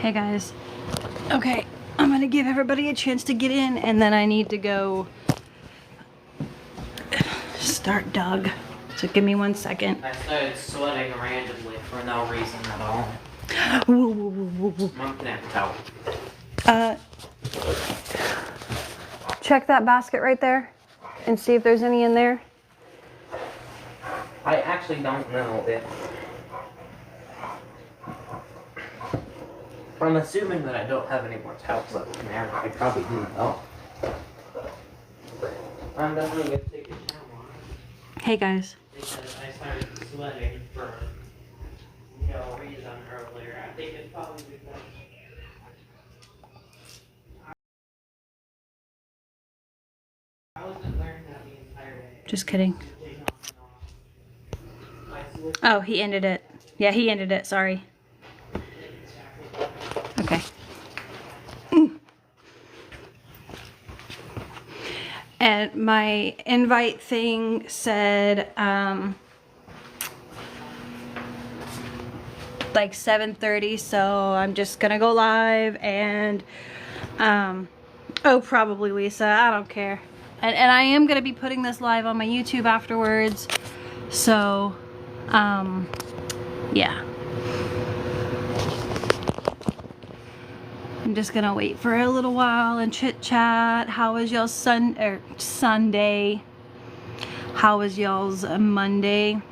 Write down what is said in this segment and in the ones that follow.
Hey guys. Okay, I'm gonna give everybody a chance to get in and then I need to go start Doug. So give me 1 second. I started sweating randomly for no reason at all. Whoa, whoa, whoa, whoa, Mom can have whoa. Check that basket right there and see if there's any in there. I actually don't know if... I'm assuming that I don't have any more towels left in there. I probably do though. I'm definitely gonna take a shower. Hey guys. Because I started sweating for no reason earlier. I think it's probably because I wasn't wearing that the entire day. Just kidding. Oh, he ended it. Yeah, he ended it. Sorry. Okay. And my invite thing said like 7:30, so I'm just gonna go live and oh, probably Lisa, I don't care. And I am gonna be putting this live on my YouTube afterwards, so yeah. I'm just gonna wait for a little while and chit chat. How was y'all's Sunday? How was y'all's Monday?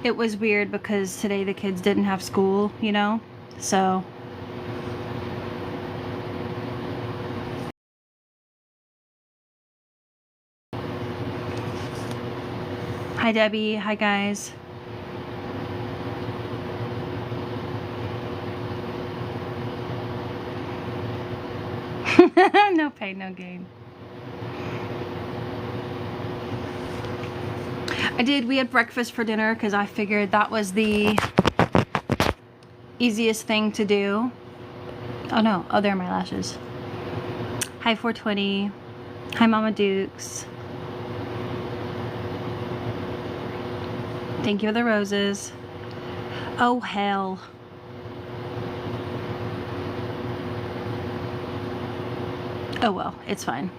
It was weird because today the kids didn't have school, you know, so. Hi Debbie, hi guys. No pain, no gain. We had breakfast for dinner because I figured that was the easiest thing to do. Oh no, oh, there are my lashes. Hi 420. Hi Mama Dukes. Thank you for the roses. Oh hell. Oh well, it's fine.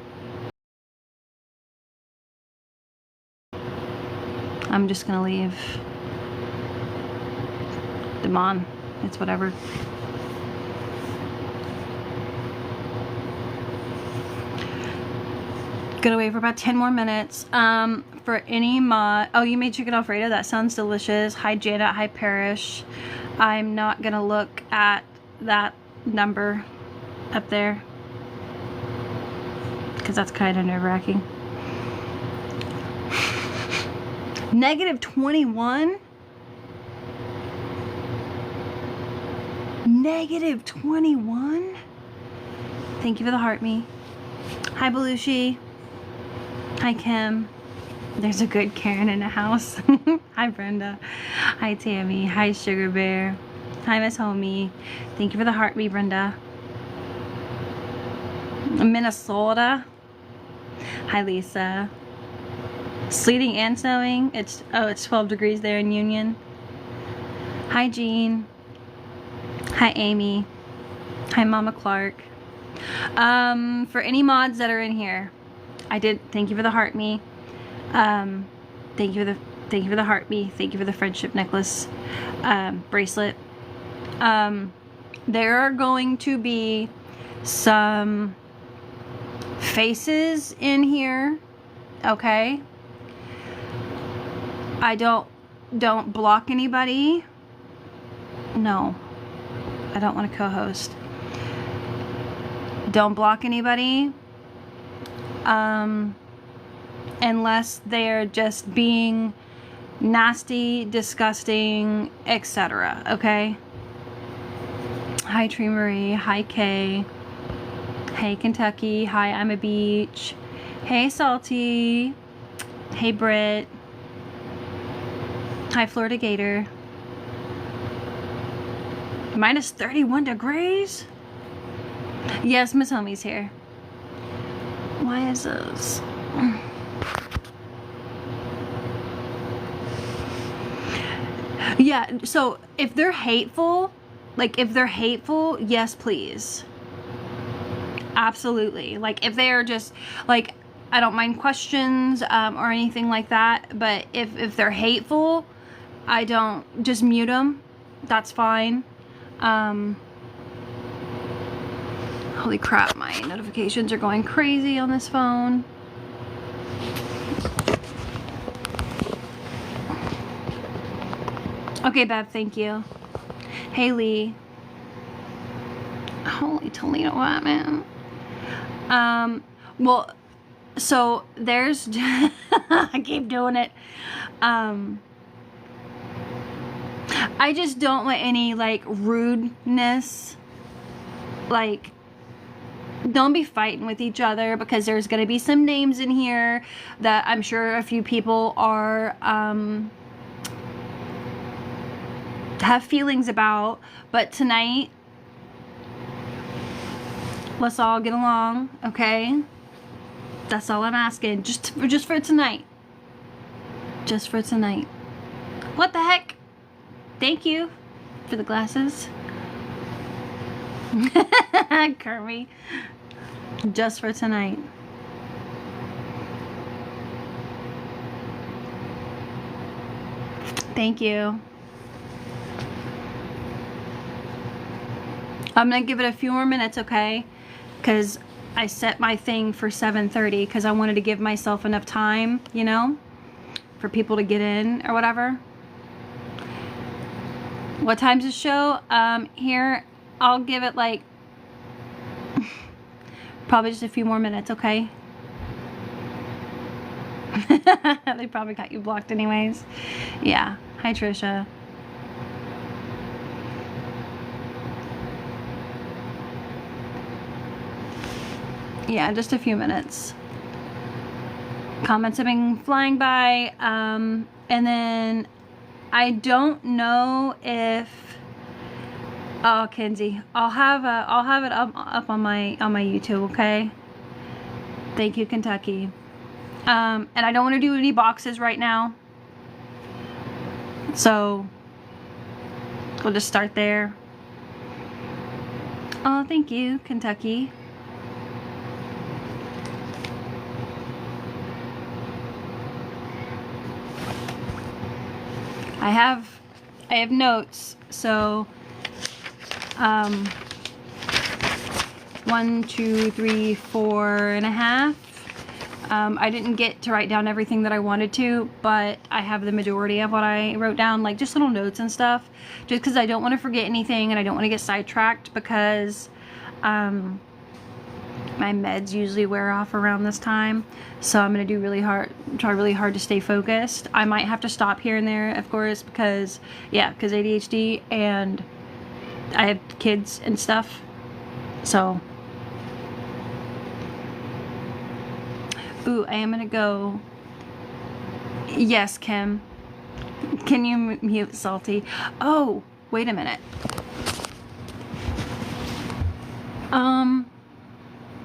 I'm just gonna leave them on. It's whatever. Gonna wait for about 10 more minutes. For any mod, oh, you made chicken alfredo. That sounds delicious. Hi Janet, hi Parrish. I'm not gonna look at that number up there because that's kind of nerve-wracking. -21? -21? Thank you for the heart me. Hi Belushi. Hi Kim. There's a good Karen in the house. Hi Brenda. Hi Tammy. Hi Sugar Bear. Hi Miss Homie. Thank you for the heart me, Brenda. Minnesota. Hi Lisa. Sleeting and snowing. It's 12 degrees there in Union. Hi Jean. Hi Amy. Hi Mama Clark. For any mods that are in here, thank you for the heart me. Thank you for the heart me. Thank you for the friendship necklace bracelet. There are going to be some faces in here, okay? I don't block anybody. No, I don't want to co-host. Don't block anybody unless they're just being nasty, disgusting, etc. Okay? Hi Tree Marie. Hi Kay. Hey Kentucky. Hi I'm a Beach. Hey Salty. Hey Britt. Hi Florida Gator. -31 degrees? Yes, Miss Homie's here. Why is this? Yeah, so if they're hateful, Like, if they're hateful, yes, please. Absolutely. Like, if they're just, like, I don't mind questions or anything like that. But if they're hateful, I don't, just mute them. That's fine. Holy crap, my notifications are going crazy on this phone. Okay, Bev, thank you. Haley. Holy Toledo, what, man? Well, so there's, I keep doing it. I just don't want any, like, rudeness. Like, don't be fighting with each other, because there's going to be some names in here that I'm sure a few people are, have feelings about. But tonight, let's all get along, okay? That's all I'm asking. Just for tonight. Just for tonight. What the heck? Thank you for the glasses. Kirby. Just for tonight. Thank you. I'm gonna give it a few more minutes, okay? Because I set my thing for 7:30 because I wanted to give myself enough time, you know, for people to get in or whatever. What time's the show? Here, I'll give it like probably just a few more minutes, okay? They probably got you blocked anyways. Yeah. Hi, Trisha. Yeah, just a few minutes. Comments have been flying by, and then I don't know if, oh, Kenzie, I'll have it up on my YouTube, okay? Thank you, Kentucky. And I don't want to do any boxes right now, so we'll just start there. Oh, thank you, Kentucky. I have notes, so 1, 2, 3, 4.5. I didn't get to write down everything that I wanted to, but I have the majority of what I wrote down, like just little notes and stuff, just because I don't want to forget anything and I don't want to get sidetracked, because my meds usually wear off around this time, so I'm gonna do try really hard to stay focused. I might have to stop here and there, of course, because ADHD and I have kids and stuff. So, ooh, I am gonna go. Yes, Kim. Can you mute Salty? Oh, wait a minute.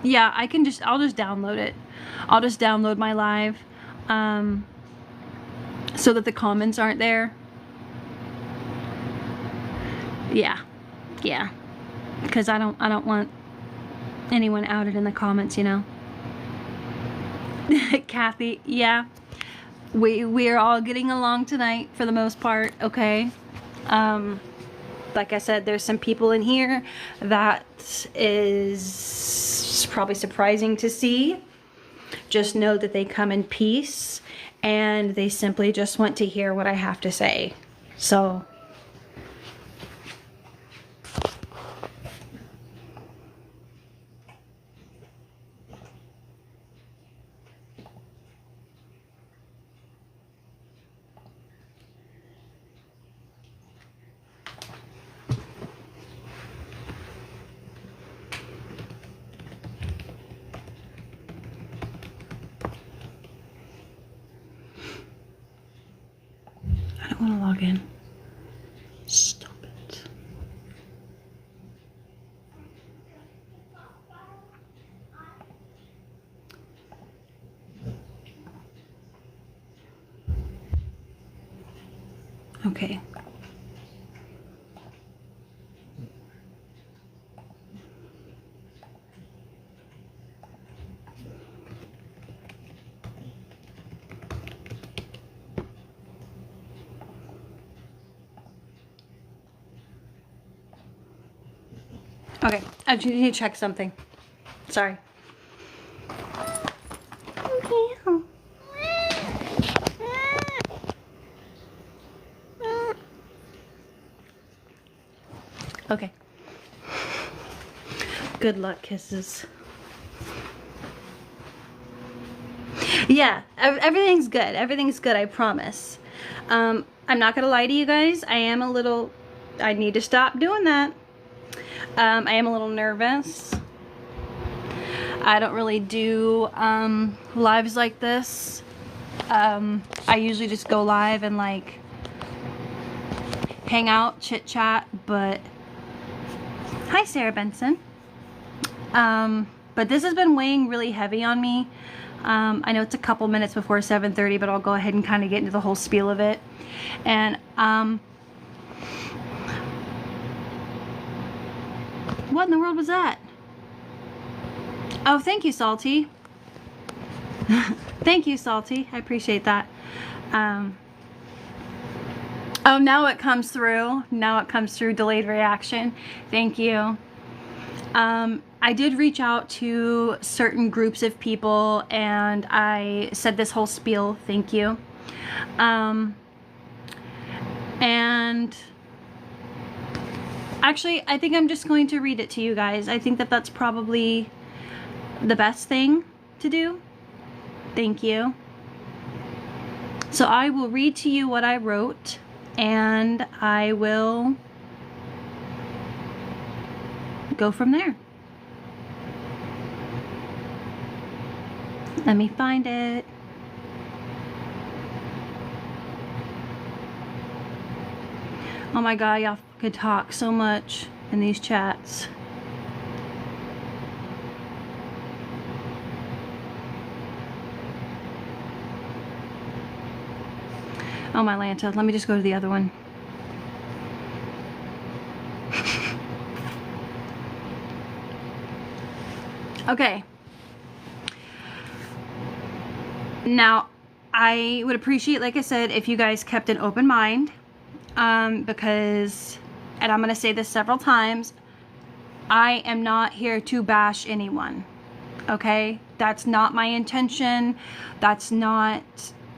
Yeah, I'll just download it. I'll just download my live, so that the comments aren't there. Yeah, because I don't want anyone outed in the comments, you know. Kathy, yeah, we're all getting along tonight for the most part, okay? Like I said, there's some people in here that is probably surprising to see. Just know that they come in peace and they simply just want to hear what I have to say. So I don't want to log in. Stop it. Okay. Okay, I just need to check something. Sorry. Okay. Good luck kisses. Yeah, everything's good. Everything's good, I promise. I'm not gonna lie to you guys. I need to stop doing that. I am a little nervous. I don't really do lives like this. I usually just go live and like hang out, chit chat, but hi Sarah Benson. But this has been weighing really heavy on me. I know it's a couple minutes before 7:30, but I'll go ahead and kind of get into the whole spiel of it. And what in the world was that? Oh, thank you, Salty. Thank you, Salty. I appreciate that. Oh, now it comes through. Now it comes through, delayed reaction. Thank you. I did reach out to certain groups of people and I said this whole spiel. Thank you. And actually, I think I'm just going to read it to you guys. I think that that's probably the best thing to do. Thank you. So I will read to you what I wrote and I will go from there. Let me find it. Oh my god, y'all could talk so much in these chats. Oh my Lanta, let me just go to the other one. Okay. Now, I would appreciate, like I said, if you guys kept an open mind, because, and I'm going to say this several times, I am not here to bash anyone, okay? That's not my intention. That's not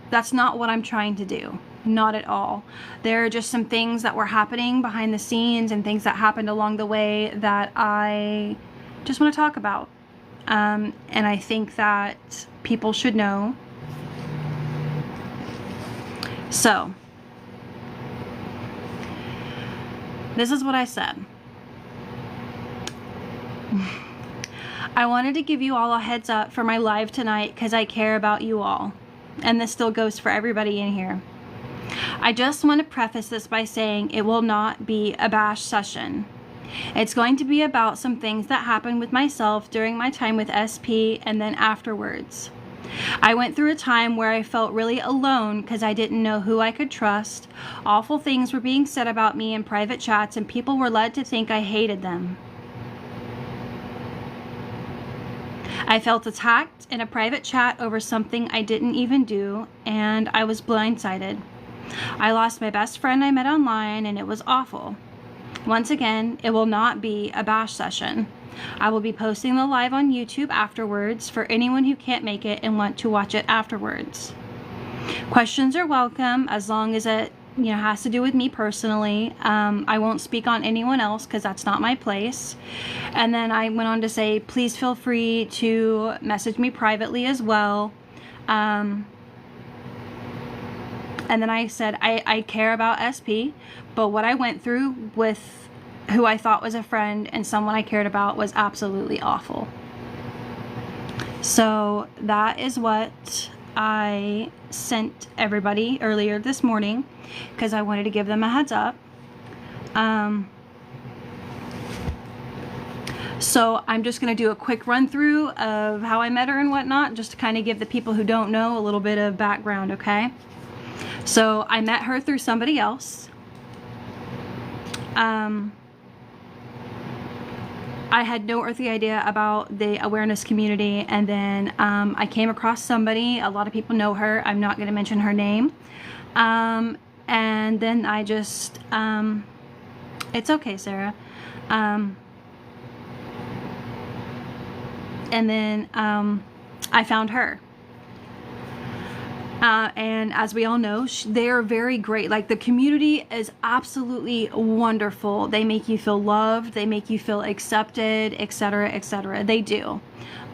what I'm trying to do. Not at all. There are just some things that were happening behind the scenes and things that happened along the way that I just want to talk about. And I think that people should know. So, this is what I said. I wanted to give you all a heads up for my live tonight because I care about you all. And this still goes for everybody in here. I just want to preface this by saying it will not be a bash session. It's going to be about some things that happened with myself during my time with SP and then afterwards. I went through a time where I felt really alone because I didn't know who I could trust. Awful things were being said about me in private chats and people were led to think I hated them. I felt attacked in a private chat over something I didn't even do, and I was blindsided. I lost my best friend I met online, and it was awful. Once again, it will not be a bash session. I will be posting the live on YouTube afterwards for anyone who can't make it and want to watch it afterwards. Questions are welcome as long as it has to do with me personally. I won't speak on anyone else because that's not my place. And then I went on to say, please feel free to message me privately as well. And then I said, I care about SP, but what I went through with who I thought was a friend and someone I cared about was absolutely awful. So that is what I sent everybody earlier this morning because I wanted to give them a heads up. So I'm just going to do a quick run through of how I met her and whatnot, just to kind of give the people who don't know a little bit of background, okay? So I met her through somebody else. I had no earthly idea about the awareness community, and then I came across somebody. A lot of people know her. I'm not going to mention her name. And then I just, it's okay, Sarah. And then I found her. And as we all know, they're very great. Like, the community is absolutely wonderful. They make you feel loved. They make you feel accepted, etc., etc. They do.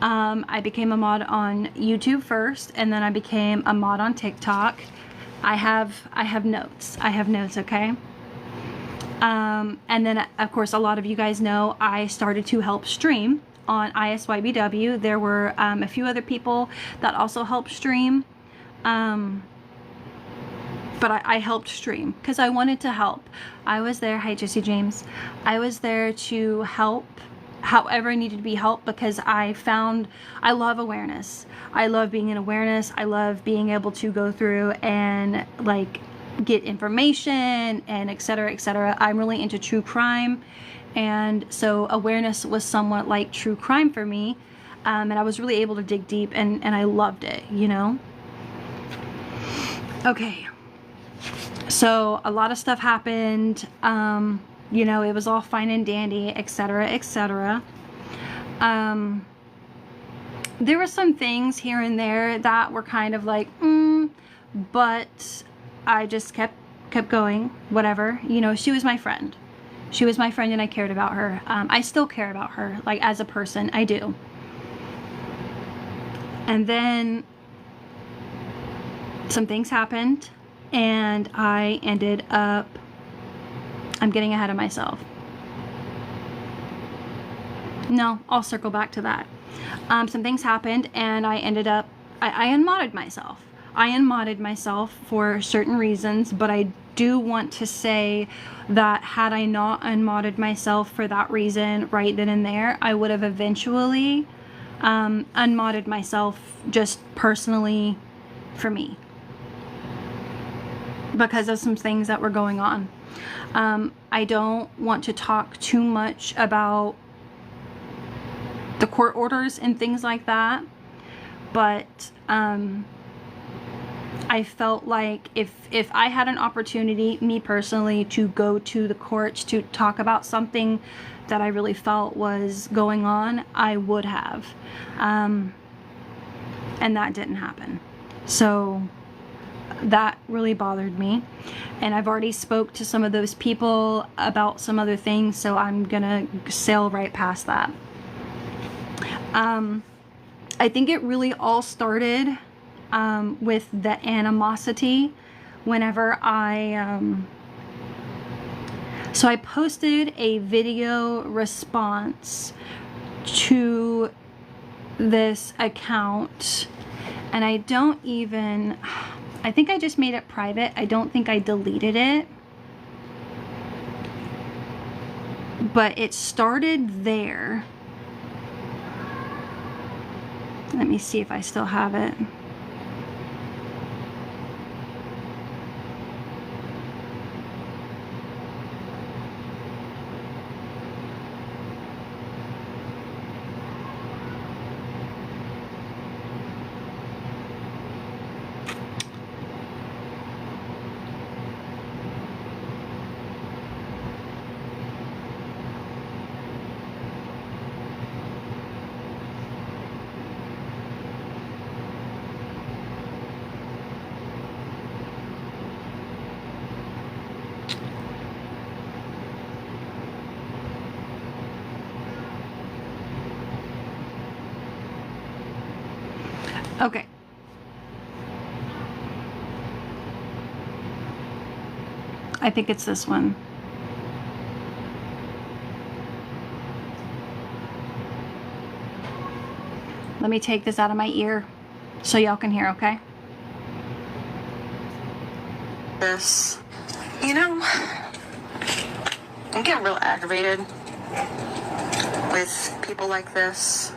I became a mod on YouTube first, and then I became a mod on TikTok. I have notes. I have notes, okay? And then, of course, a lot of you guys know I started to help stream on ISYBW. There were a few other people that also helped stream. But I helped stream because I wanted to help. I was there. Hi, Jesse James. I was there to help however I needed to be helped, because I love awareness. I love being in awareness. I love being able to go through and like get information and etc., etc. I'm really into true crime, and so awareness was somewhat like true crime for me, and I was really able to dig deep, and I loved it, you know. Okay, so a lot of stuff happened. You know, it was all fine and dandy, etc., etc. There were some things here and there that were kind of like, but I just kept going, whatever. You know, she was my friend. She was my friend, and I cared about her. I still care about her, like, as a person. I do. And then some things happened, and I ended up, I'm getting ahead of myself. No, I'll circle back to that. Some things happened, and I ended up, I unmodded myself. I unmodded myself for certain reasons, but I do want to say that had I not unmodded myself for that reason right then and there, I would have eventually unmodded myself just personally for me, because of some things that were going on. I don't want to talk too much about the court orders and things like that, but I felt like if I had an opportunity, me personally, to go to the courts to talk about something that I really felt was going on, I would have. And that didn't happen. So that really bothered me, and I've already spoke to some of those people about some other things, so I'm gonna sail right past that. I think it really all started with the animosity whenever so I posted a video response to this account, and I think I just made it private. I don't think I deleted it. But it started there. Let me see if I still have it. Okay. I think it's this one. Let me take this out of my ear so y'all can hear, okay? This, you know, I get real aggravated with people like this.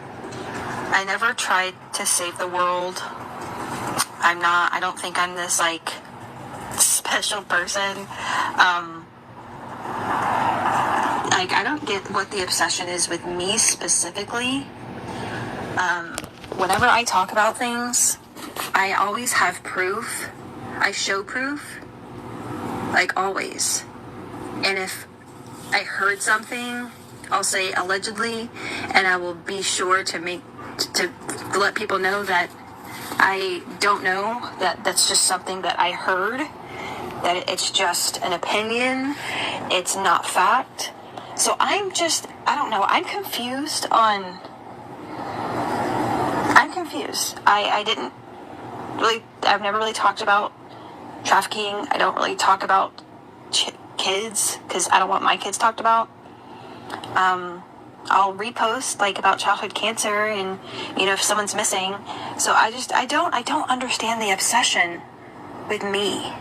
I never tried to save the world. I don't think I'm this, like, special person. Like, I don't get what the obsession is with me specifically. Whenever I talk about things, I always have proof. I show proof. Like, always. And if I heard something, I'll say allegedly, and I will be sure to make to let people know that I don't know, that that's just something that I heard, that it's just an opinion, it's not fact. So I don't know, I'm confused. I've never really talked about trafficking. I don't really talk about kids, because I don't want my kids talked about. I'll repost like about childhood cancer and, you know, if someone's missing. So I don't understand the obsession with me.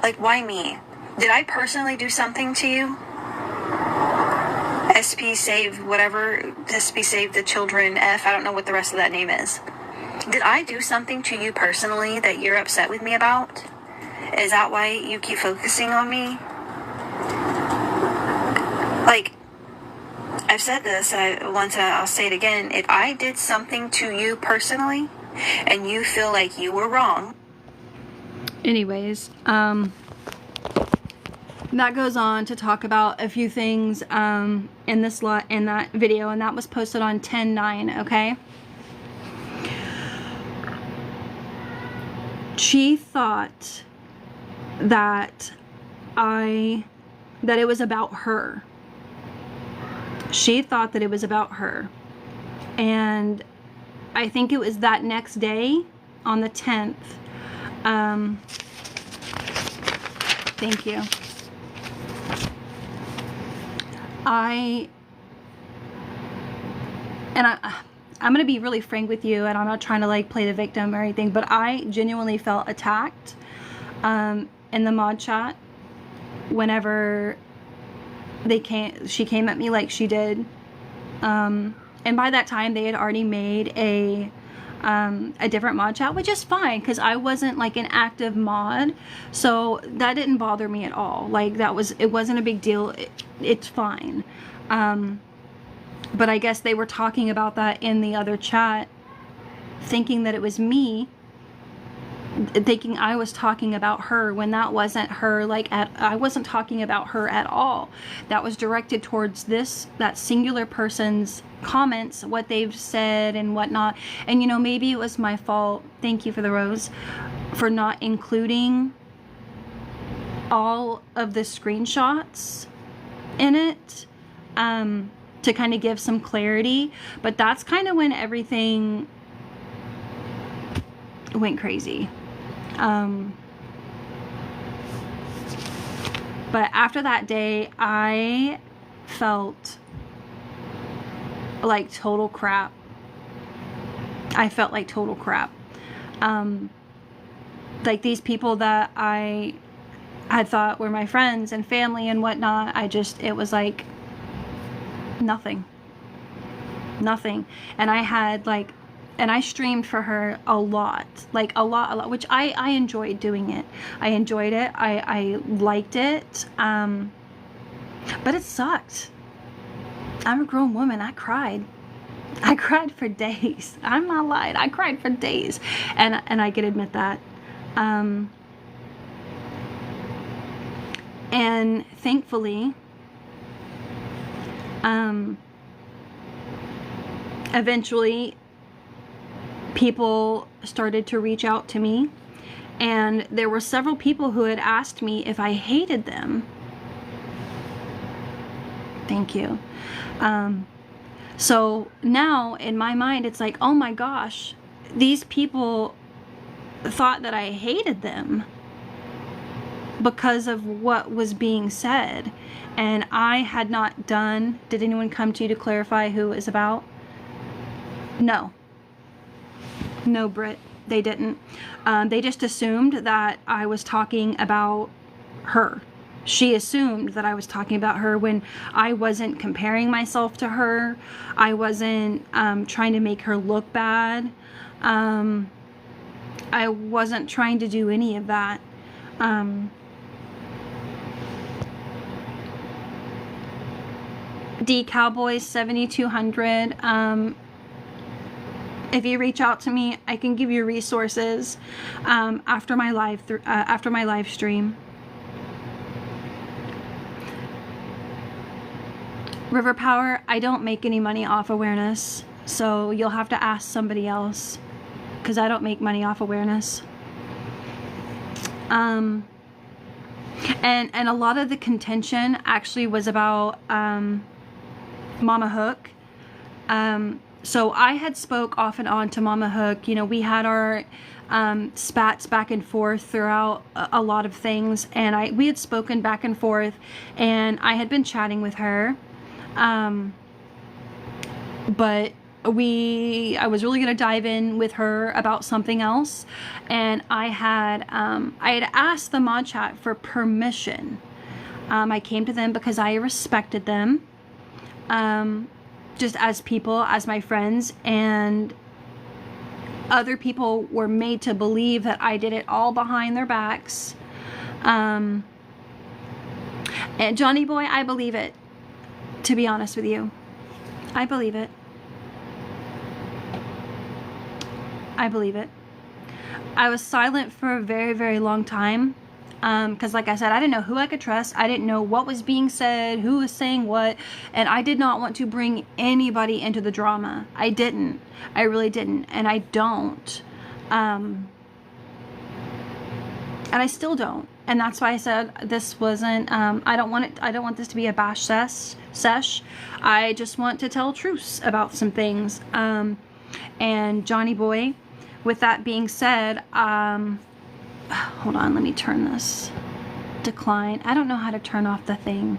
Like, why me? Did I personally do something to you? SP Save whatever, SP Save the Children F, I don't know what the rest of that name is. Did I do something to you personally that you're upset with me about? Is that why you keep focusing on me? Like, I've said this once, I'll say it again. If I did something to you personally and you feel like you were wrong. Anyways, that goes on to talk about a few things in that video, and that was posted on 10/9, okay? She thought that it was about her. She thought that it was about her. And I think it was that next day, on the 10th. Thank you. I'm going to be really frank with you, and I'm not trying to like play the victim or anything, but I genuinely felt attacked in the mod chat whenever she came at me like she did. And by that time they had already made a different mod chat, which is fine because I wasn't like an active mod, so that didn't bother me at all. Like, it wasn't a big deal. It's fine. But I guess they were talking about that in the other chat, thinking that it was me, thinking I was talking about her when that wasn't her. I wasn't talking about her at all. That was directed towards that singular person's comments, what they've said and whatnot. And, you know, maybe it was my fault, thank you for the rose, for not including all of the screenshots in it, to kind of give some clarity. But that's kind of when everything went crazy. But after that day, I felt like total crap. I felt like total crap. Like, these people that I had thought were my friends and family and whatnot, it was like nothing. And I streamed for her a lot, which I enjoyed doing it. I enjoyed it. I liked it. But it sucked. I'm a grown woman. I cried for days. I'm not lying. I cried for days. And I can admit that. And thankfully, eventually people started to reach out to me, and there were several people who had asked me if I hated them. Thank you. So now in my mind it's like, oh my gosh, these people thought that I hated them because of what was being said, and I had not done. Did anyone come to you to clarify who it was about? No, Britt, they didn't. They just assumed that I was talking about her. She assumed that I was talking about her when I wasn't comparing myself to her. I wasn't trying to make her look bad. I wasn't trying to do any of that. D Cowboys 7200. If you reach out to me, I can give you resources after my live stream. River Power, I don't make any money off awareness, So you'll have to ask somebody else, because I don't make money off awareness. And a lot of the contention actually was about Mama Hook. So I had spoke off and on to Mama Hook. You know, we had our spats back and forth throughout a lot of things, and we had spoken back and forth, and I had been chatting with her, but I was really going to dive in with her about something else, and I had asked the mod chat for permission. I came to them because I respected them, just as people, as my friends, and other people were made to believe that I did it all behind their backs. And Johnny Boy, I believe it, to be honest with you. I believe it. I believe it. I was silent for a very, very long time. Because like I said, I didn't know who I could trust. I didn't know what was being said, who was saying what, and I did not want to bring anybody into the drama. I didn't. I really didn't, and I don't. And I still don't. And that's why I said this wasn't. I don't want this to be a bash sesh. I just want to tell truths about some things. And Johnny Boy, with that being said, hold on, let me turn this. Decline. I don't know how to turn off the thing.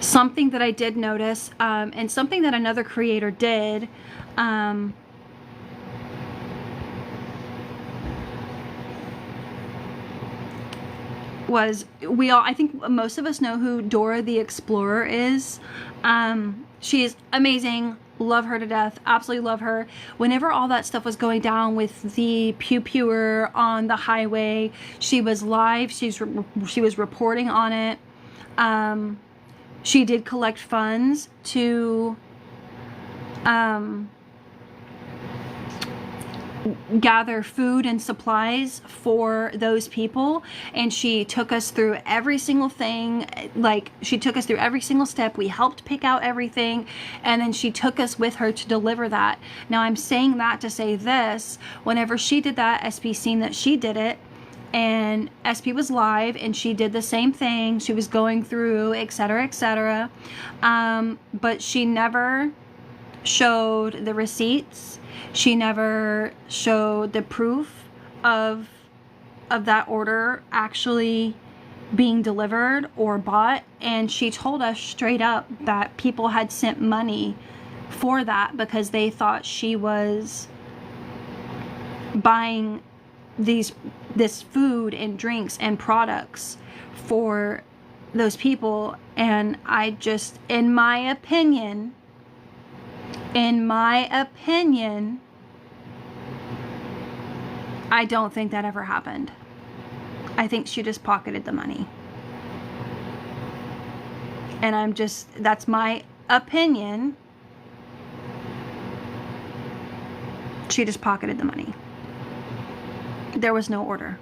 Something that I did notice, and something that another creator did, was I think most of us know who Dora the Explorer is. She is amazing. Love her to death. Absolutely love her. Whenever all that stuff was going down with the pew-pewer on the highway, she was live. She was reporting on it. She did collect funds to gather food and supplies for those people, and she took us through every single thing. Like, she took us through every single step. We helped pick out everything, and then she took us with her to deliver that. Now, I'm saying that to say this: whenever she did that, SP seen that she did it, and SP was live, and she did the same thing. She was going through, etc., etc., but she never showed the receipts. She never showed the proof of that order actually being delivered or bought. And she told us straight up that people had sent money for that because they thought she was buying this food and drinks and products for those people. And I just, in my opinion, I don't think that ever happened. I think she just pocketed the money. And that's my opinion. She just pocketed the money. There was no order.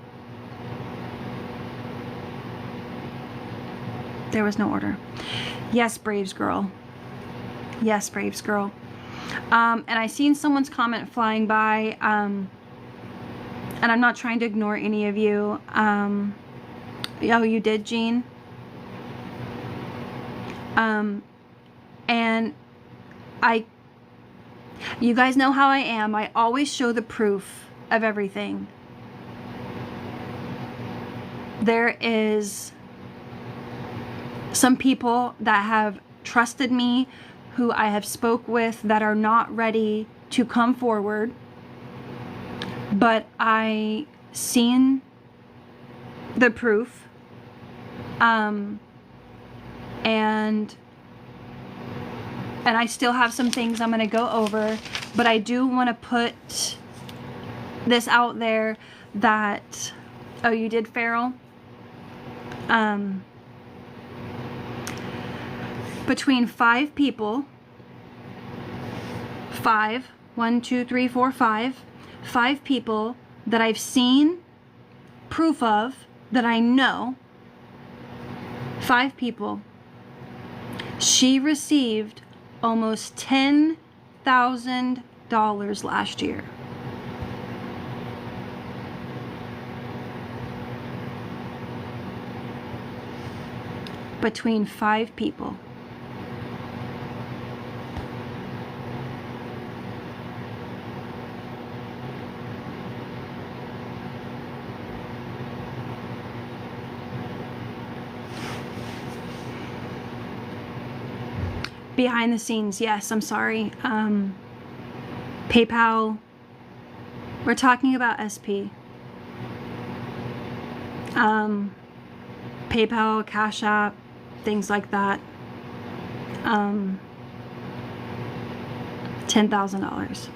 There was no order. Yes, Braves girl. Yes, Braves girl. And I seen someone's comment flying by, and I'm not trying to ignore any of you. Oh, you did, Jean? And you guys know how I am. I always show the proof of everything. There is some people that have trusted me, who I have spoke with, that are not ready to come forward, but I seen the proof, and I still have some things I'm going to go over, but I do want to put this out there that, oh, you did, Farrell? Between 5 people, 5 people that I've seen proof of, that I know, 5 people. She received almost $10,000 last year. Between 5 people. Behind the scenes, yes, I'm sorry. PayPal. We're talking about SP. PayPal, Cash App, things like that. $10,000.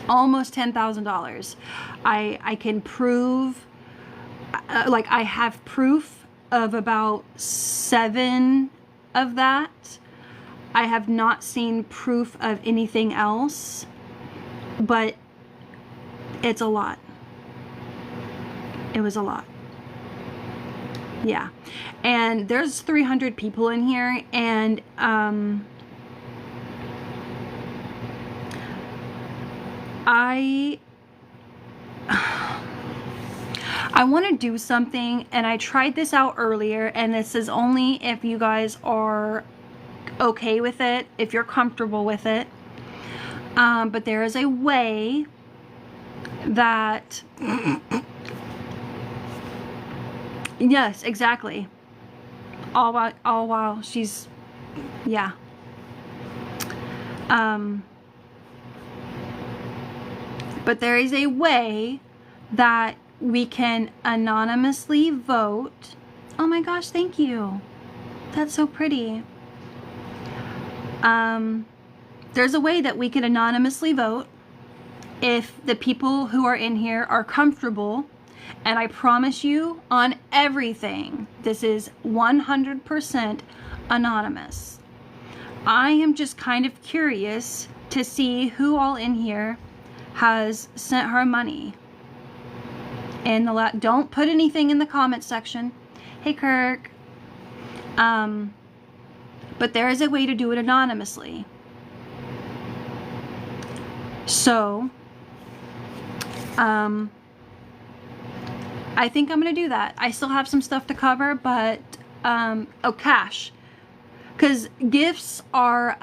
Almost $10,000. I can prove, like I have proof of about 7 of that. I have not seen proof of anything else, but it's a lot. It was a lot. Yeah. And there's 300 people in here, and I want to do something, and I tried this out earlier, and this is only if you guys are okay with it, if you're comfortable with it. But there is a way that yes, exactly. All while she's, yeah. But there is a way that we can anonymously vote. Oh my gosh, thank you. That's so pretty. There's a way that we can anonymously vote if the people who are in here are comfortable. And I promise you on everything, this is 100% anonymous. I am just kind of curious to see who all in here has sent her money. And don't put anything in the comment section. Hey, Kirk. But there is a way to do it anonymously. So, I think I'm going to do that. I still have some stuff to cover, but, oh, cash. Because gifts are,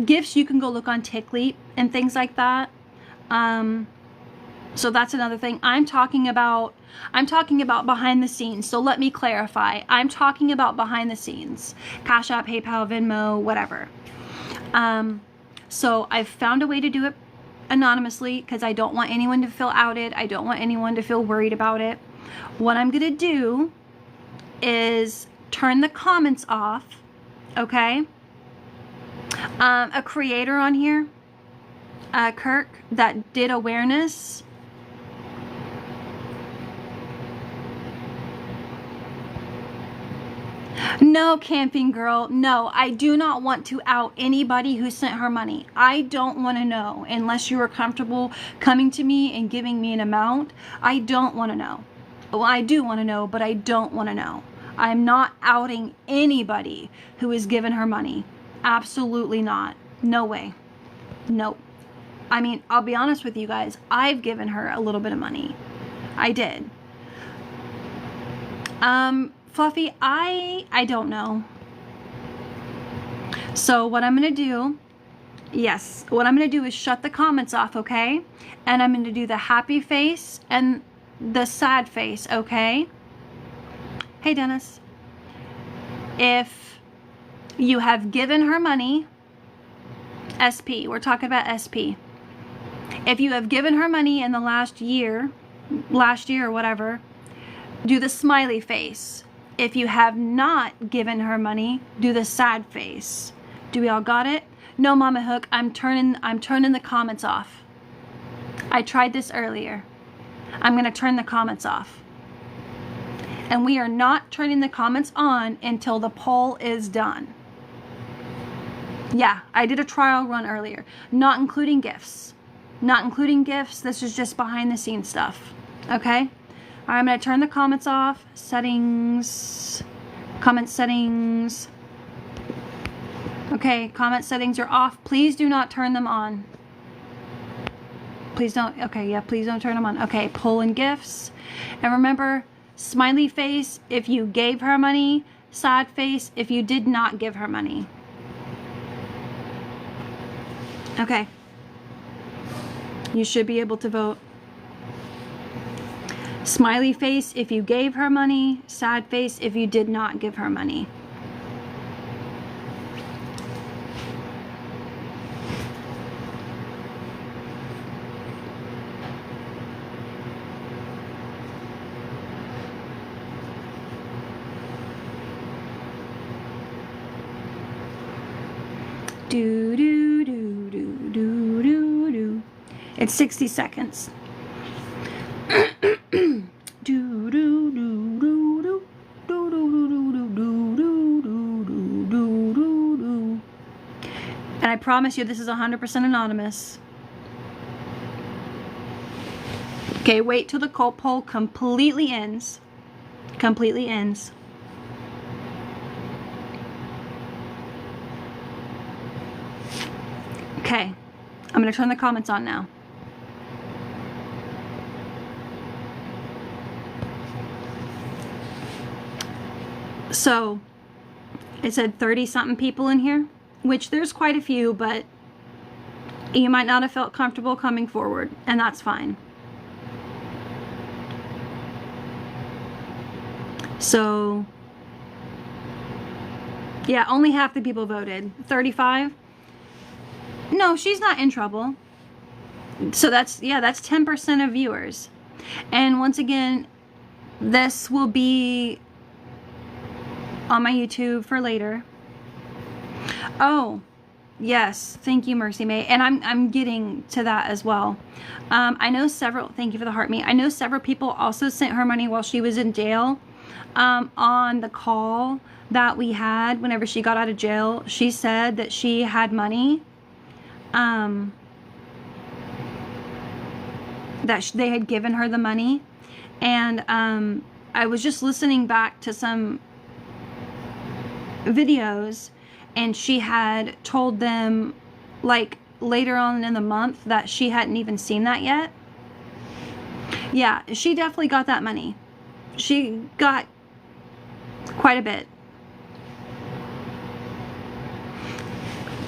gifts you can go look on TickLeap and things like that. So that's another thing. I'm talking about behind the scenes. So let me clarify. I'm talking about behind the scenes. Cash App, PayPal, Venmo, whatever. So I've found a way to do it anonymously because I don't want anyone to feel outed. I don't want anyone to feel worried about it. What I'm going to do is turn the comments off, okay? A creator on here, Kirk, that did awareness. No, camping girl, no, I do not want to out anybody who sent her money. I don't want to know unless you are comfortable coming to me and giving me an amount. I don't want to know. Well, I do want to know, but I don't want to know. I'm not outing anybody who has given her money. Absolutely not. No way. Nope. I mean, I'll be honest with you guys. I've given her a little bit of money. I did. Fluffy, I don't know. So what I'm going to do, yes, what I'm going to do is shut the comments off, okay? And I'm going to do the happy face and the sad face, okay? Hey, Dennis. If you have given her money, SP, we're talking about SP. If you have given her money in the last year or whatever, do the smiley face. If you have not given her money, do the sad face. Do we all got it? No, Mama Hook, I'm turning the comments off. I tried this earlier. I'm going to turn the comments off. And we are not turning the comments on until the poll is done. Yeah, I did a trial run earlier. Not including gifts. Not including gifts. This is just behind the scenes stuff. Okay? I'm going to turn the comments off. Settings. Comment settings. Okay, comment settings are off. Please do not turn them on. Please don't. Okay, yeah, please don't turn them on. Okay, pull and gifts. And remember, smiley face if you gave her money, sad face if you did not give her money. Okay. You should be able to vote. Smiley face if you gave her money, sad face if you did not give her money. Do do do do do do do. It's 60 seconds. Do do do do do do do do do do do do. And I promise you, this is 100% anonymous. Okay, wait till the poll completely ends. Completely ends. Okay, I'm going to turn the comments on now. So, it said 30-something people in here, which there's quite a few, but you might not have felt comfortable coming forward, and that's fine. So, yeah, only half the people voted. 35? No, she's not in trouble. So that's 10% of viewers. And once again, this will be on my YouTube for later. Oh, yes. Thank you, Mercy May. And I'm getting to that as well. I know several, thank you for the heart me. I know several people also sent her money while she was in jail. On the call that we had whenever she got out of jail, she said that she had money. That they had given her the money. And I was just listening back to some videos, and she had told them like later on in the month that she hadn't even seen that yet. Yeah, she definitely got that money. She got quite a bit.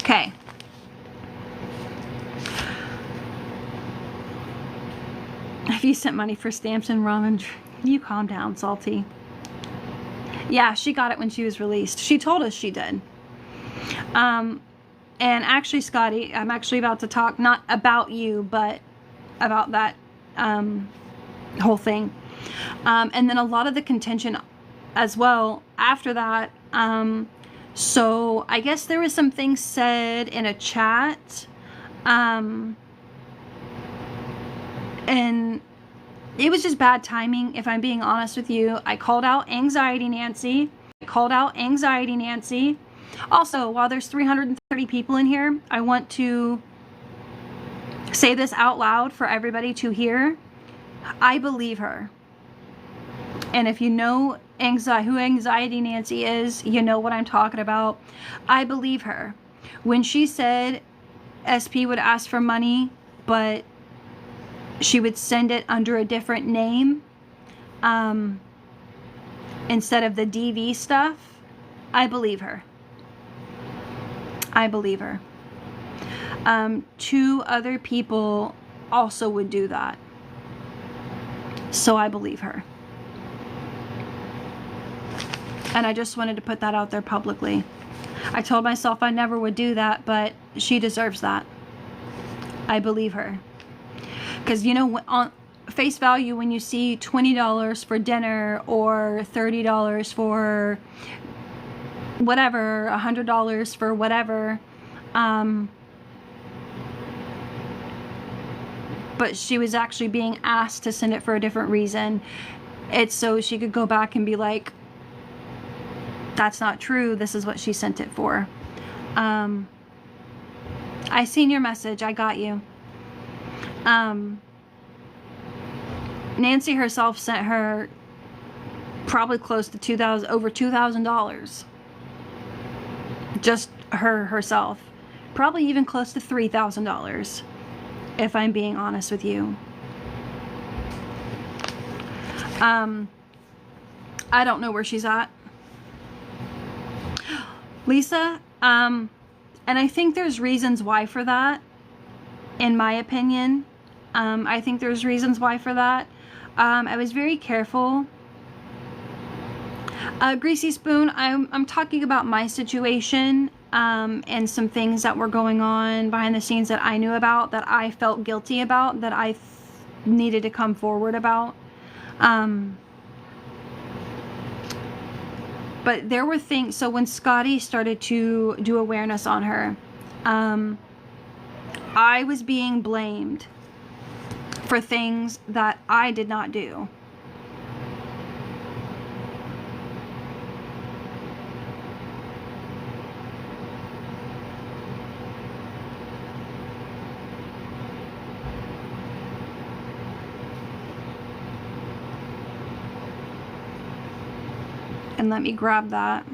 Okay. If you sent money for stamps and ramen, you calm down, Salty. Yeah, she got it when she was released. She told us she did. And actually, Scotty, I'm actually about to talk not about you, but about that whole thing. And then a lot of the contention as well after that. So I guess there was some things said in a chat. And it was just bad timing, if I'm being honest with you. I called out Anxiety Nancy. Also, while there's 330 people in here, I want to say this out loud for everybody to hear. I believe her. And if you know who Anxiety Nancy is, you know what I'm talking about. I believe her. When she said SP would ask for money, but she would send it under a different name instead of the DV stuff, I believe her. I believe her. 2 other people also would do that. So I believe her. And I just wanted to put that out there publicly. I told myself I never would do that, but she deserves that. I believe her. Because, you know, on face value, when you see $20 for dinner or $30 for whatever, $100 for whatever, but she was actually being asked to send it for a different reason. It's so she could go back and be like, that's not true. This is what she sent it for. I seen your message. I got you. Nancy herself sent her probably close to over $2,000. Just herself. Probably even close to $3,000, if I'm being honest with you. I don't know where she's at. Lisa, and I think there's reasons why for that, in my opinion. I think there's reasons why for that. I was very careful. Greasy Spoon, I'm talking about my situation, and some things that were going on behind the scenes that I knew about, that I felt guilty about, that I needed to come forward about. But there were things, so when Scotty started to do awareness on her, I was being blamed for things that I did not do. And let me grab that.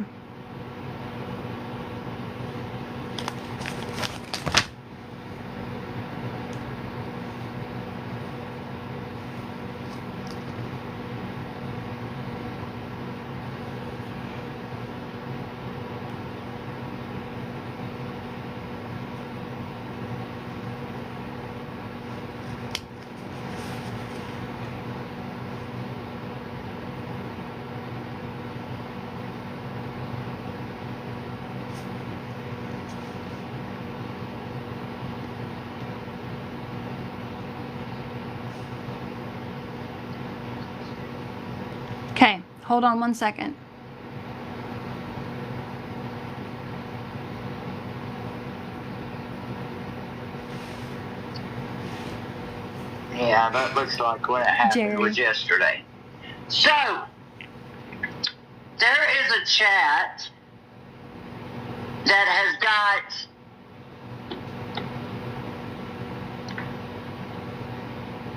Okay, hold on one second. Yeah, that looks like when it happened Jerry. was yesterday. So, there is a chat that has got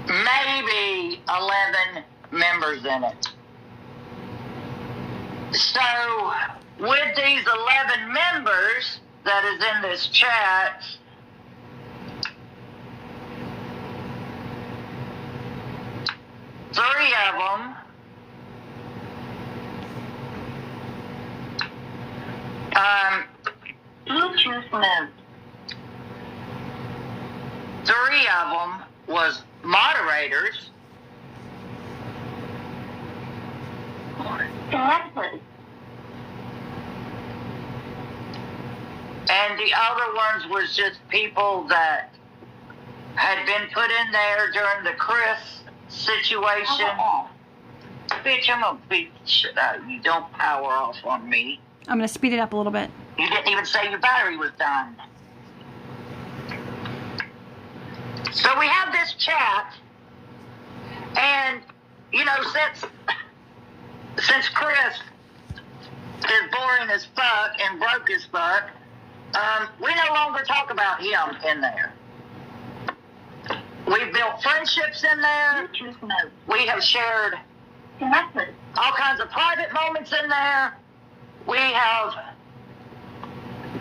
maybe 11 members in it. So, with these 11 members that is in this chat, three of them three of them was moderators. And the other ones was just people that had been put in there during the Chris situation. Bitch, I'm gonna beat the shit out of you. Don't power off on me. I'm going to speed it up a little bit. You didn't even say your battery was done. So we have this chat, and, you know, since Chris is boring as fuck and broke as fuck, we no longer talk about him in there. We've built friendships in there. We have shared all kinds of private moments in there. We have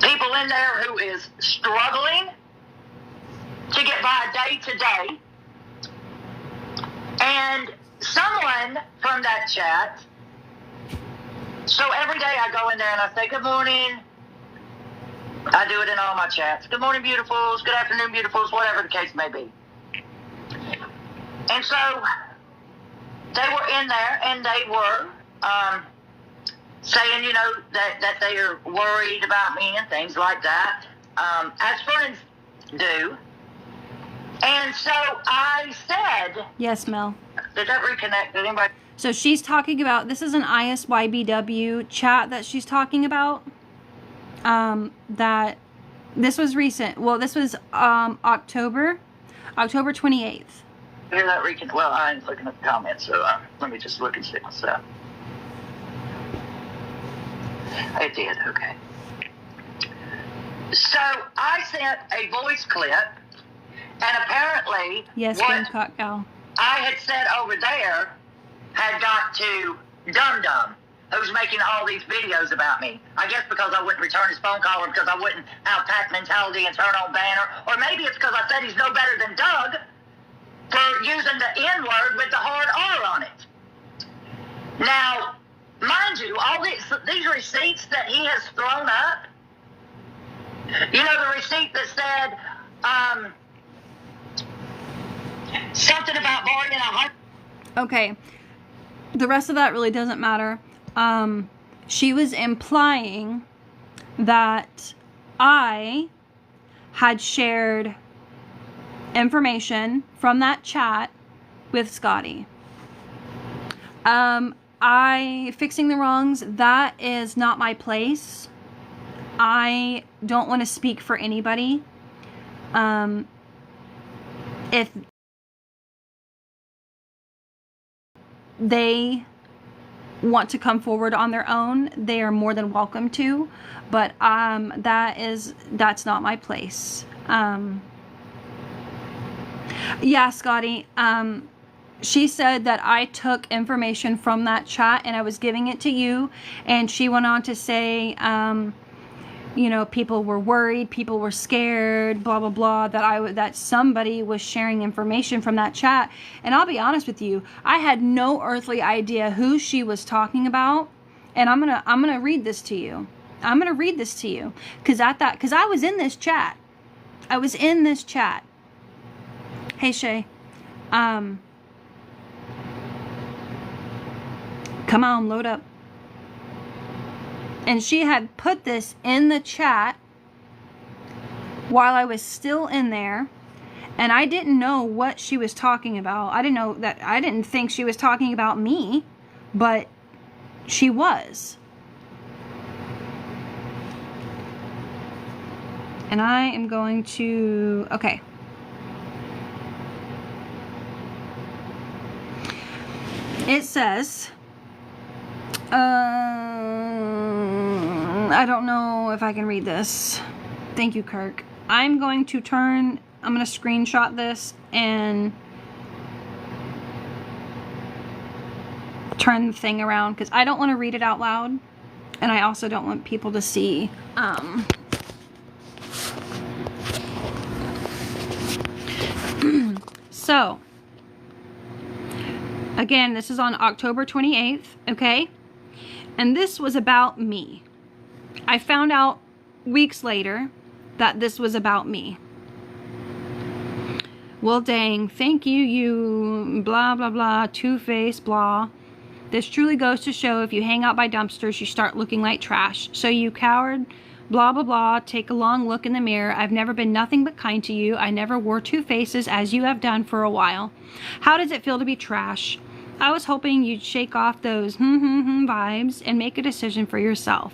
people in there who is struggling to get by day to day. And someone from that chat, so every day I go in there and I say, good morning. I do it in all my chats. Good morning, beautifuls. Good afternoon, beautifuls. Whatever the case may be. And so they were in there and they were saying, you know, that they are worried about me and things like that, as friends do. And so I said... Yes, Mel. Did that reconnect? Did anybody... So she's talking about, this is an ISYBW chat that she's talking about. That this was recent. Well, this was October 28th. Hear that reconnect? Well, I ain't looking at the comments, so let me just look and see myself. It did, okay. So I sent a voice clip, and apparently Yes, what Gamecock Gal. I had said over there had got to dum-dum who's making all these videos about me. I guess because I wouldn't return his phone call, or because I wouldn't have pack mentality and turn on banner, or maybe it's because I said he's no better than Doug for using the N-word with the hard R on it. Now, mind you, all these receipts that he has thrown up, you know, the receipt that said something about borrowing Okay, the rest of that really doesn't matter. She was implying that I had shared information from that chat with Scotty. Fixing the wrongs, that is not my place. I don't want to speak for anybody. If they want to come forward on their own, they are more than welcome to, but that's not my place. Yeah, Scotty, she said that I took information from that chat and I was giving it to you, and she went on to say, you know, people were worried, people were scared, blah blah blah, that somebody was sharing information from that chat. And I'll be honest with you, I had no earthly idea who she was talking about. And I'm gonna read this to you. I'm gonna read this to you because I was in this chat. I was in this chat. Hey Shay, come on, load up. And she had put this in the chat while I was still in there, and I didn't know what she was talking about. I didn't think she was talking about me, but she was. And I am going to, okay. It says, I don't know if I can read this. Thank you, Kirk. I'm going to screenshot this and turn the thing around because I don't want to read it out loud, and I also don't want people to see. So, again, this is on October 28th, okay? And this was about me. I found out weeks later that this was about me. Well, dang, thank you, you blah, blah, blah, two-faced, blah. This truly goes to show if you hang out by dumpsters, you start looking like trash. So you coward, blah, blah, blah, take a long look in the mirror. I've never been nothing but kind to you. I never wore two faces as you have done for a while. How does it feel to be trash? I was hoping you'd shake off those vibes and make a decision for yourself.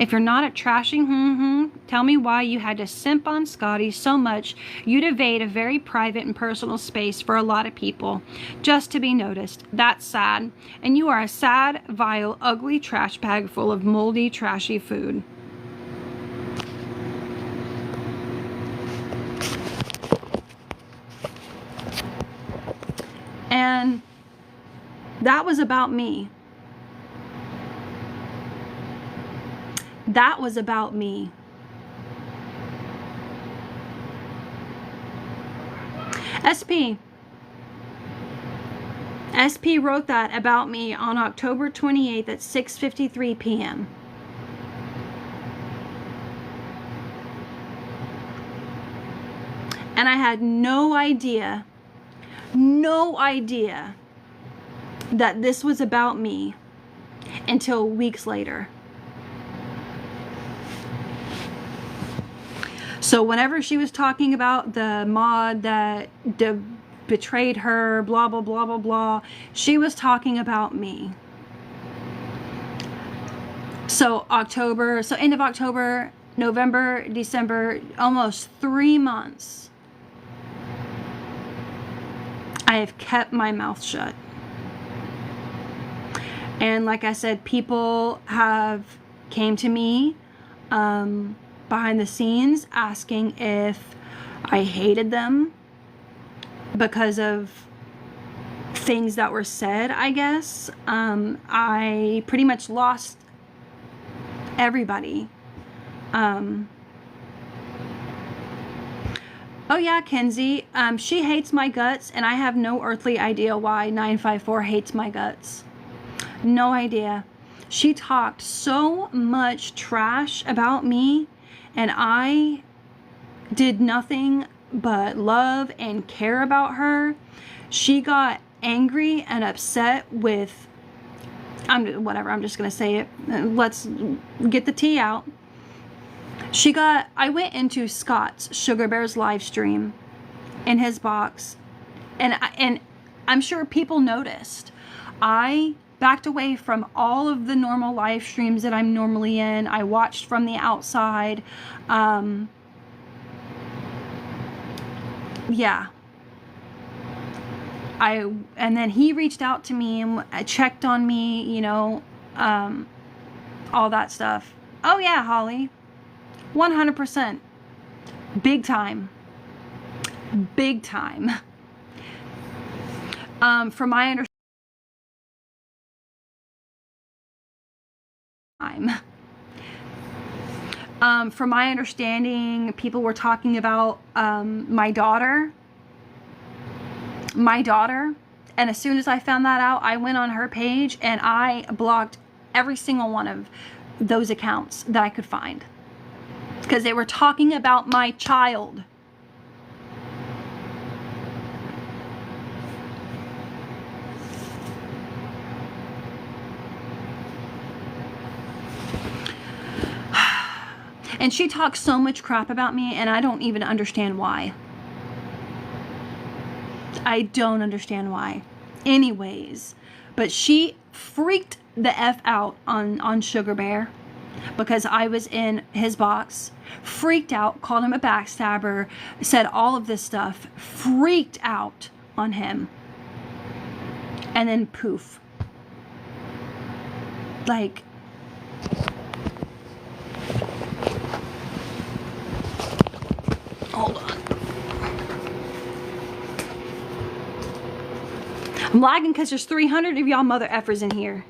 If you're not at trashing tell me why you had to simp on Scotty so much you'd evade a very private and personal space for a lot of people just to be noticed. That's sad. And you are a sad, vile, ugly trash bag full of moldy, trashy food. And that was about me. That was about me. SP wrote that about me on October 28th at 6:53 p.m. And I had no idea that this was about me until weeks later. So whenever she was talking about the mod that betrayed her, blah, blah, blah, blah, blah, she was talking about me. So end of October, November, December, almost 3 months, I have kept my mouth shut. And like I said, people have came to me behind the scenes asking if I hated them because of things that were said, I guess. I pretty much lost everybody. Oh yeah, Kenzie, she hates my guts, and I have no earthly idea why 954 hates my guts. No idea. She talked so much trash about me, and I did nothing but love and care about her. She got angry and upset with, whatever, I'm just gonna say it. Let's get the tea out. I went into Scott's Sugar Bears live stream in his box, and I'm sure people noticed. I backed away from all of the normal live streams that I'm normally in. I watched from the outside. Yeah. And then he reached out to me and checked on me, you know, all that stuff. Oh yeah, Holly. 100%. Big time. Big time. From my understanding, people were talking about my daughter. And as soon as I found that out, I went on her page and I blocked every single one of those accounts that I could find, because they were talking about my child. And she talks so much crap about me, and I don't even understand why. I don't understand why. Anyways, but she freaked the F out on Sugar Bear because I was in his box. Freaked out, called him a backstabber, said all of this stuff. Freaked out on him. And then poof. Like, hold on. I'm lagging because there's 300 of y'all mother effers in here.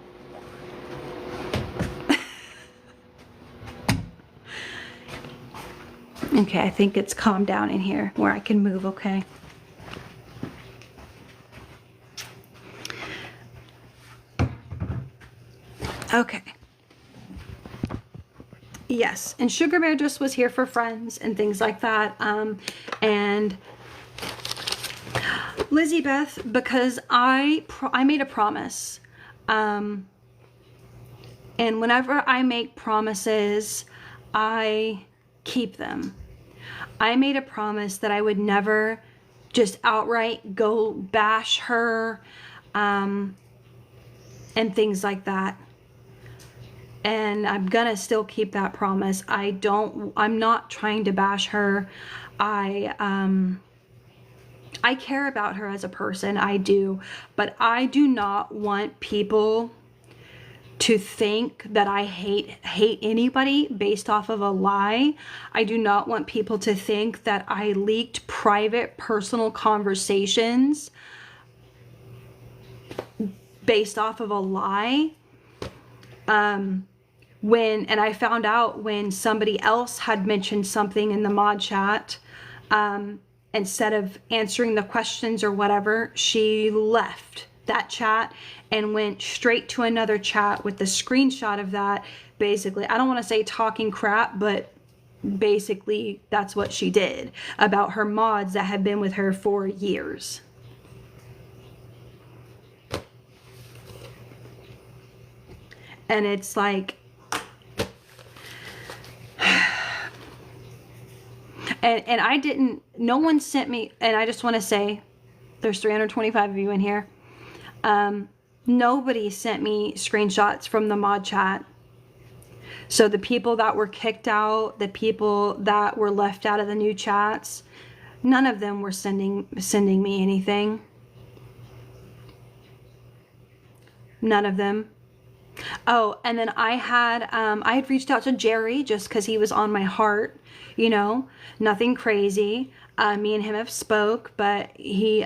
Okay, I think it's calmed down in here where I can move, okay? Okay. Yes, and Sugar Bear just was here for friends and things like that. And Lizzie Beth, because I made a promise. And whenever I make promises, I keep them. I made a promise that I would never just outright go bash her, and things like that. And I'm gonna still keep that promise. I'm not trying to bash her. I care about her as a person, I do, but I do not want people to think that I hate anybody based off of a lie. I do not want people to think that I leaked private, personal conversations based off of a lie. And I found out when somebody else had mentioned something in the mod chat, instead of answering the questions or whatever, she left that chat and went straight to another chat with the screenshot of that. Basically, I don't want to say talking crap, but basically that's what she did about her mods that have been with her for years. And it's like, and I didn't, no one sent me, and I just want to say, there's 325 of you in here. Nobody sent me screenshots from the mod chat. So the people that were kicked out, the people that were left out of the new chats, none of them were sending me anything. None of them. Oh, and then I had reached out to Jerry just because he was on my heart, you know, nothing crazy. Me and him have spoke, but he,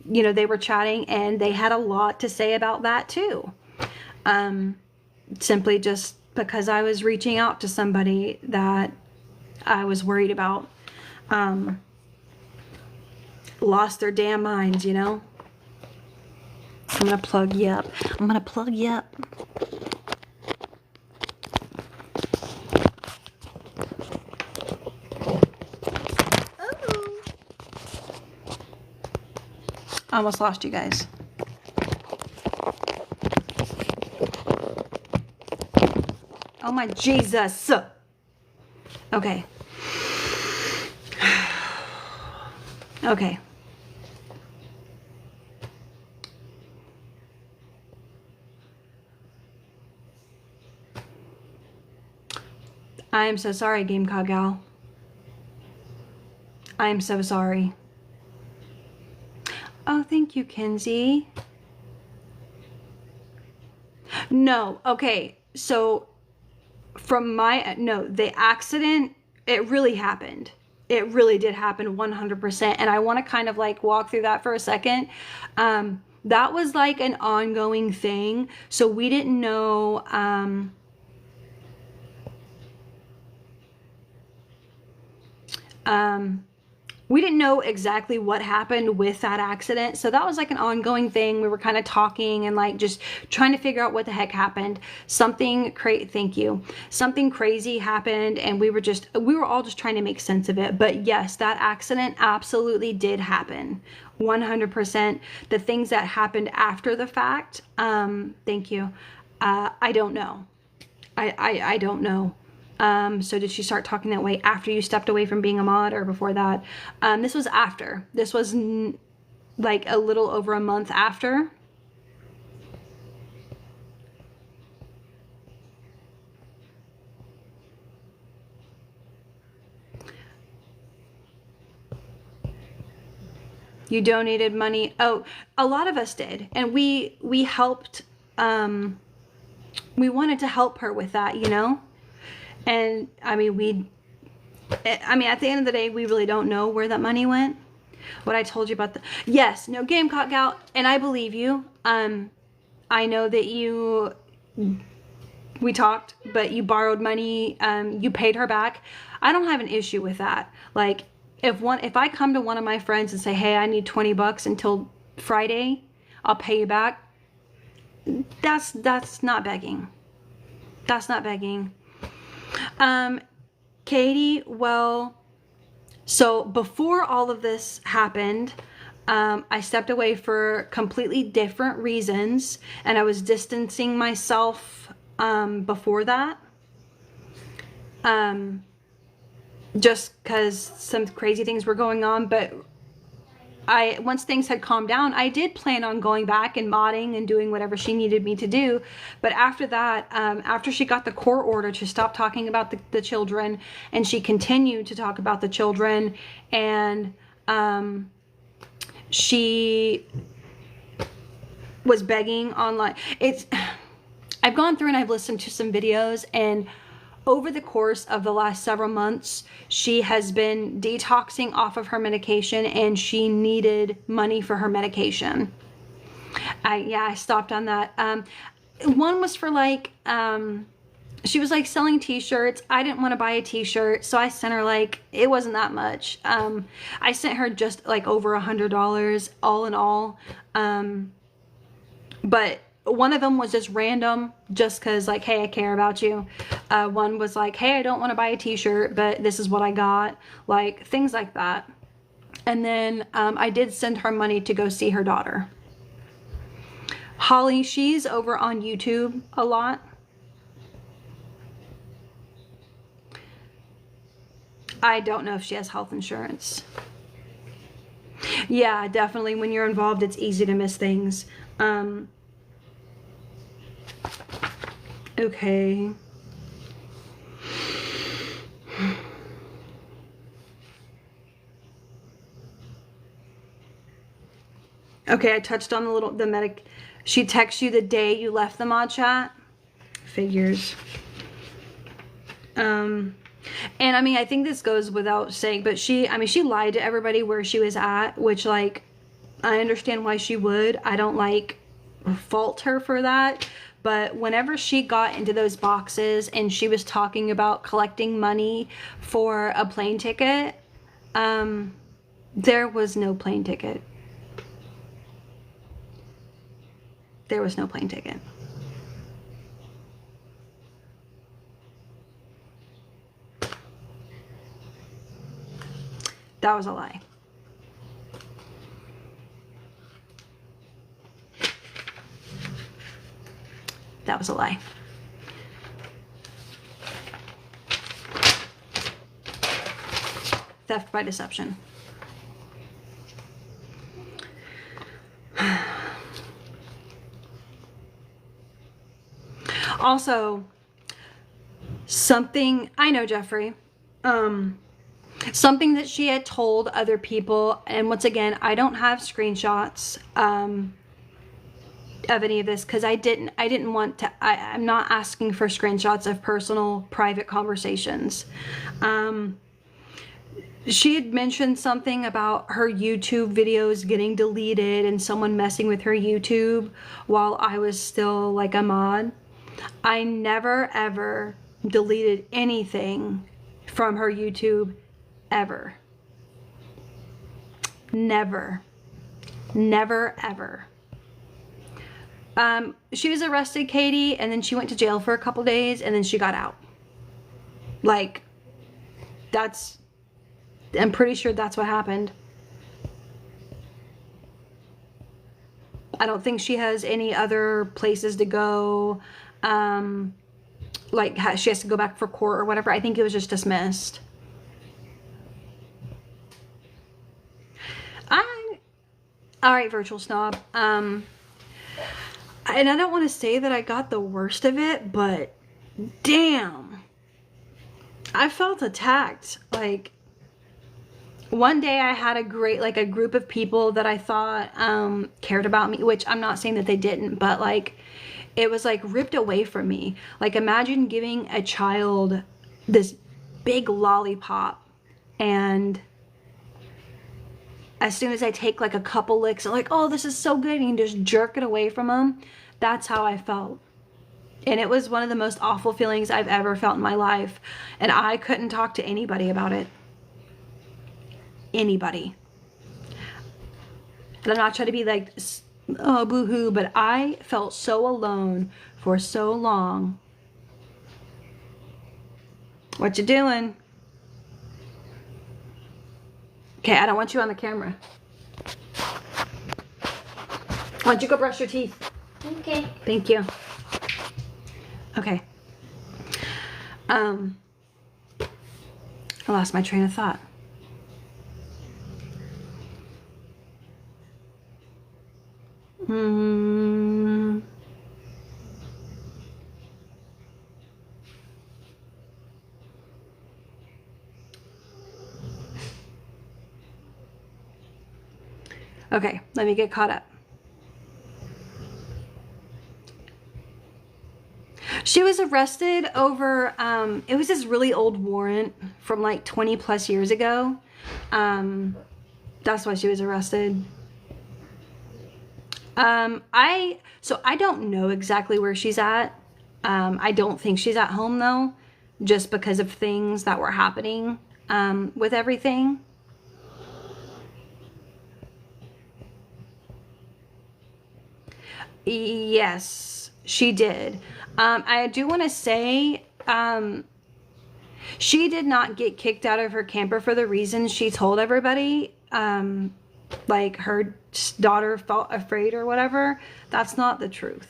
you know, they were chatting and they had a lot to say about that too. Simply just because I was reaching out to somebody that I was worried about, lost their damn minds, you know? I'm gonna plug you up. I'm gonna plug you up. Oh. I almost lost you guys. Oh my Jesus. Okay. Okay. I am so sorry, Gamecock Gal. I am so sorry. Oh, thank you, Kenzie. No, okay. So, from my, no, the accident, it really happened. It really did happen 100%. And I want to kind of like walk through that for a second. That was like an ongoing thing. So we didn't know, we didn't know exactly what happened with that accident. So that was like an ongoing thing. We were kind of talking and like just trying to figure out what the heck happened. Something crazy happened and we were all just trying to make sense of it. But yes, that accident absolutely did happen. 100%. The things that happened after the fact, thank you. I don't know. I don't know. So did she start talking that way after you stepped away from being a mod or before that? This was after. This was like a little over a month after. You donated money. Oh, a lot of us did. And we helped, we wanted to help her with that, you know? And I mean, at the end of the day, we really don't know where that money went. What I told you about yes, no, Gamecock Gal, and I believe you. I know that we talked, but you borrowed money, you paid her back. I don't have an issue with that. Like, if I come to one of my friends and say, hey, I need $20 until Friday, I'll pay you back. That's not begging. That's not begging. Katie, well, so before all of this happened, I stepped away for completely different reasons, and I was distancing myself before that. Just because some crazy things were going on, but once things had calmed down, I did plan on going back and modding and doing whatever she needed me to do. But after that, after she got the court order to stop talking about the children, and she continued to talk about the children, and she was begging online. I've gone through and I've listened to some videos, and over the course of the last several months, she has been detoxing off of her medication, and she needed money for her medication. I stopped on that. One was for like, she was like selling t-shirts. I didn't want to buy a t-shirt, so I sent her like, it wasn't that much. I sent her just like over $100 all in all. But one of them was just random, just because like, hey, I care about you. One was like, hey, I don't want to buy a t-shirt, but this is what I got. Like, things like that. And then I did send her money to go see her daughter. Holly, she's over on YouTube a lot. I don't know if she has health insurance. Yeah, definitely. When you're involved, it's easy to miss things. Okay. Okay, I touched on the medic. She texts you the day you left the mod chat. Figures. And I mean, I think this goes without saying, but she lied to everybody where she was at, which like, I understand why she would. I don't like fault her for that. But whenever she got into those boxes and she was talking about collecting money for a plane ticket, there was no plane ticket. There was no plane ticket. That was a lie. That was a lie. Theft by deception. Also, something, I know Jeffrey, something that she had told other people, and once again, I don't have screenshots of any of this because I didn't want to, I'm not asking for screenshots of personal private conversations. She had mentioned something about her YouTube videos getting deleted and someone messing with her YouTube while I was still like a mod. I never ever deleted anything from her YouTube ever. Never. Never ever. She was arrested, Katie, and then she went to jail for a couple days and then she got out. Like, that's, I'm pretty sure that's what happened. I don't think she has any other places to go. Like she has to go back for court or whatever. I think it was just dismissed. All right, virtual snob. And I don't want to say that I got the worst of it, but damn, I felt attacked. Like, one day I had a group of people that I thought cared about me, which I'm not saying that they didn't, but like, it was like ripped away from me. Like, imagine giving a child this big lollipop, and as soon as I take like a couple licks, I'm like, oh, this is so good, and you just jerk it away from them. That's how I felt. And it was one of the most awful feelings I've ever felt in my life. And I couldn't talk to anybody about it. Anybody. And I'm not trying to be like, oh, boo-hoo, but I felt so alone for so long. What you doing? Okay, I don't want you on the camera. Why don't you go brush your teeth? Okay. Thank you. Okay. I lost my train of thought. Okay, let me get caught up. She was arrested over, it was this really old warrant from like 20 plus years ago. That's why she was arrested. So I don't know exactly where she's at. I don't think she's at home though, just because of things that were happening, with everything. Yes, she did. I do want to say, she did not get kicked out of her camper for the reasons she told everybody. Like her daughter felt afraid or whatever. That's not the truth.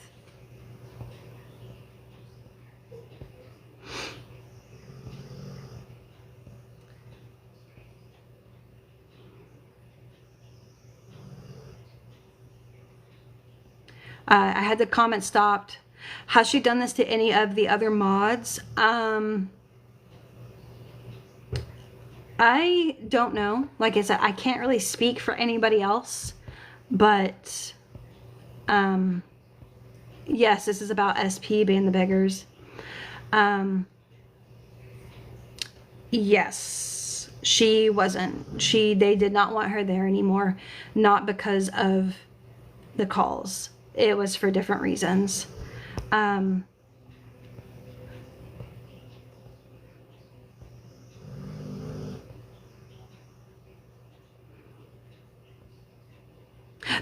I had the comment stopped. Has she done this to any of the other mods? I don't know. Like I said, I can't really speak for anybody else, but yes, this is about SP being the beggars. Yes, She wasn't. They did not want her there anymore, not because of the calls. It was for different reasons.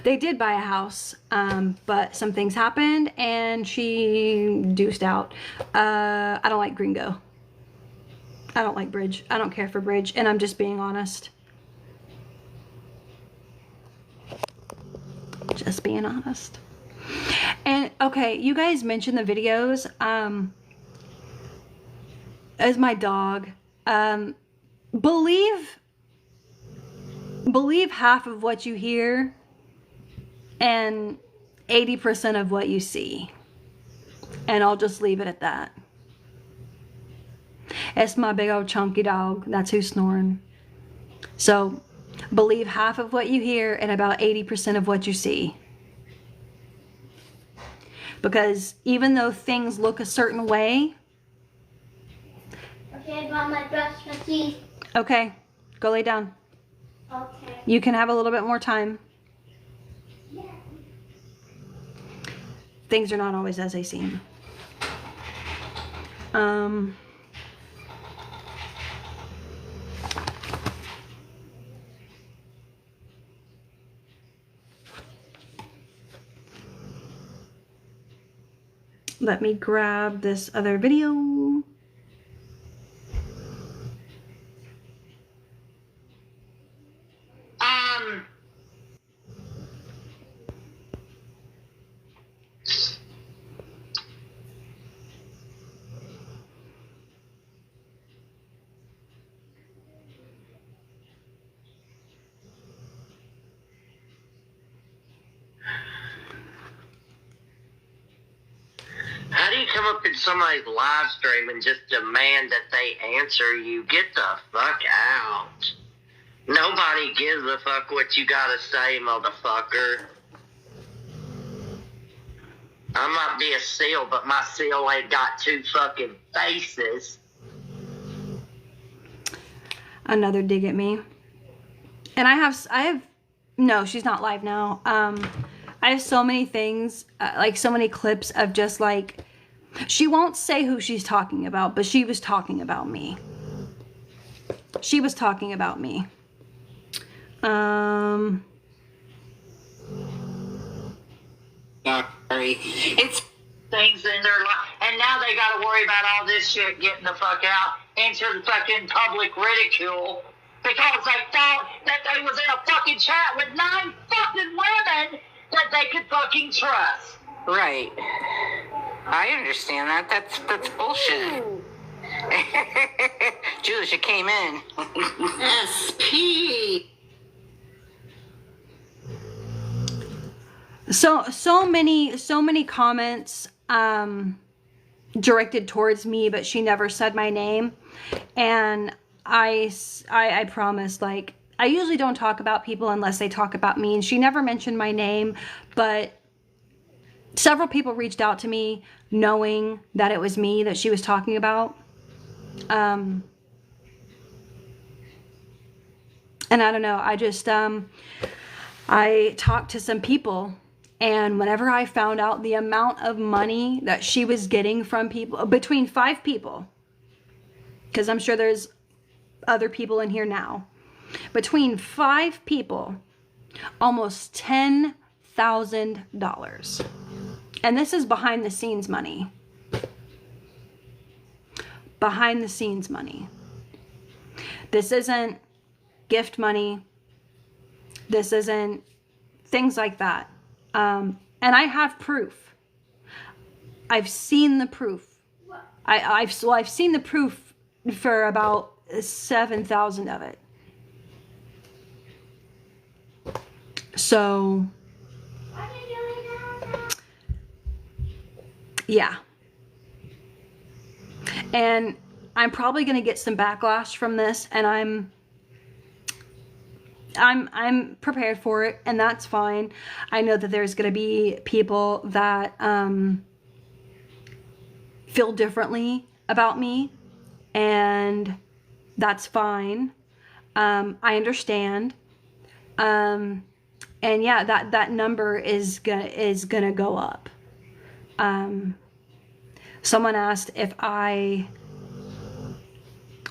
They did buy a house, but some things happened and she deuced out. I don't like Gringo. I don't like Bridge. I don't care for Bridge, and I'm just being honest. Just being honest. And okay, you guys mentioned the videos. As my dog, believe half of what you hear and 80% of what you see. And I'll just leave it at that. It's my big old chunky dog. That's who's snoring. So believe half of what you hear and about 80% of what you see. Because even though things look a certain way. Okay, I got my brush my teeth. Okay, go lay down. Okay. You can have a little bit more time. Yeah. Things are not always as they seem. Let me grab this other video. How do you come up in somebody's live stream and just demand that they answer you? Get the fuck out. Nobody gives a fuck what you gotta say, motherfucker. I might be a seal, but my seal ain't got two fucking faces. Another dig at me. And I have, no, she's not live now. I have so many things, like so many clips of just like, she won't say who she's talking about, but she was talking about me. She was talking about me. Sorry. It's things in their life, and now they gotta worry about all this shit getting the fuck out into the fucking public ridicule because they thought that they was in a fucking chat with 9 fucking women that they could fucking trust. Right. I understand that. That's bullshit. Jules, you came in. SP. So many comments directed towards me, but she never said my name. And I promise, like, I usually don't talk about people unless they talk about me, and she never mentioned my name, but several people reached out to me knowing that it was me that she was talking about. And I don't know, I just, I talked to some people, and whenever I found out the amount of money that she was getting from people, between 5 people, because I'm sure there's other people in here now, between 5 people, almost $10,000. And this is behind the scenes money. Behind the scenes money. This isn't gift money. This isn't things like that. And I have proof. I've seen the proof. I've seen the proof for about 7,000 of it. So, yeah. And I'm probably going to get some backlash from this, and I'm prepared for it, and that's fine. I know that there's going to be people that feel differently about me, and that's fine. I understand. And yeah, that number is gonna go up. Someone asked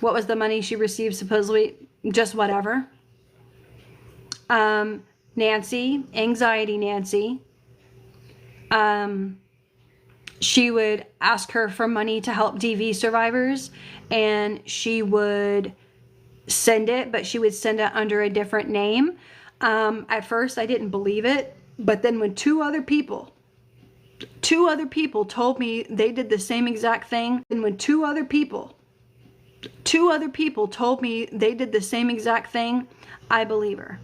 what was the money she received supposedly? Just whatever. Nancy, anxiety Nancy, she would ask her for money to help DV survivors, and she would send it, but she would send it under a different name. At first I didn't believe it, but then when two other people told me they did the same exact thing, and when two other people told me they did the same exact thing, I believe her.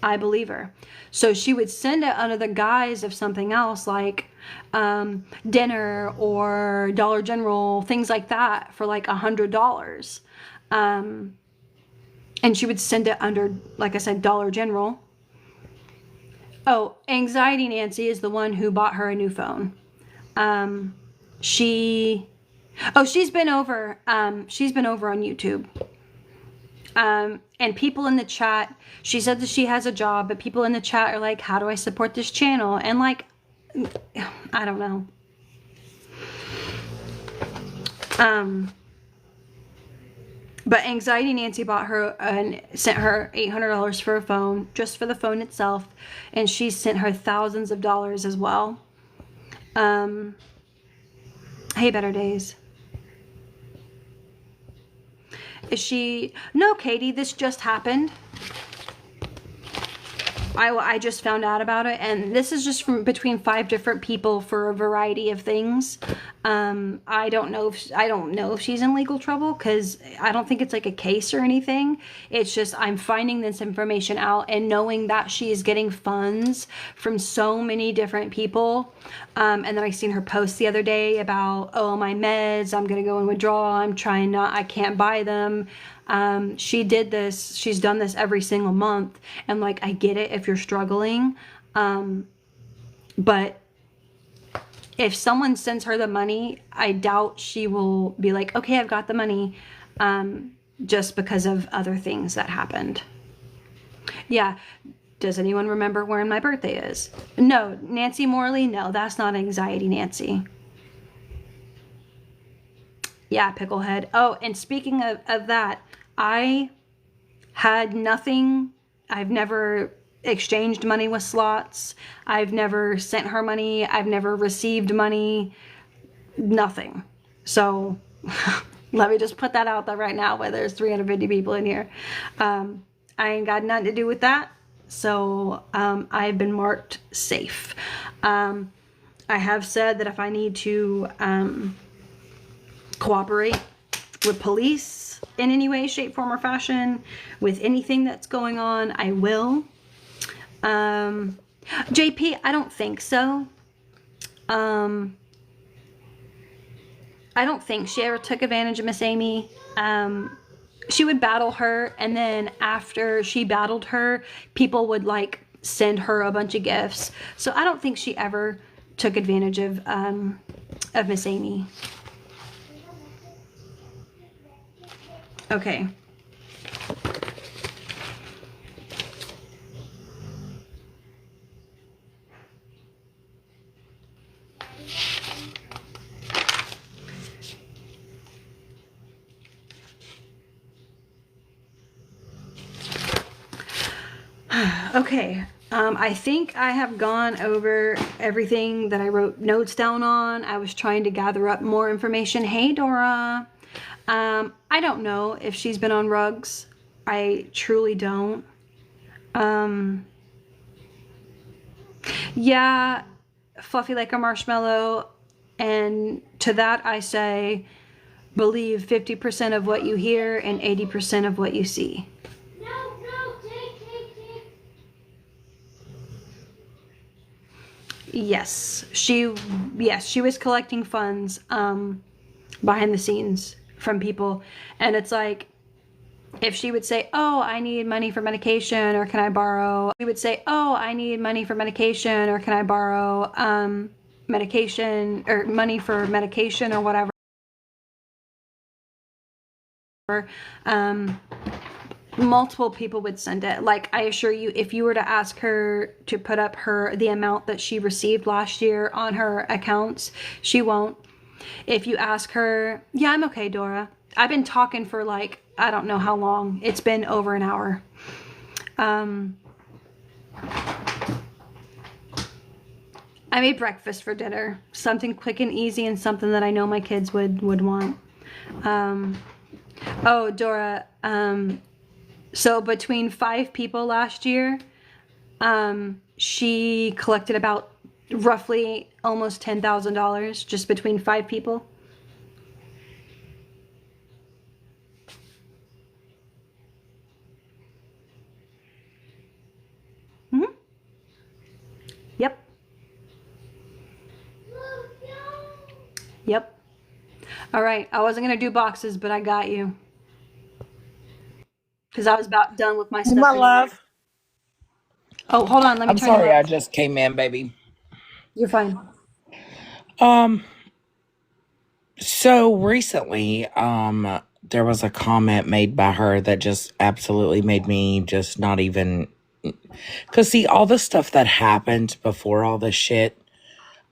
I believe her. So she would send it under the guise of something else, like dinner or Dollar General, things like that, for like $100. And she would send it under, like I said, Dollar General. Oh, Anxiety Nancy is the one who bought her a new phone. She's been over on YouTube. And people in the chat, she said that she has a job, but people in the chat are like, how do I support this channel? And like, I don't know. But Anxiety Nancy bought her and sent her $800 for a phone, just for the phone itself. And she sent her thousands of dollars as well. Hey, Better Days. Is she... No, Katie, this just happened. I just found out about it, and this is just from between 5 different people for a variety of things. I don't know if she's in legal trouble, because I don't think it's like a case or anything. It's just I'm finding this information out and knowing that she is getting funds from so many different people. And then I seen her post the other day about, oh, my meds, I'm gonna go in withdrawal, I can't buy them. She's done this every single month, and like, I get it if you're struggling, but if someone sends her the money, I doubt she will be like, okay, I've got the money, just because of other things that happened. Yeah. Does anyone remember when my birthday is? No. Nancy Morley? No, that's not Anxiety Nancy. Yeah, Picklehead. Oh, and speaking of that, I had nothing. I've never exchanged money with Slots. I've never sent her money. I've never received money. Nothing. So let me just put that out there right now, where there's 350 people in here. I ain't got nothing to do with that. So I've been marked safe. I have said that if I need to cooperate with police in any way, shape, form, or fashion with anything that's going on, I will. JP, I don't think so. I don't think she ever took advantage of Miss Amy. She would battle her, and then after she battled her, people would like send her a bunch of gifts. So I don't think she ever took advantage of Miss Amy. Okay. Okay, I think I have gone over everything that I wrote notes down on. I was trying to gather up more information. Hey, Dora. I don't know if she's been on rugs. I truly don't. Yeah, fluffy like a marshmallow. And to that I say, believe 50% of what you hear and 80% of what you see. Yes, she was collecting funds behind the scenes from people, and it's like, if she would say, oh, I need money for medication, or can I borrow, we would say, oh, I need money for medication, or can I borrow medication or money for medication or whatever. multiple people would send it. Like, I assure you, if you were to ask her to put up the amount that she received last year on her accounts, she won't. If you ask her, yeah, I'm okay, Dora. I've been talking for like, I don't know how long. It's been over an hour. I made breakfast for dinner. Something quick and easy and something that I know my kids would want. Oh, Dora, so between 5 people last year, she collected about roughly almost $10,000 just between 5 people. Mm-hmm. Yep. Yep. All right. I wasn't going to do boxes, but I got you. Because I was about done with my stuff. My love. Oh, hold on. Let me I'm turn sorry, it I off. just came in, baby. You're fine. So recently, there was a comment made by her that just absolutely made me just not even, because see, all the stuff that happened before all this shit,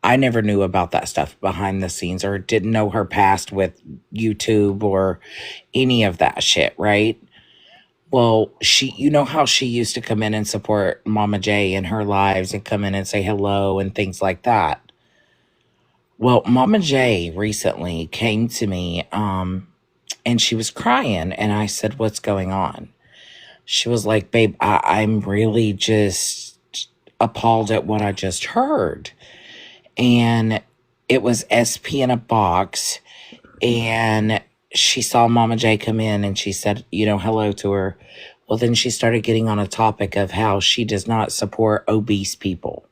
I never knew about that stuff behind the scenes or didn't know her past with YouTube or any of that shit, right? Well, you know how she used to come in and support Mama J in her lives and come in and say hello and things like that. Well, Mama J recently came to me, and she was crying, and I said, "What's going on?" She was like, "Babe, I'm really just appalled at what I just heard." And it was SP in a box, and she saw Mama J come in, and she said, hello to her. Well, then she started getting on a topic of how she does not support obese people.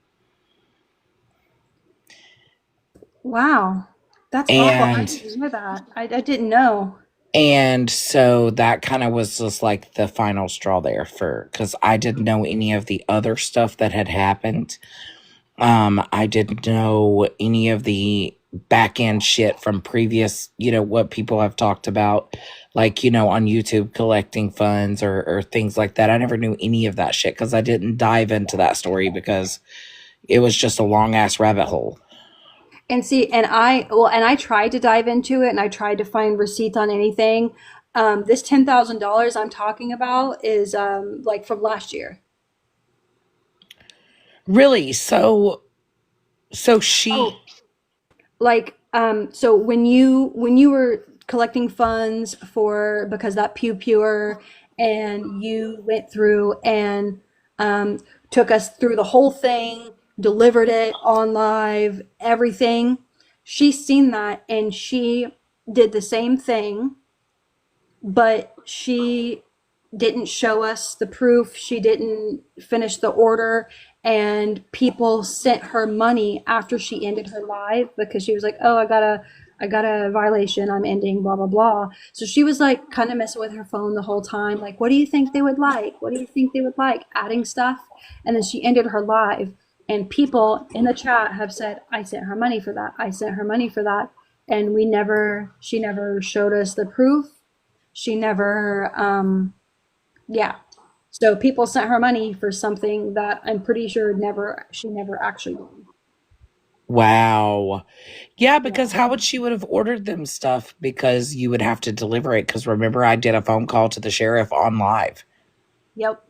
Wow. That's awful. I didn't hear that. I didn't know. And so that kind of was just like the final straw there because I didn't know any of the other stuff that had happened. I didn't know any of the back end shit from previous, what people have talked about, like, on YouTube collecting funds or things like that. I never knew any of that shit because I didn't dive into that story because it was just a long ass rabbit hole. And see, and I tried to dive into it and I tried to find receipts on anything. This $10,000 I'm talking about is like from last year. Really? So she so when you were collecting funds because that Pew Pure and you went through and took us through the whole thing, delivered it on live, everything. She's seen that and she did the same thing, but she didn't show us the proof. She didn't finish the order, and people sent her money after she ended her live because she was like, "Oh, I got a violation. I'm ending blah blah blah." So she was like kind of messing with her phone the whole time, like, "What do you think they would like? What do you think they would like?" Adding stuff, and then she ended her live, and people in the chat have said, "I sent her money for that. I sent her money for that," and she never showed us the proof. She never. Yeah. So people sent her money for something that I'm pretty sure she never actually did. Wow. Yeah, because how would she would have ordered them stuff because you would have to deliver it? Because remember, I did a phone call to the sheriff on live. Yep.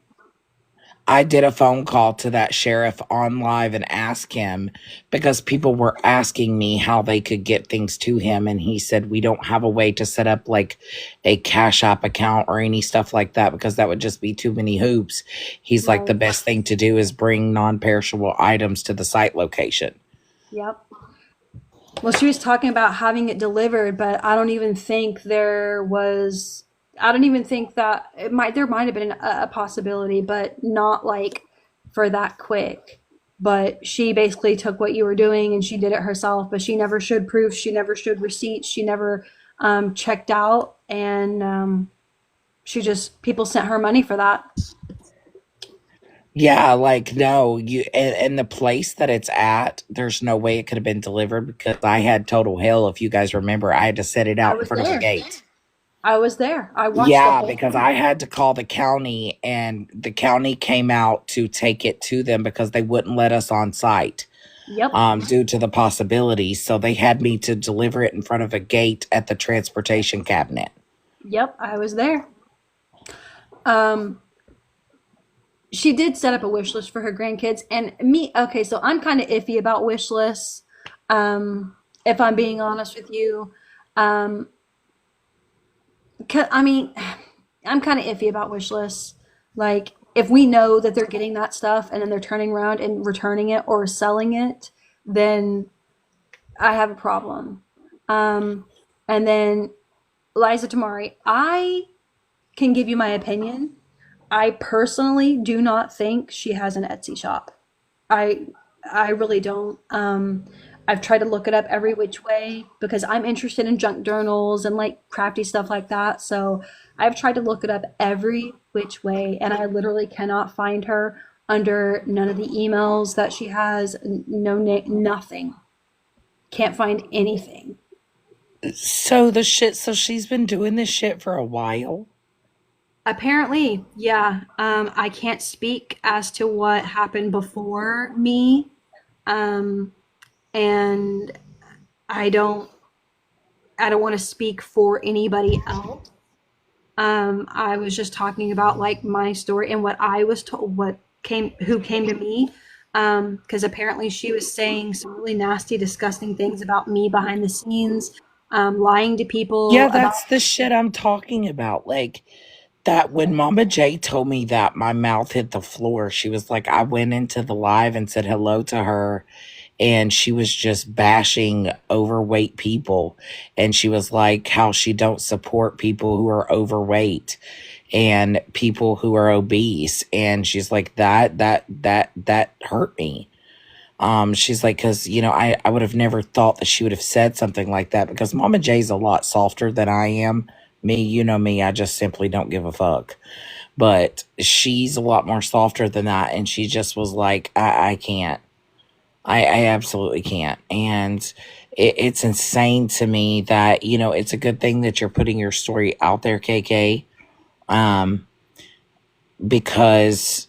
I did a phone call to that sheriff on live and asked him because people were asking me how they could get things to him. And he said, we don't have a way to set up like a Cash App account or any stuff like that because that would just be too many hoops. He's like, the best thing to do is bring non-perishable items to the site location. Yep. Well, she was talking about having it delivered, but I don't even think that there might have been a possibility, but not like for that quick. But she basically took what you were doing and she did it herself, but she never showed proof. She never showed receipts. She never checked out, and people sent her money for that. Yeah, like, no, and the place that it's at, there's no way it could have been delivered because I had total hell. If you guys remember, I had to set it out in front of the gate. I was there. I watched the Yeah, whole because thing. I had to call the county, and the county came out to take it to them because they wouldn't let us on site Yep. due to the possibility. So they had me to deliver it in front of a gate at the transportation cabinet. Yep, I was there. She did set up a wish list for her grandkids, and me. Okay, so I'm kind of iffy about wish lists. If I'm being honest with you, um, I mean, I'm kind of iffy about wish lists. Like, if we know that they're getting that stuff and then they're turning around and returning it or selling it, then I have a problem. And then Liza Tamari, I can give you my opinion. I personally do not think she has an Etsy shop. I I really don't. I've tried to look it up every which way because I'm interested in junk journals and like crafty stuff like that. So I've tried to look it up every which way, and I literally cannot find her under none of the emails that she has. No, nothing. Can't find anything. So she's been doing this shit for a while. Apparently, yeah. I can't speak as to what happened before me. Um, and I don't want to speak for anybody else. I was just talking about like my story and what I was told, who came to me. Because apparently she was saying some really nasty, disgusting things about me behind the scenes, lying to people Yeah, about. that's the shit I'm talking about. Like that when Mama J told me that my mouth hit the floor, she was like, I went into the live and said hello to her, and she was just bashing overweight people, and she was like how she don't support people who are overweight and people who are obese, and she's like that hurt me. She's like, because I would have never thought that she would have said something like that, because Mama J's a lot softer than I am. Me, you know me, I just simply don't give a fuck. But she's a lot more softer than that, and she just was like, I can't. I absolutely can't. And it's insane to me that, it's a good thing that you're putting your story out there, KK, because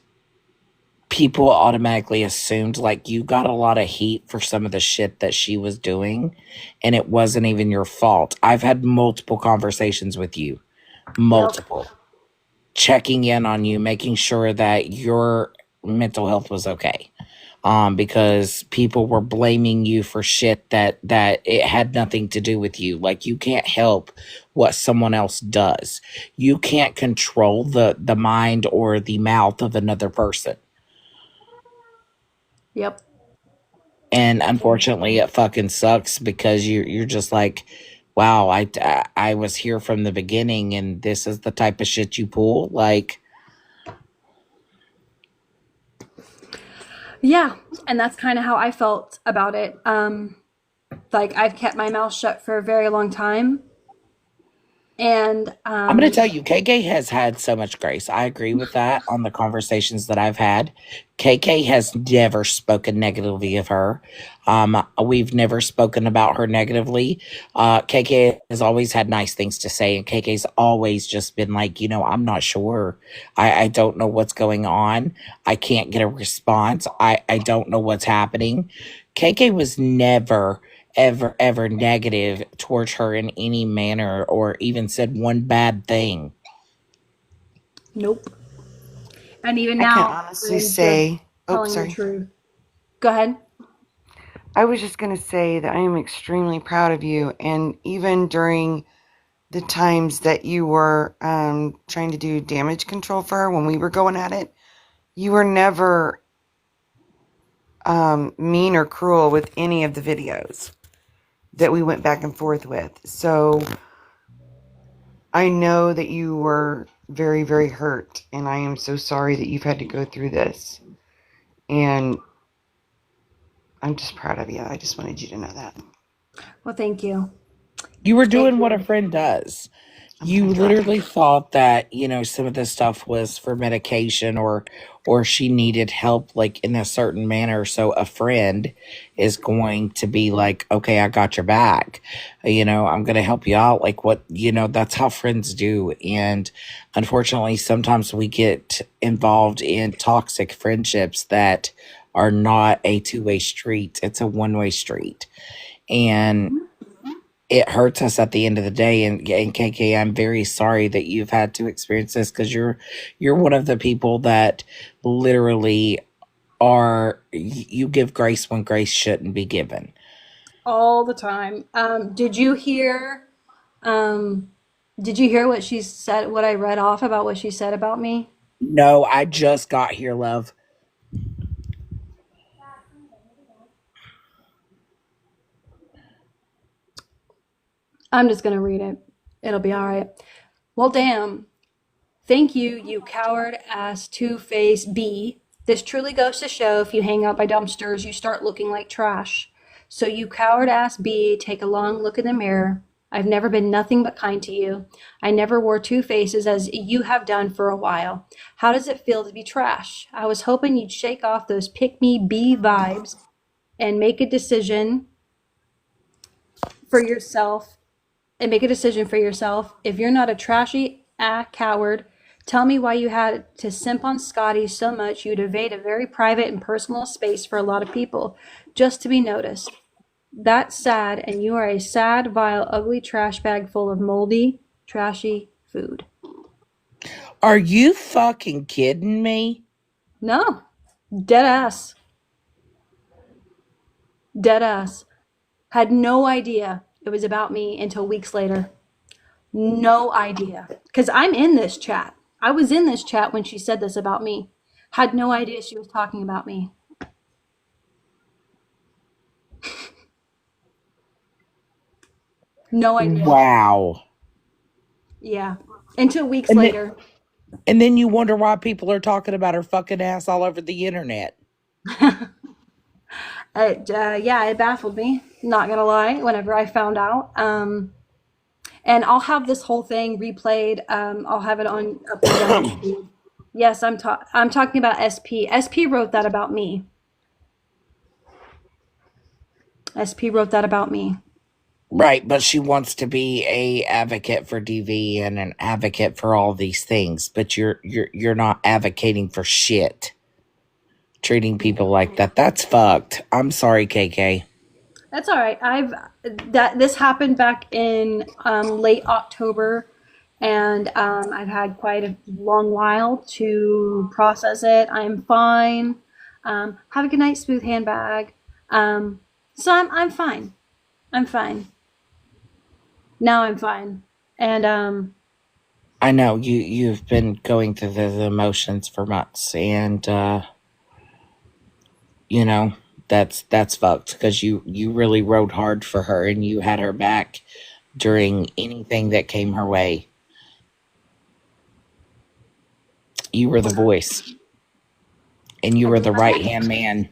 people automatically assumed like you got a lot of heat for some of the shit that she was doing, and it wasn't even your fault. I've had multiple conversations with you, multiple, checking in on you, making sure that your mental health was okay. Because people were blaming you for shit that it had nothing to do with you. Like, you can't help what someone else does. You can't control the mind or the mouth of another person. Yep. And unfortunately, it fucking sucks because you're just like, wow, I was here from the beginning, and this is the type of shit you pull. Like, Yeah, and that's kind of how I felt about it. Like, I've kept my mouth shut for a very long time, and I'm going to tell you, KK has had so much grace. I agree with that on the conversations that I've had. KK has never spoken negatively of her. We've never spoken about her negatively. KK has always had nice things to say, and KK's always just been like, I'm not sure. I don't know what's going on. I can't get a response. I don't know what's happening. KK was never ever negative towards her in any manner, or even said one bad thing. Nope. And even I now, can honestly say, telling the truth. Go ahead. I was just going to say that I am extremely proud of you. And even during the times that you were trying to do damage control for her when we were going at it, you were never mean or cruel with any of the videos that we went back and forth with. So I know that you were very, very hurt, and I am so sorry that you've had to go through this. And I'm just proud of you. I just wanted you to know that. Well, thank you. You were doing what a friend does. You literally thought that, you know, some of this stuff was for medication or she needed help like in a certain manner. So a friend is going to be like, okay, I got your back. You know, I'm going to help you out. Like what, you know, that's how friends do. And unfortunately, sometimes we get involved in toxic friendships that are not a two-way street. It's a one-way street. And it hurts us at the end of the day. And KK, I'm very sorry that you've had to experience this because you're one of the people that literally are you give grace when grace shouldn't be given. All the time. Did you hear? Did you hear what she said? What I read off about what she said about me? No, I just got here, love. I'm just gonna read it. It'll be all right. Well, damn. Thank you, you coward ass two-faced B. This truly goes to show if you hang out by dumpsters, you start looking like trash. So, you coward ass B, take a long look in the mirror. I've never been nothing but kind to you. I never wore two faces as you have done for a while. How does it feel to be trash? I was hoping you'd shake off those pick me B vibes and make a decision for yourself. If you're not a trashy coward, tell me why you had to simp on Scotty so much you'd evade a very private and personal space for a lot of people just to be noticed. That's sad, and you are a sad, vile, ugly trash bag full of moldy, trashy food. Are you fucking kidding me? No, dead ass. Dead ass. Had no idea it was about me until weeks later. No idea. Because I'm in this chat. I was in this chat when she said this about me. Had no idea she was talking about me. No idea. Wow. Yeah. Until weeks And then, later. and then you wonder why people are talking about her fucking ass all over the internet. It baffled me. Not gonna lie. Whenever I found out, and I'll have this whole thing replayed. I'll have it on up on YouTube. Yes, I'm talking about SP. SP wrote that about me. SP wrote that about me. Right, but she wants to be a advocate for DV and an advocate for all these things, but you're not advocating for shit. Treating people like that. That's fucked. I'm sorry, KK. That's all right. This happened back in late October, and I've had quite a long while to process it. I'm fine. Have a good night, smooth handbag. So I'm fine. I'm fine. Now I'm fine. And I know you've been going through the emotions for months, and you know that's fucked because you really rode hard for her and you had her back during anything that came her way. You were the voice, and you were the right hand man.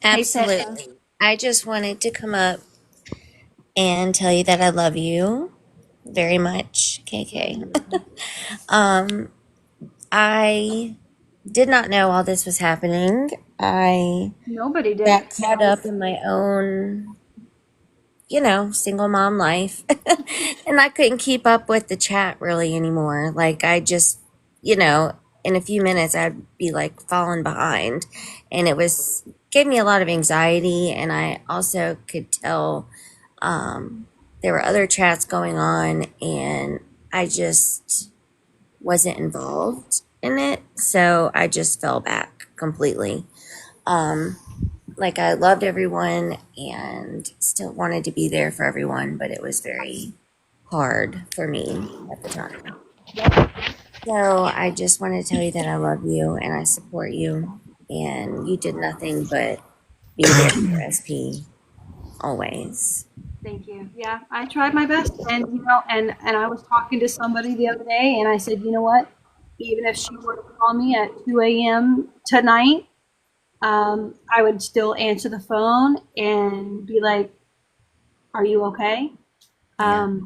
Absolutely. I just wanted to come up and tell you that I love you very much, KK. I did not know all this was happening. I nobody did. got caught up in my own, single mom life. And I couldn't keep up with the chat really anymore. Like I just, in a few minutes I'd be like falling behind. And it gave me a lot of anxiety. And I also could tell there were other chats going on and I just wasn't involved in it. So I just fell back completely. Like I loved everyone and still wanted to be there for everyone, but it was very hard for me at the time. So I just wanted to tell you that I love you and I support you, and you did nothing but be there for SP always. Thank you. Yeah, I tried my best, and and I was talking to somebody the other day, and I said, you know what? Even if she were to call me at 2 a.m. tonight, I would still answer the phone and be like, "Are you okay?" Yeah.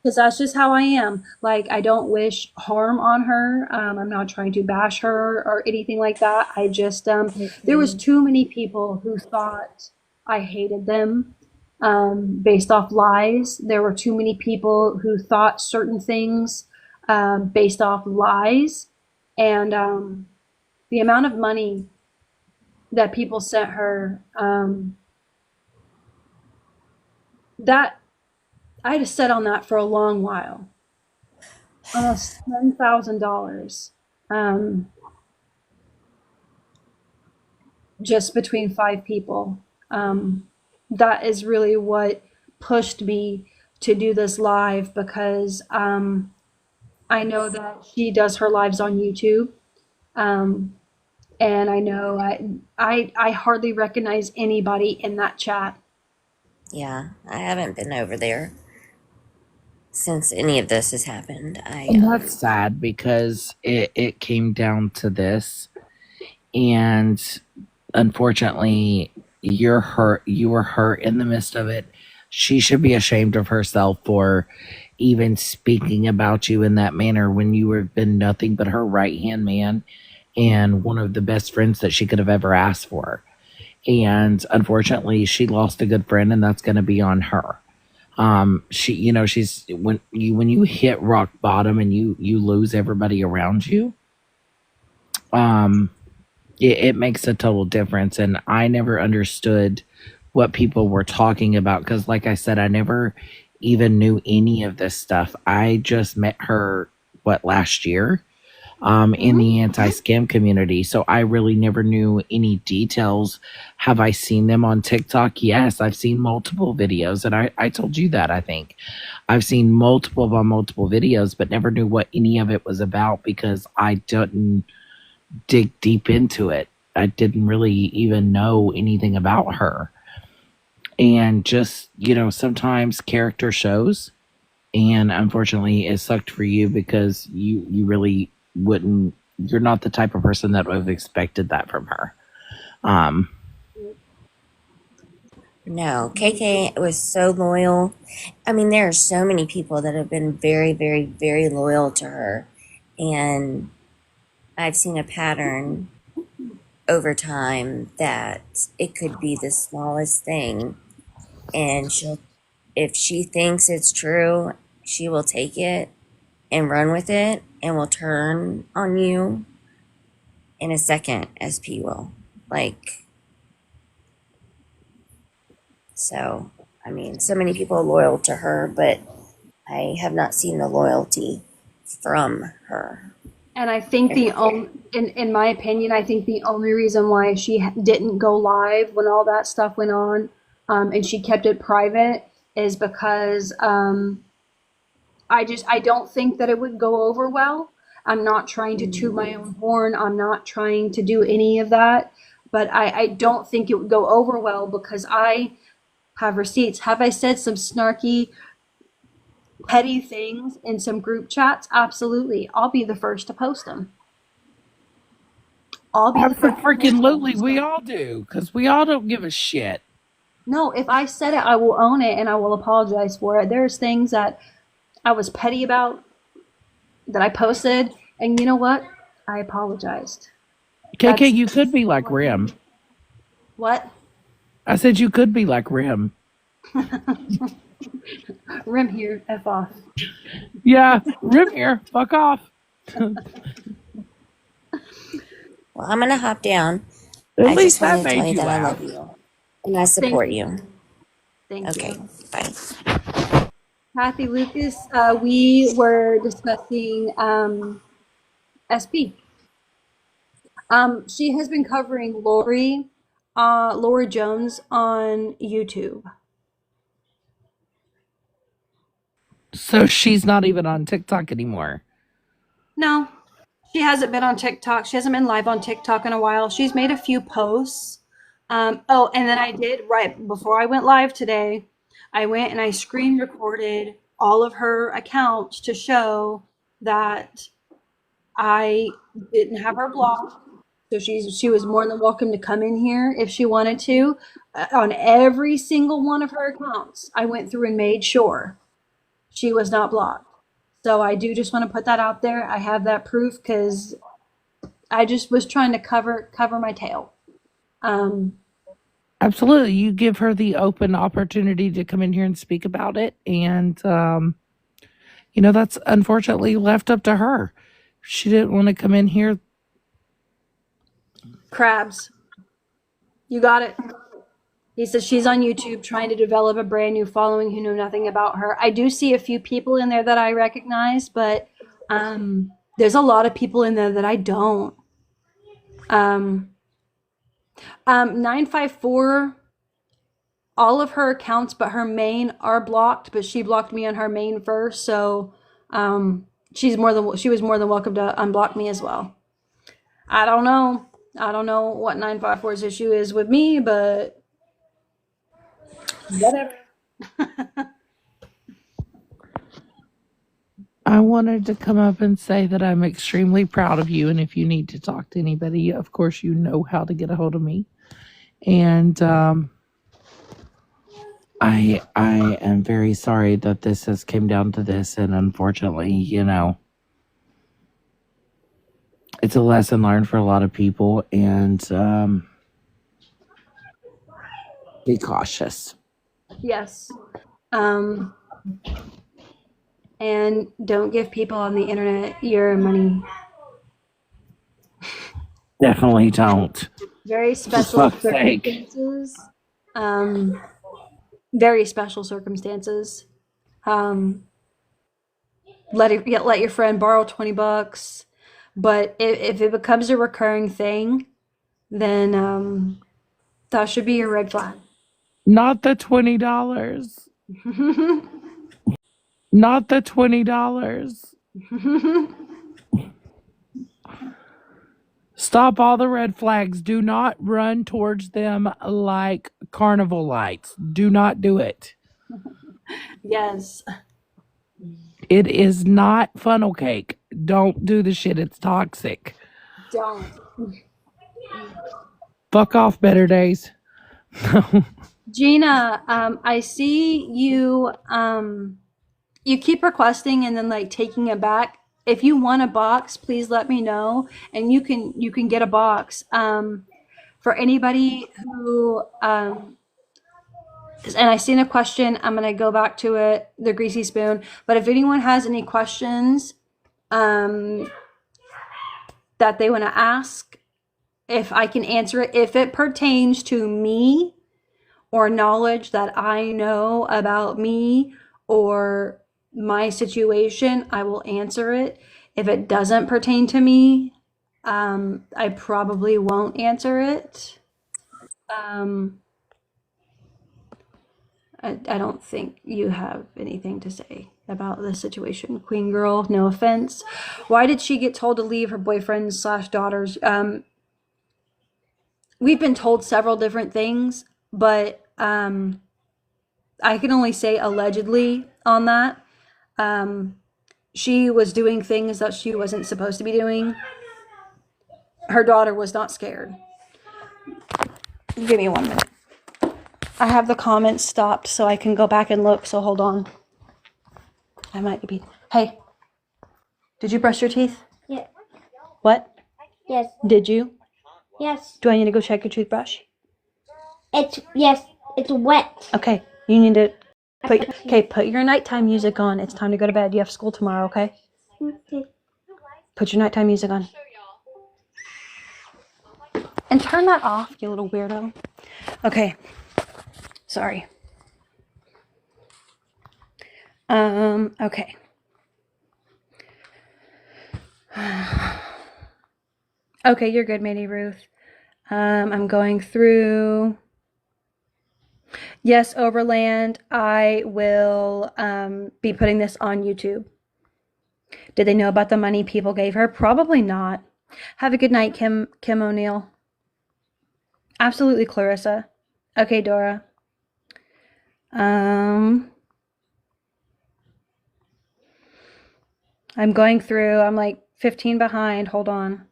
Because that's just how I am. Like, I don't wish harm on her. I'm not trying to bash her or anything like that. I just, there was too many people who thought I hated them, based off lies. There were too many people who thought certain things, based off lies. And, the amount of money that people sent her, that I had to sit on that for a long while, almost $10,000, just between 5 people. That is really what pushed me to do this live, because I know that she does her lives on YouTube, um, and I know I hardly recognize anybody in that chat. Yeah, I haven't been over there since any of this has happened. And that's sad because it came down to this. And unfortunately, you're hurt. You were hurt in the midst of it. She should be ashamed of herself for even speaking about you in that manner when you have been nothing but her right hand man and one of the best friends that she could have ever asked for. And unfortunately, she lost a good friend, and that's going to be on her. She, she's when you hit rock bottom and you lose everybody around you. It makes a total difference. And I never understood what people were talking about because, like I said, I never even knew any of this stuff. I just met her, last year, in the anti-scam community. So I really never knew any details. Have I seen them on TikTok? Yes, I've seen multiple videos. And I told you that, I think. I've seen multiple videos, but never knew what any of it was about because I didn't dig deep into it. I didn't really even know anything about her. And just, sometimes character shows. And unfortunately, it sucked for you because you really wouldn't, you're not the type of person that would have expected that from her. No, KK was so loyal. I mean, there are so many people that have been very, very, very loyal to her. And I've seen a pattern over time that it could be the smallest thing. And if she thinks it's true, she will take it and run with it and will turn on you in a second, SP will. So, I mean, so many people are loyal to her, but I have not seen the loyalty from her. And I think in my opinion, I think the only reason why she didn't go live when all that stuff went on, and she kept it private, is because I don't think that it would go over well. I'm not trying to toot my own horn. I'm not trying to do any of that, but I don't think it would go over well because I have receipts. Have I said some snarky, petty things in some group chats? Absolutely. I'll be the first to post them. Freaking we all do, because we all don't give a shit. No, if I said it, I will own it and I will apologize for it. There's things that I was petty about that I posted, and you know what? I apologized. KK, you could be like Rim. What? I said you could be like Rim. Rim here, F off. Yeah, Rim here, fuck off. Well, I'm going to hop down. At least I that just wanted to tell made you you that I laugh. love you. And I support you. Thank Okay, you. bye. Kathy Lucas, we were discussing SP. She has been covering Lori Jones on YouTube. So she's not even on TikTok anymore. No, she hasn't been on TikTok. She hasn't been live on TikTok in a while. She's made a few posts. And then I did, right before I went live today, I went and I screen recorded all of her accounts to show that I didn't have her blocked. So she was more than welcome to come in here if she wanted to. On every single one of her accounts, I went through and made sure she was not blocked. So I do just want to put that out there. I have that proof because I just was trying to cover my tail. Absolutely. You give her the open opportunity to come in here and speak about it. And, that's unfortunately left up to her. She didn't want to come in here. Krabs, you got it. He says she's on YouTube trying to develop a brand new following who know nothing about her. I do see a few people in there that I recognize, but there's a lot of people in there that I don't. 954, all of her accounts but her main are blocked, but she blocked me on her main first, so she was more than welcome to unblock me as well. I don't know what 954's issue is with me, but whatever. I wanted to come up and say that I'm extremely proud of you. And if you need to talk to anybody, of course, you know how to get a hold of me. And I am very sorry that this has came down to this. And unfortunately, it's a lesson learned for a lot of people. And be cautious. Yes. And don't give people on the internet your money. Definitely don't. Very special fuck's sake. circumstances. Very special circumstances. Let your friend borrow $20, but if it becomes a recurring thing, then that should be your red flag. Not the $20. Not the $20. Stop all the red flags. Do not run towards them like carnival lights. Do not do it. Yes. It is not funnel cake. Don't do the shit. It's toxic. Don't. Fuck off, Better Days. Gina, I see you, you keep requesting and then like taking it back. If you want a box, please let me know and you can get a box. For anybody who, and I seen a question, I'm going to go back to it, the greasy spoon, but if anyone has any questions, that they want to ask, if I can answer it, if it pertains to me or knowledge that I know about me or my situation, I will answer it. If it doesn't pertain to me, I probably won't answer it. I don't think you have anything to say about the situation. Queen Girl, no offense. Why did she get told to leave her boyfriend/daughters? We've been told several different things, but I can only say allegedly on that. She was doing things that she wasn't supposed to be doing. Her daughter was not scared. Give me 1 minute. I have the comments stopped so I can go back and look, so hold on. I might be... Hey, did you brush your teeth? Yeah. What? Yes. Did you? Yes. Do I need to go check your toothbrush? Yes. It's wet. Okay, you need to put your nighttime music on. It's time to go to bed. You have school tomorrow, okay? Okay. Put your nighttime music on. And turn that off, you little weirdo. Okay. Sorry. Okay. Okay, you're good, Mandy Ruth. I'm going through. Yes, Overland, I will be putting this on YouTube. Did they know about the money people gave her? Probably not. Have a good night, Kim O'Neill. Absolutely, Clarissa. Okay, Dora. I'm going through. I'm like 15 behind. Hold on.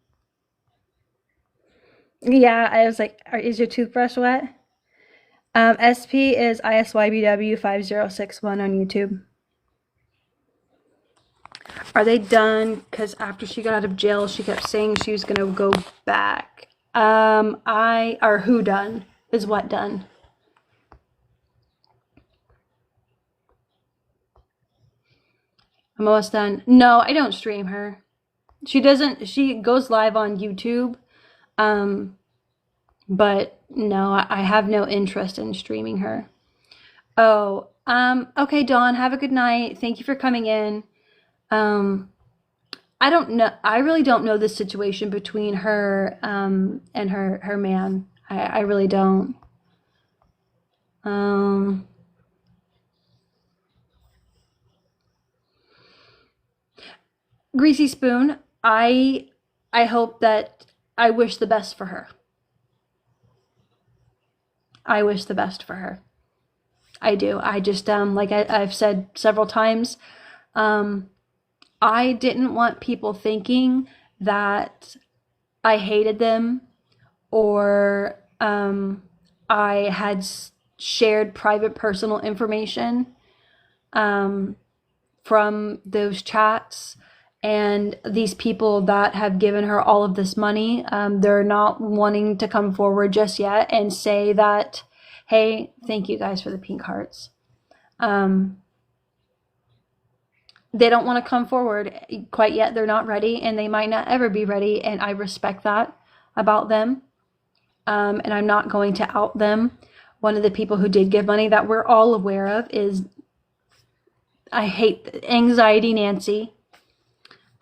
Yeah, I was like, is your toothbrush wet? SP is ISYBW5061 on YouTube. Are they done? Because after she got out of jail, she kept saying she was gonna go back. Or who done? Is what done? I'm almost done. No, I don't stream her. She doesn't. She goes live on YouTube. But no, I have no interest in streaming her. Oh, okay, Dawn, have a good night. Thank you for coming in. I don't know. I really don't know the situation between her and her man. I really don't. Greasy Spoon, I hope that I wish the best for her. I wish the best for her. I do. I just like I've said several times, I didn't want people thinking that I hated them or I had shared private personal information from those chats. And these people that have given her all of this money, they're not wanting to come forward just yet and say that, hey, thank you guys for the pink hearts. They don't want to come forward quite yet. They're not ready, and they might not ever be ready, and I respect that about them. And I'm not going to out them. One of the people who did give money that we're all aware of is, I hate Anxiety Nancy.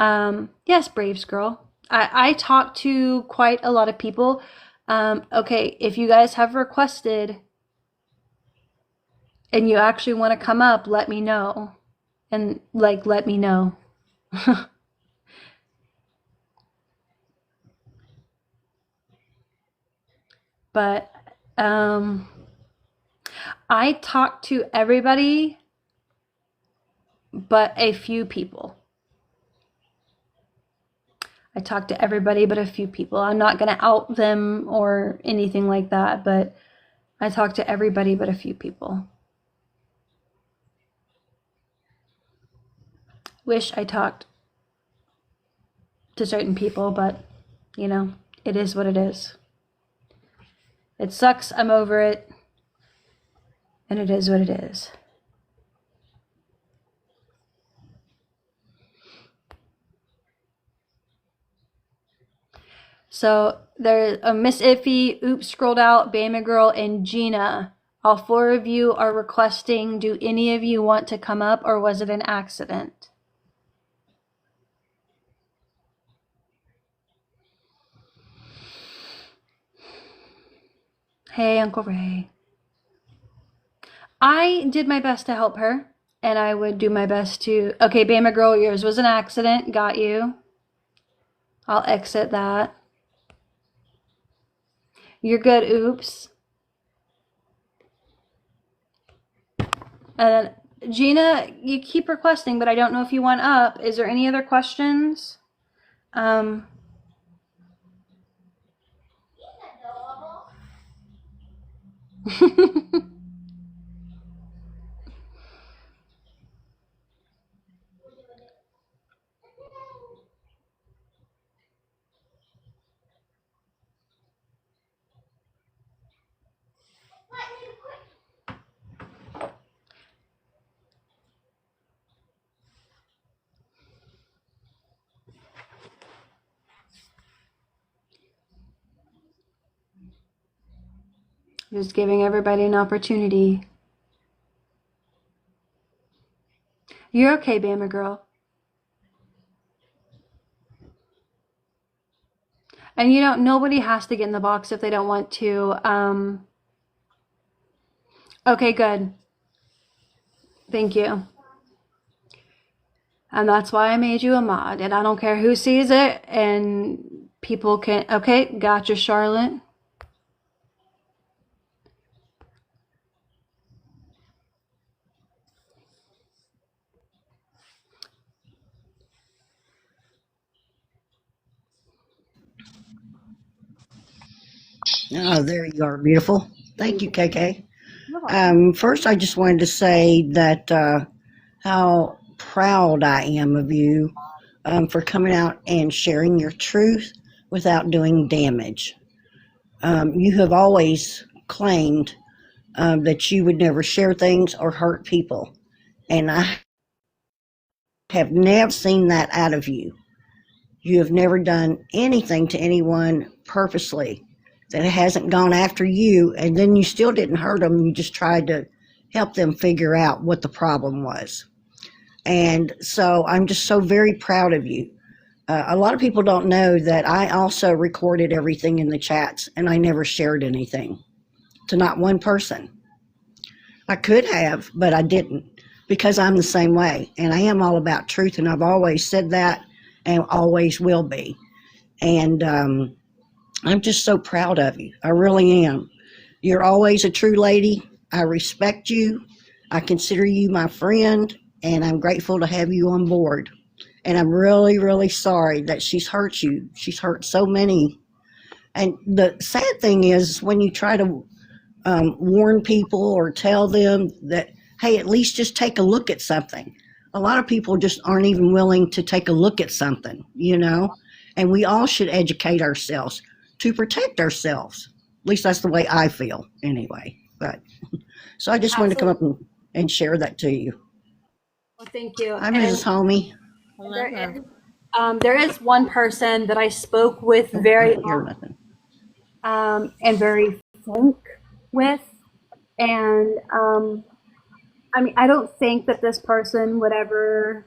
Yes, Braves girl. I talk to quite a lot of people. Okay, if you guys have requested and you actually want to come up, let me know. And like, let me know. But I talk to everybody but a few people. I talk to everybody but a few people. I'm not going to out them or anything like that, but I talk to everybody but a few people. Wish I talked to certain people, but you know, it is what it is. It sucks. I'm over it. And it is what it is. So there's a Miss Iffy, Oops, scrolled out, Bama Girl, and Gina. All four of you are requesting, do any of you want to come up, or was it an accident? Hey, Uncle Ray. I did my best to help her, and I would do my best to... Okay, Bama Girl, yours was an accident. Got you. I'll exit that. You're good, Oops. And then, Gina, you keep requesting, but I don't know if you want up. Is there any other questions? Just giving everybody an opportunity. You're okay, Bama Girl. And you don't, nobody has to get in the box if they don't want to. Okay, good. Thank you. And that's why I made you a mod. And I don't care who sees it. And people can, okay, gotcha, Charlotte. Oh, there you are, beautiful. Thank you, KK. You're welcome. First, I just wanted to say that how proud I am of you for coming out and sharing your truth without doing damage. You have always claimed that you would never share things or hurt people, and I have never seen that out of you. You have never done anything to anyone purposely that hasn't gone after you, and then you still didn't hurt them. You just tried to help them figure out what the problem was. And so I'm just so very proud of you. A lot of people don't know that I also recorded everything in the chats, and I never shared anything to not one person. I could have, but I didn't, because I'm the same way, and I am all about truth, and I've always said that and always will be. And I'm just so proud of you. I really am. You're always a true lady. I respect you. I consider you my friend, and I'm grateful to have you on board. And I'm really, really sorry that she's hurt you. She's hurt so many. And the sad thing is when you try to warn people or tell them that, hey, at least just take a look at something. A lot of people just aren't even willing to take a look at something, you know? And we all should educate ourselves to protect ourselves. At least that's the way I feel anyway. But so I just wanted to come up and share that to you. Well, thank you. Hi, Mrs. Homie. There is one person that I spoke with very Hear nothing. and very frank with, and I mean, I don't think that this person would ever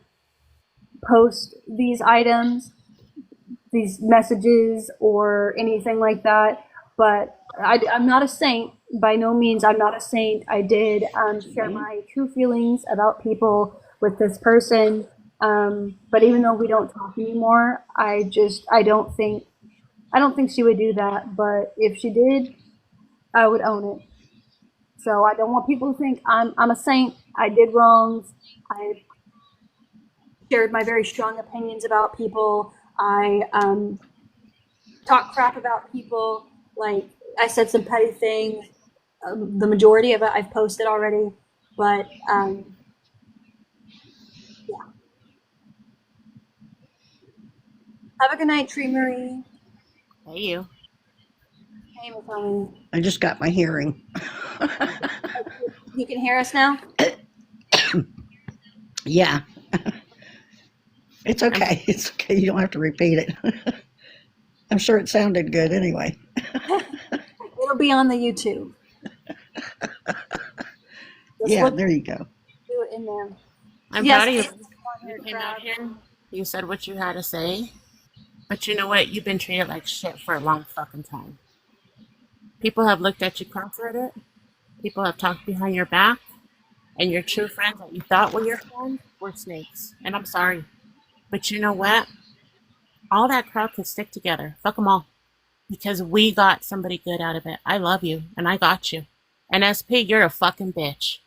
post these items, these messages, or anything like that. But I'm not a saint. By no means, I'm not a saint. I did share my true feelings about people with this person. But even though we don't talk anymore, I don't think she would do that. But if she did, I would own it. So I don't want people to think I'm a saint. I did wrongs. I shared my very strong opinions about people. I talk crap about people. Like, I said some petty things. The majority of it I've posted already. But yeah. Have a good night, Tree Marie. Hey, you. Hey, Miss Homie. I just got my hearing. You can hear us now? Yeah. It's okay. It's okay. You don't have to repeat it. I'm sure it sounded good anyway. It'll be on the YouTube. Yeah, there you go. Do it in there. I'm Yes, proud of you. it's on You your came out crowd. here. You said what you had to say. But you know what? You've been treated like shit for a long fucking time. People have looked at you cross-eyed. People have talked behind your back. And your true friends that you thought were your friends were snakes. And I'm sorry. But you know what? All that crowd can stick together. Fuck them all. Because we got somebody good out of it. I love you. And I got you. And SP, you're a fucking bitch.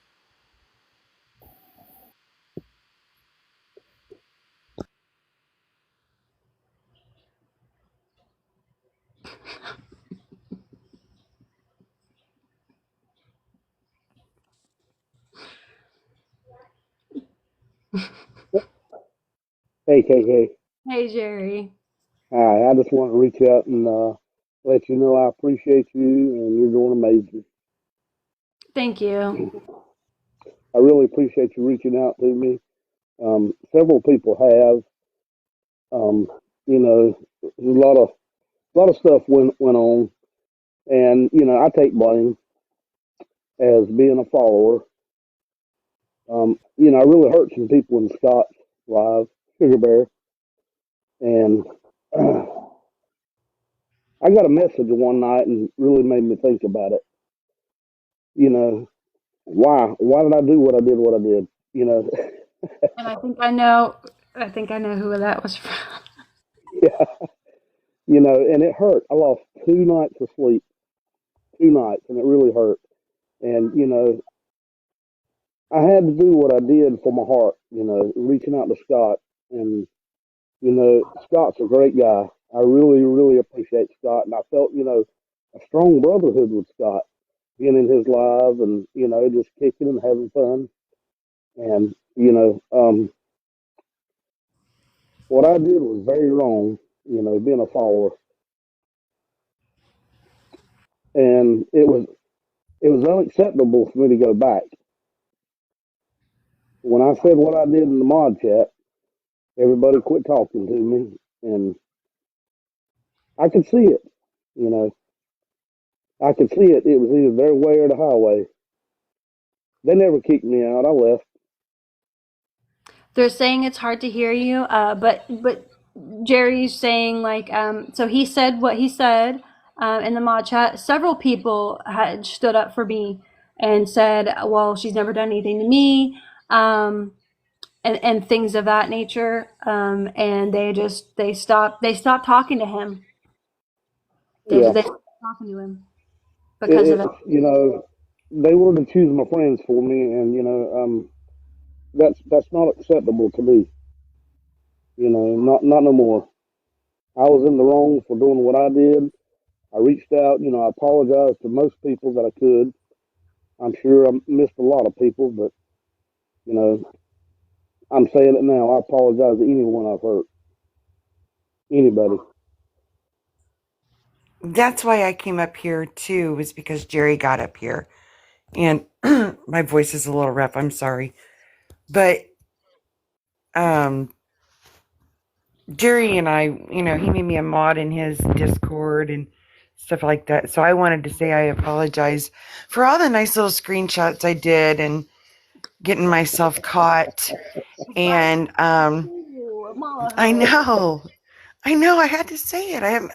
Hey, KK. Hey, Jerry. Hi, I just want to reach out and let you know I appreciate you and you're doing amazing. Thank you. I really appreciate you reaching out to me. Several people have. You know, a lot of stuff went on, and you know I take blame as being a follower. You know, I really hurt some people in Scott's live, Sugar Bear, and I got a message one night and really made me think about it. You know, why did I do what I did? You know, And I think I know who that was from. yeah, you know, and it hurt. I lost 2 nights of sleep, 2 nights, and it really hurt. And you know, I had to do what I did for my heart. You know, reaching out to Scott, and you know, Scott's a great guy. I really, really appreciate Scott, and I felt, you know, a strong brotherhood with Scott, being in his live and, just kicking and having fun. And, what I did was very wrong, being a follower. And it was unacceptable for me to go back. When I said what I did in the mod chat, everybody quit talking to me, and I could see it. You know, I could see it. It was either their way or the highway. They never kicked me out. I left. They're saying it's hard to hear you, but Jerry's saying like so he said what he said in the mod chat. Several people had stood up for me and said, "Well, she's never done anything to me," and things of that nature. And they stopped talking to him. Yeah, They stopped talking to him because of it. they were to choose my friends for me, and that's not acceptable to me. Not no more. I was in the wrong for doing what I did. I reached out. I apologized to most people that I could. I'm sure I missed a lot of people, but you know, I'm saying it now. I apologize to anyone I've hurt. Anybody. That's why I came up here too, was because Jerry got up here. And my voice is a little rough, I'm sorry. But Jerry and I, he made me a mod in his Discord and stuff like that. So I wanted to say I apologize for all the nice little screenshots I did and getting myself caught. And I know, I had to say it.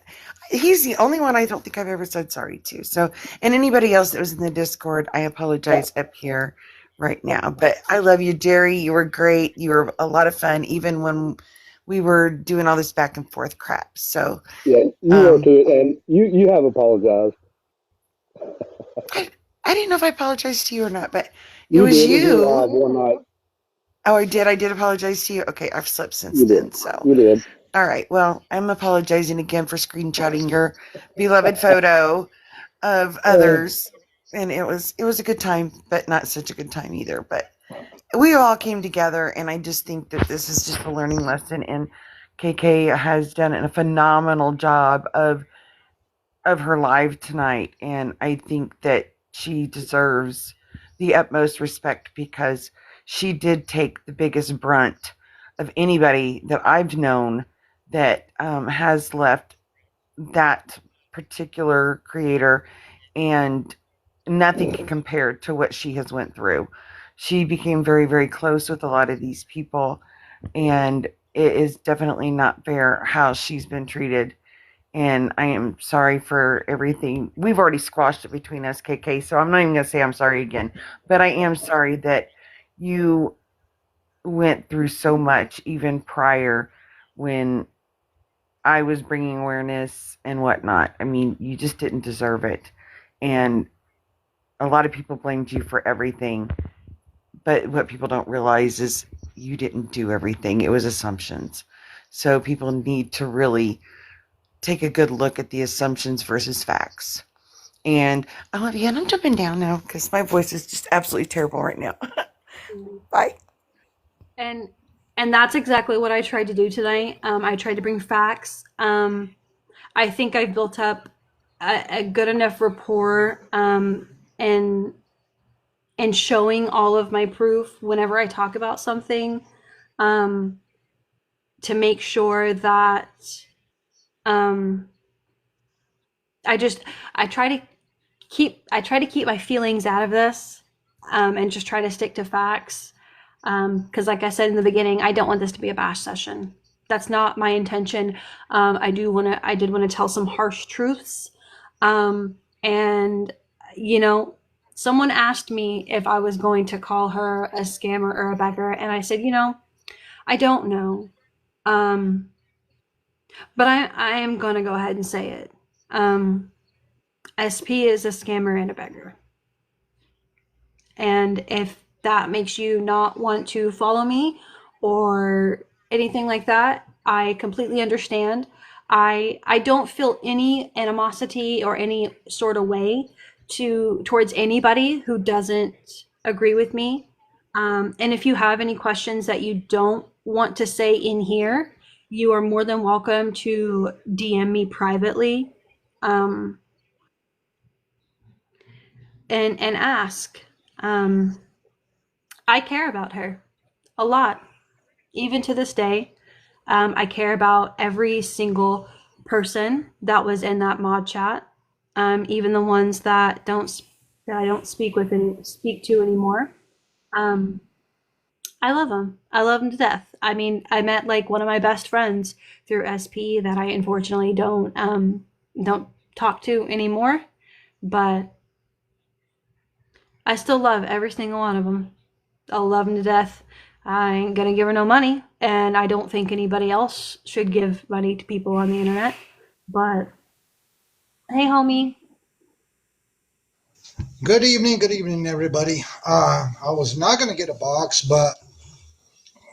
He's the only one I don't think I've ever said sorry to. So, and anybody else that was in the Discord, I apologize up here right now. But I love you, Jerry. You were great. You were a lot of fun, even when we were doing all this back and forth crap. So yeah, you were too, and you have apologized. I didn't know if I apologized to you or not, but you it was did. you. One night. Oh, I did. I did apologize to you. Okay, I've slept since You then. did. So You did. all right. Well, I'm apologizing again for screenshotting your beloved photo of others. And it was a good time, but not such a good time either. But we all came together, and I just think that this is just a learning lesson. And KK has done a phenomenal job of her live tonight, and I think that she deserves the utmost respect because she did take the biggest brunt of anybody that I've known that has left that particular creator, and nothing can compare to what she has went through. She became very, very close with a lot of these people, and it is definitely not fair how she's been treated. And I am sorry for everything. We've already squashed it between us, KK, so I'm not even going to say I'm sorry again. But I am sorry that you went through so much even prior when I was bringing awareness and whatnot. I mean, you just didn't deserve it. And a lot of people blamed you for everything. But what people don't realize is you didn't do everything. It was assumptions. So people need to really take a good look at the assumptions versus facts. And I love you. And I'm jumping down now because my voice is just absolutely terrible right now. Bye. And that's exactly what I tried to do tonight. I tried to bring facts. I think I've built up a good enough rapport and showing all of my proof whenever I talk about something to make sure that I try to keep my feelings out of this and just try to stick to facts. Because like I said in the beginning, I don't want this to be a bash session. That's not my intention. I did want to tell some harsh truths. And someone asked me if I was going to call her a scammer or a beggar, and I said, I don't know. But I am going to go ahead and say it. SP is a scammer and a beggar. And if that makes you not want to follow me or anything like that, I completely understand. I don't feel any animosity or any sort of way towards anybody who doesn't agree with me. And if you have any questions that you don't want to say in here, you are more than welcome to DM me privately, and ask. I care about her a lot, even to this day. I care about every single person that was in that mod chat, even the ones that I don't speak with and speak to anymore. I love them. I love them to death. I mean, I met like one of my best friends through SP that I unfortunately don't talk to anymore, but I still love every single one of them. I'll love them to death. I ain't gonna give her no money, and I don't think anybody else should give money to people on the internet. But hey, homie. Good evening, everybody. I was not going to get a box, but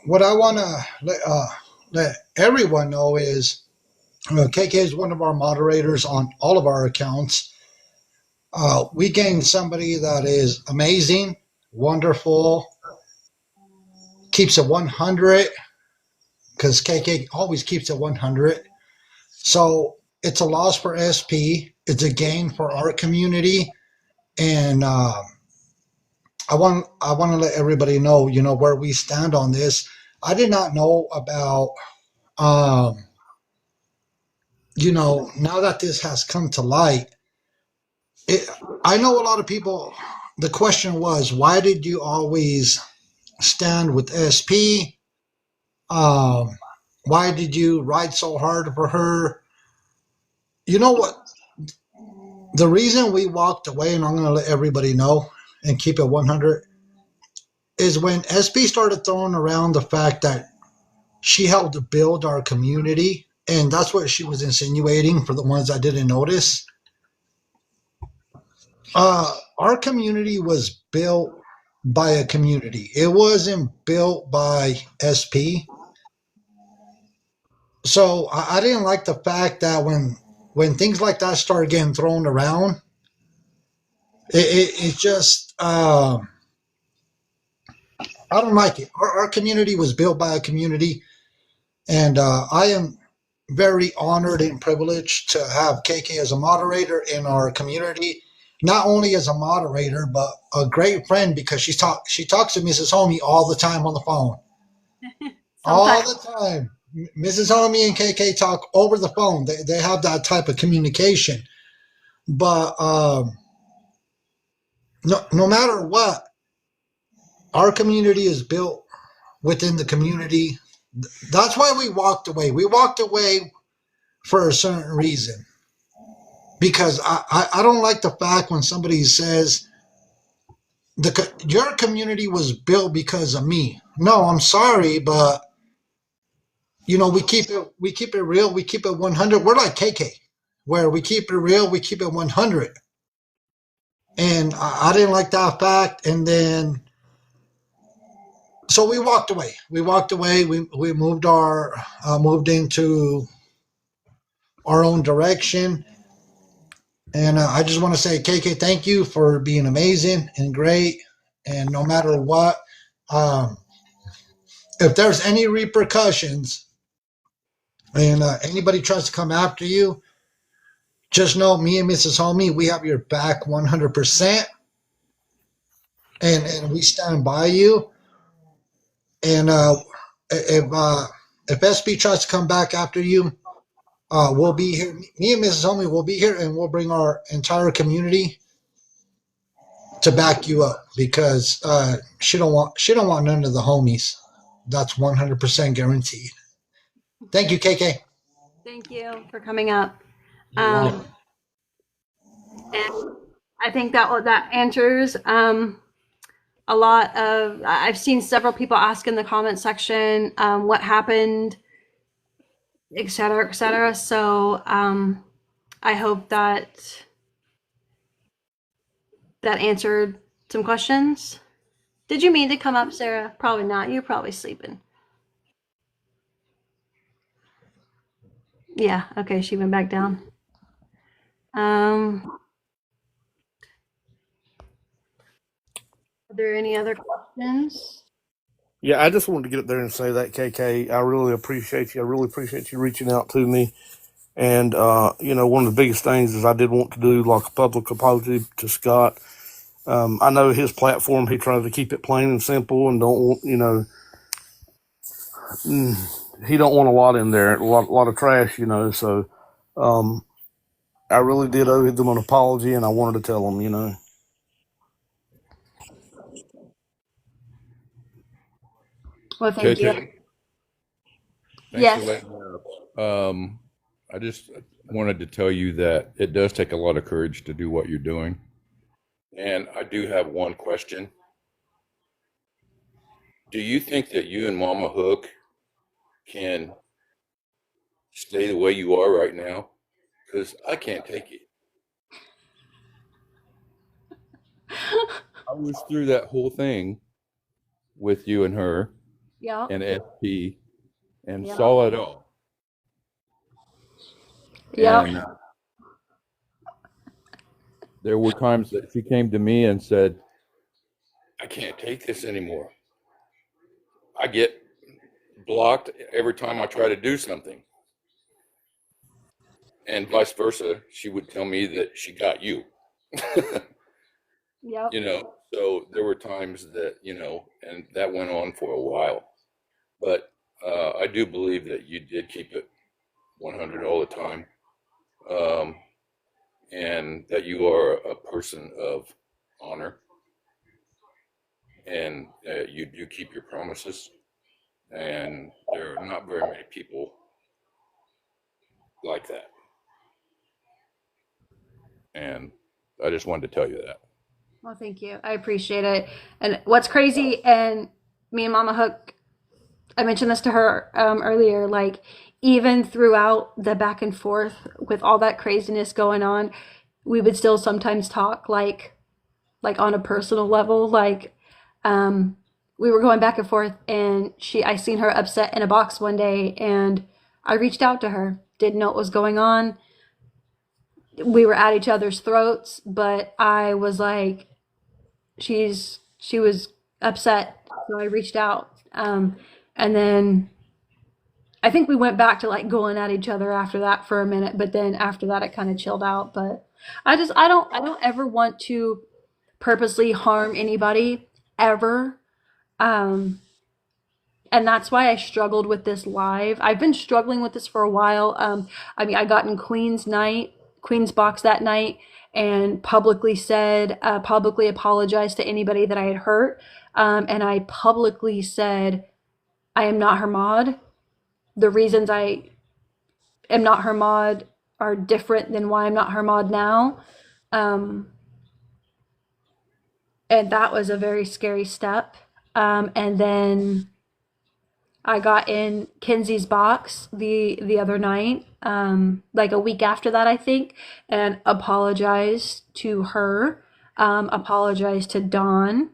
what I want to let everyone know is KK is one of our moderators on all of our accounts. We gained somebody that is amazing, wonderful, keeps it 100, because KK always keeps it 100. So it's a loss for SP. It's a gain for our community. And I want to let everybody know, where we stand on this. I did not know about, now that this has come to light. I know a lot of people. The question was, why did you always stand with SP? Why did you ride so hard for her? You know what? The reason we walked away, and I'm going to let everybody know and keep it 100, is when SP started throwing around the fact that she helped build our community, and that's what she was insinuating for the ones that didn't notice. Our community was built by a community. It wasn't built by SP. So I didn't like the fact that when things like that started getting thrown around, it just I don't like it. Our community was built by a community, and I am very honored and privileged to have KK as a moderator in our community. Not only as a moderator, but a great friend, because she talks to Mrs. Homie all the time on the phone. All the time. Mrs. Homie and KK talk over the phone. They have that type of communication. But no matter what, our community is built within the community. That's why we walked away. We walked away for a certain reason. Because I don't like the fact when somebody says your community was built because of me. No, I'm sorry, but we keep it real, we keep it 100. We're like KK, where we keep it real, we keep it 100. And I didn't like that fact, and then so we walked away. We moved into our own direction. And I just want to say, KK, thank you for being amazing and great. And no matter what, if there's any repercussions and anybody tries to come after you, just know me and Mrs. Homie, we have your back 100%. And we stand by you. And if SP tries to come back after you, we'll be here. Me and Mrs. Homie will be here, and we'll bring our entire community to back you up, because she don't want none of the homies. That's 100% guaranteed. Thank you, KK. Thank you for coming up. And I think that answers a lot of. I've seen several people ask in the comment section what happened, et cetera, et cetera. So I hope that answered some questions. Did you mean to come up, Sarah? Probably not. You're probably sleeping. Yeah, okay, she went back down. Are there any other questions? Yeah, I just wanted to get up there and say that, KK. I really appreciate you. I really appreciate you reaching out to me. And, one of the biggest things is I did want to do like a public apology to Scott. I know his platform, he tries to keep it plain and simple and don't want, he don't want a lot in there, a lot of trash, so, I really did owe them an apology and I wanted to tell them. Well, thank you. KK, thanks for Yes. letting me up. I just wanted to tell you that it does take a lot of courage to do what you're doing. And I do have one question. Do you think that you and Mama Hook can stay the way you are right now? Because I can't take it. I was through that whole thing with you and her Yeah. and SP and Yeah. saw it all. Yeah. And there were times that she came to me and said, I can't take this anymore. I get blocked every time I try to do something. And vice versa, she would tell me that she got you. Yep. So there were times that, and that went on for a while. But I do believe that you did keep it 100 all the time. And that you are a person of honor. And you do keep your promises. And there are not very many people like that. And I just wanted to tell you that. Well, thank you. I appreciate it. And what's crazy, and me and Mama Hook, I mentioned this to her earlier, like even throughout the back and forth with all that craziness going on, we would still sometimes talk like on a personal level. Like we were going back and forth, and I seen her upset in a box one day, and I reached out to her, didn't know what was going on. We were at each other's throats, but I was like, she was upset, so I reached out. And then I think we went back to like going at each other after that for a minute, but then after that it kind of chilled out. But I don't ever want to purposely harm anybody ever. And that's why I struggled with this live. I've been struggling with this for a while. I got in Queen's box that night and publicly apologized to anybody that I had hurt. And I publicly said, I am not her mod. The reasons I am not her mod are different than why I'm not her mod now. And that was a very scary step. And then I got in Kenzie's box the other night, like a week after that, I think, and apologized to her, apologized to Dawn.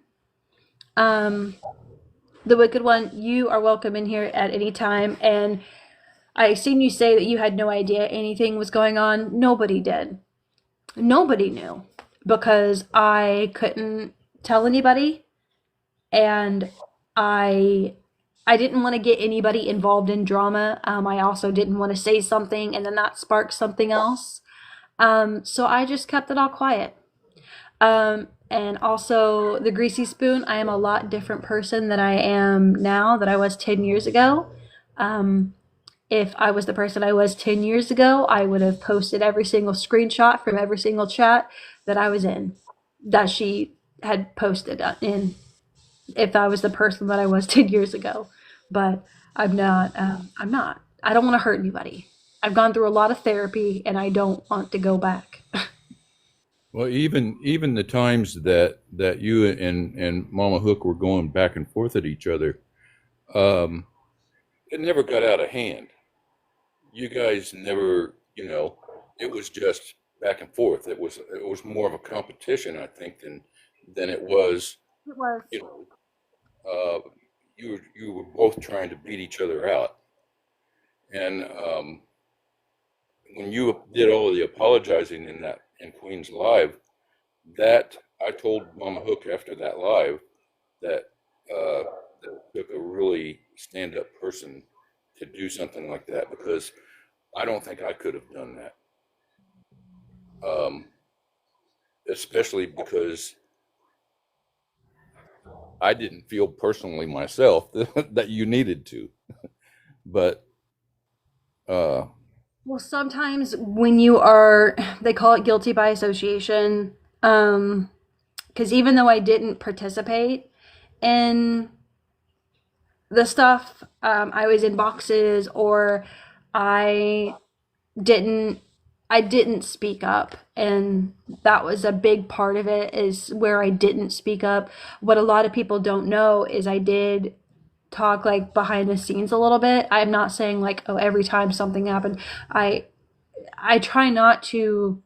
The Wicked One, you are welcome in here at any time. And I seen you say that you had no idea anything was going on. Nobody did. Nobody knew because I couldn't tell anybody, and I didn't want to get anybody involved in drama. I also didn't want to say something and then that sparked something else. So I just kept it all quiet. And also the Greasy Spoon, I am a lot different person than I am now that I was 10 years ago. If I was the person I was 10 years ago, I would have posted every single screenshot from every single chat that I was in, that she had posted in, if I was the person that I was 10 years ago. But I'm not. I don't want to hurt anybody. I've gone through a lot of therapy and I don't want to go back. Well, even the times that you and Mama Hook were going back and forth at each other, it never got out of hand. You guys never, it was just back and forth. It was more of a competition, I think, than it was. It was. You were both trying to beat each other out, and when you did all of the apologizing in Queen's live, that I told Mama Hook after that live that that it took a really stand-up person to do something like that, because I don't think I could have done that. Especially because I didn't feel personally myself that you needed to. But Well, sometimes when you are, they call it guilty by association. Because even though I didn't participate in the stuff, I was in boxes, or I didn't speak up, and that was a big part of it, is where I didn't speak up. What a lot of people don't know is I did talk like behind the scenes a little bit. I'm not saying like, oh, every time something happened. I try not to.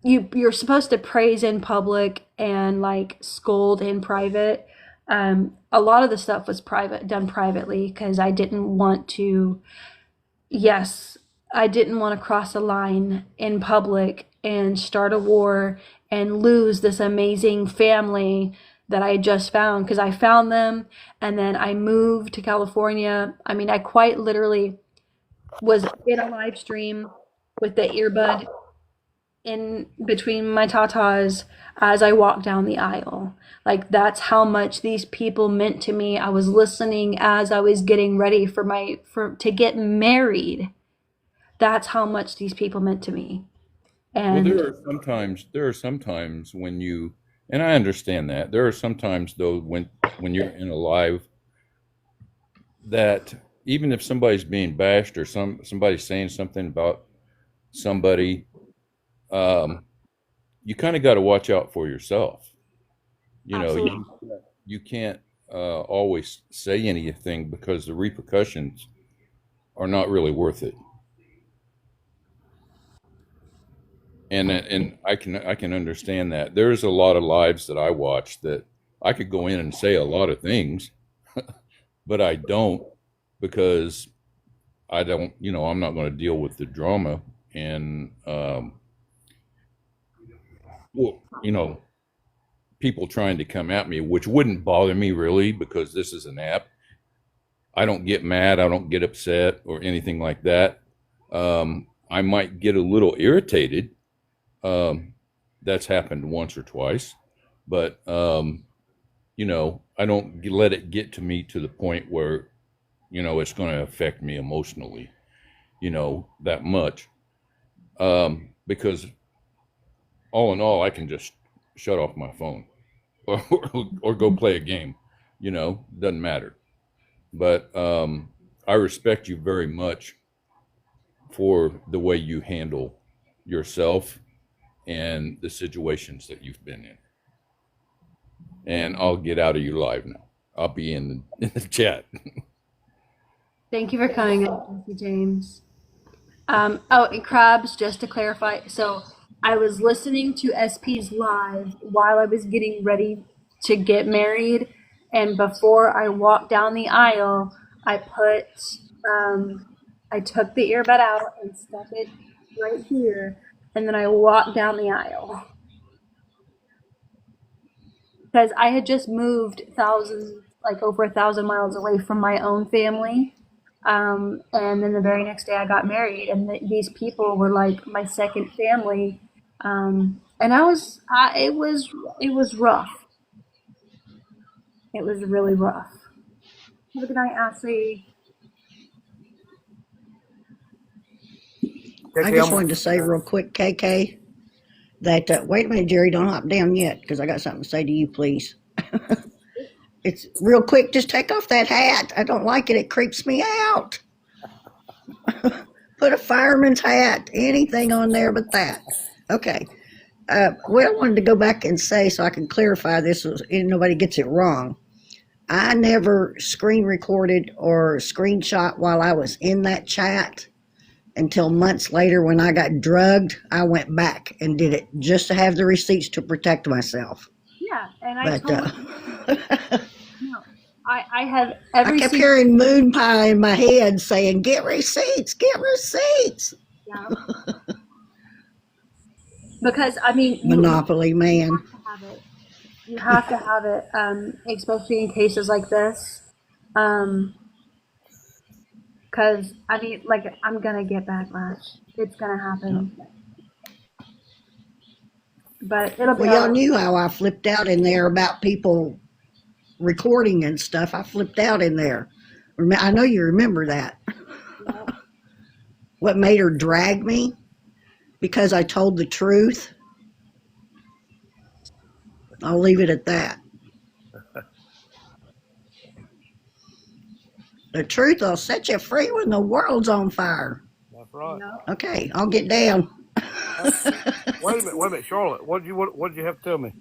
You're supposed to praise in public and like scold in private. A lot of the stuff was done privately, because I didn't want to. Yes, I didn't want to cross a line in public and start a war and lose this amazing family that I had just found, because I found them and then I moved to California. I mean, I quite literally was in a live stream with the earbud in between my tatas as I walked down the aisle. Like, that's how much these people meant to me. I was listening as I was getting ready to get married. That's how much these people meant to me. And well, there are sometimes when you, and I understand that. There are sometimes though when you're in a live, that even if somebody's being bashed or somebody's saying something about somebody, you kind of got to watch out for yourself. You know, you can't always say anything, because the repercussions are not really worth it. And I can understand that. There's a lot of lives that I watch that I could go in and say a lot of things, but I don't, because I don't, I'm not going to deal with the drama. And, well, people trying to come at me, which wouldn't bother me really, because this is an app. I don't get mad. I don't get upset or anything like that. I might get a little irritated. That's happened once or twice, but, I don't let it get to me to the point where, it's going to affect me emotionally, that much. Because all in all, I can just shut off my phone or go play a game, doesn't matter. But, I respect you very much for the way you handle yourself and the situations that you've been in. And I'll get out of your live now. I'll be in the chat. thank you for coming, Jesse James. And Krabs, just to clarify, so I was listening to SP's live while I was getting ready to get married, and before I walked down the aisle, I took the earbud out and stuck it right here, and then I walked down the aisle. Because I had just moved over 1,000 miles away from my own family. And then the very next day I got married, and these people were like my second family. And it was rough. It was really rough. Have a good night, Ashley. I just wanted to say real quick, KK, that, wait a minute, Jerry, don't hop down yet, because I got something to say to you, please. It's real quick, just take off that hat. I don't like it. It creeps me out. Put a fireman's hat, anything on there but that. Okay. What I wanted to go back and say so I can clarify this so nobody gets it wrong. I never screen recorded or screenshot while I was in that chat until months later when I got drugged. I went back and did it just to have the receipts to protect myself. Yeah, and I have every. I kept hearing Moon Pie in my head saying, "Get receipts, get receipts." Yeah. Because I mean, Monopoly man. have it. You have to have it, especially in cases like this. Because I mean, like, I'm gonna get backlash. It's gonna happen, but it'll be Well, y'all alright. knew how I flipped out in there about people recording and stuff. I flipped out in there. I know you remember that. What made her drag me? Because I told the truth. I'll leave it at that. The truth will set you free when the world's on fire. That's right. Okay, I'll get down. Wait a minute, Charlotte. What did you have to tell me?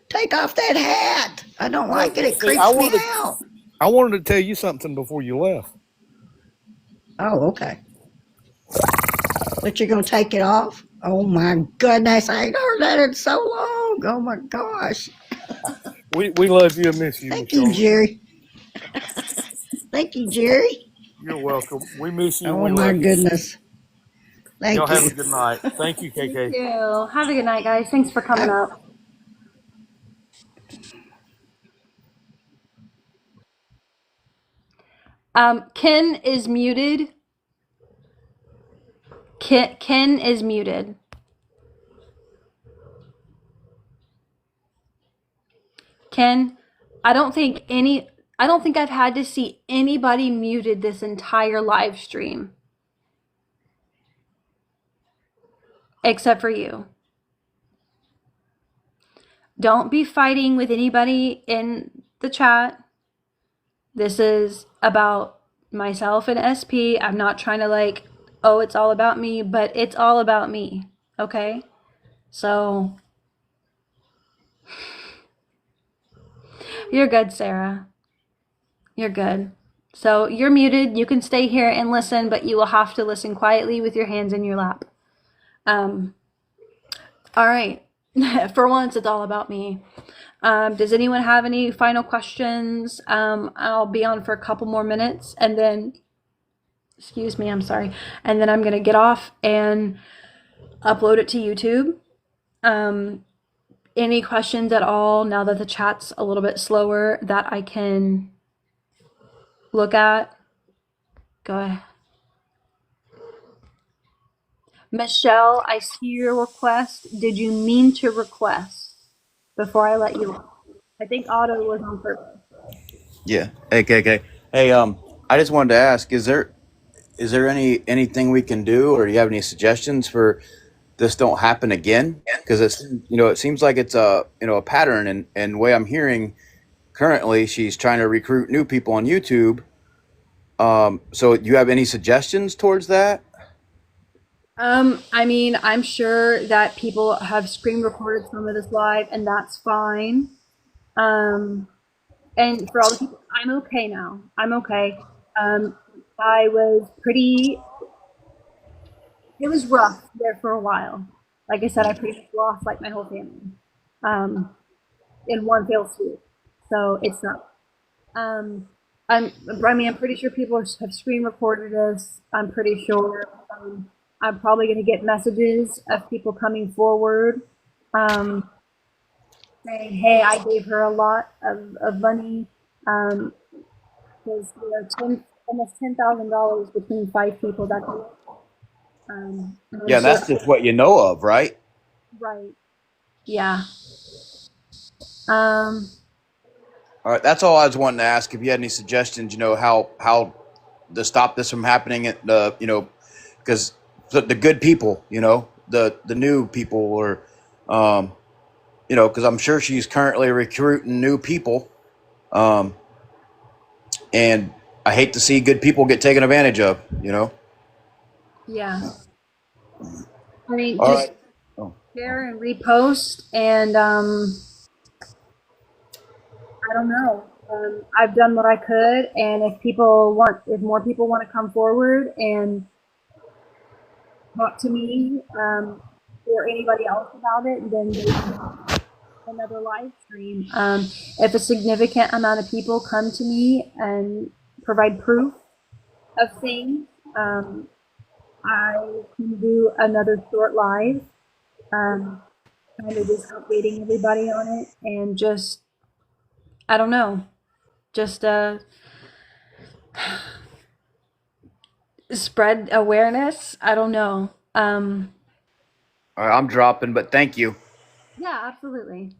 Take off that hat. I don't like it. It See, creeps me out. I wanted to tell you something before you left. Oh, okay. But you're going to take it off? Oh, my goodness. I ain't heard that in so long. Oh, my gosh. We love you and miss you. Thank you, Jerry. Thank you, Jerry. You're welcome. We miss you. Oh, we my love goodness. You. Y'all Thank have you. a good night. Thank you, KK. Thank you. Have a good night, guys. Thanks for coming up. Ken is muted. Ken is muted. Ken, I don't think I've had to see anybody muted this entire live stream. Except for you. Don't be fighting with anybody in the chat. This is about myself and SP. I'm not trying to like, oh, it's all about me, but it's all about me. Okay? So you're good, Sarah. You're good. So you're muted. You can stay here and listen, but you will have to listen quietly with your hands in your lap. All right. For once, it's all about me. Does anyone have any final questions? I'll be on for a couple more minutes and then, excuse me, I'm sorry. And then I'm going to get off and upload it to YouTube. Any questions at all now that the chat's a little bit slower that I can look at? Go ahead. Michelle, I see your request. Did you mean to request before I let you on? I think Otto was on purpose. Yeah. Hey, KK. Hey, I just wanted to ask, is there anything we can do, or do you have any suggestions for this don't happen again? Because it seems like it's a pattern, and the way I'm hearing currently, she's trying to recruit new people on YouTube. So do you have any suggestions towards that? I mean, I'm sure that people have screen recorded some of this live, and that's fine. And for all the people, I'm okay now. I'm okay. I was it was rough there for a while. Like I said, I pretty much lost like my whole family, in one fell swoop. So it's not, I'm pretty sure people have screen recorded this. I'm pretty sure, I'm probably going to get messages of people coming forward, saying, hey, I gave her a lot of money, because almost $10,000 between 5 people. That's Yeah, that's just what you know of, right? right. Yeah. All right, that's all I was wanting to ask. If you had any suggestions, how to stop this from happening, because the good people, the new people, or, because I'm sure she's currently recruiting new people, and I hate to see good people get taken advantage of, Yeah. I mean, All just right. share and repost, and I don't know. I've done what I could, and if more people want to come forward and talk to me, or anybody else about it, then they can another live stream. If a significant amount of people come to me and provide proof of things, I can do another short live, kind of just updating everybody on it and just, I don't know, just spread awareness. I don't know. All right, I'm dropping, but thank you. Yeah, absolutely.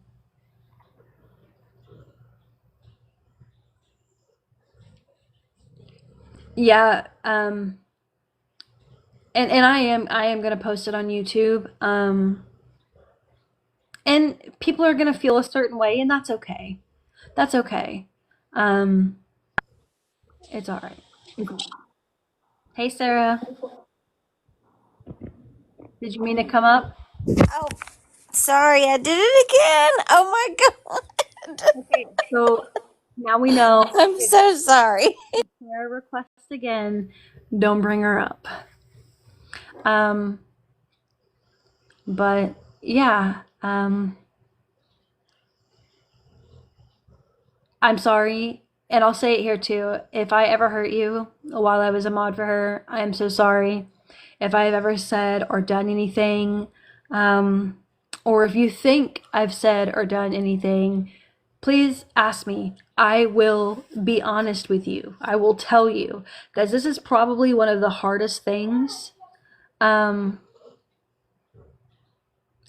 Yeah, and I am gonna post it on YouTube. And people are gonna feel a certain way, and that's okay. That's okay. Um, it's all right. It's all right. Hey, Sarah, did you mean to come up? Oh, sorry, I did it again. Oh my god. Okay, so now we know I'm if so sorry. Sarah requests again, don't bring her up. Um, but yeah, I'm sorry, and I'll say it here too. If I ever hurt you while I was a mod for her, I am so sorry. If I've ever said or done anything, or if you think I've said or done anything, please ask me. I will be honest with you. I will tell you, because this is probably one of the hardest things I've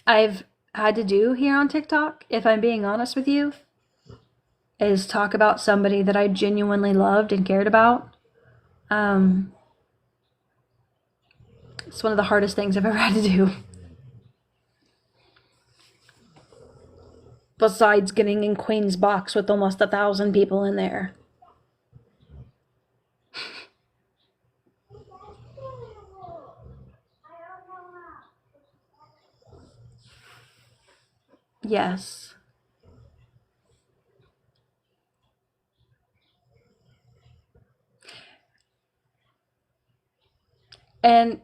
had to do here on TikTok, if I'm being honest with you, is talk about somebody that I genuinely loved and cared about. It's one of the hardest things I've ever had to do. Besides getting in Queen's box with almost 1,000 people in there. Yes. And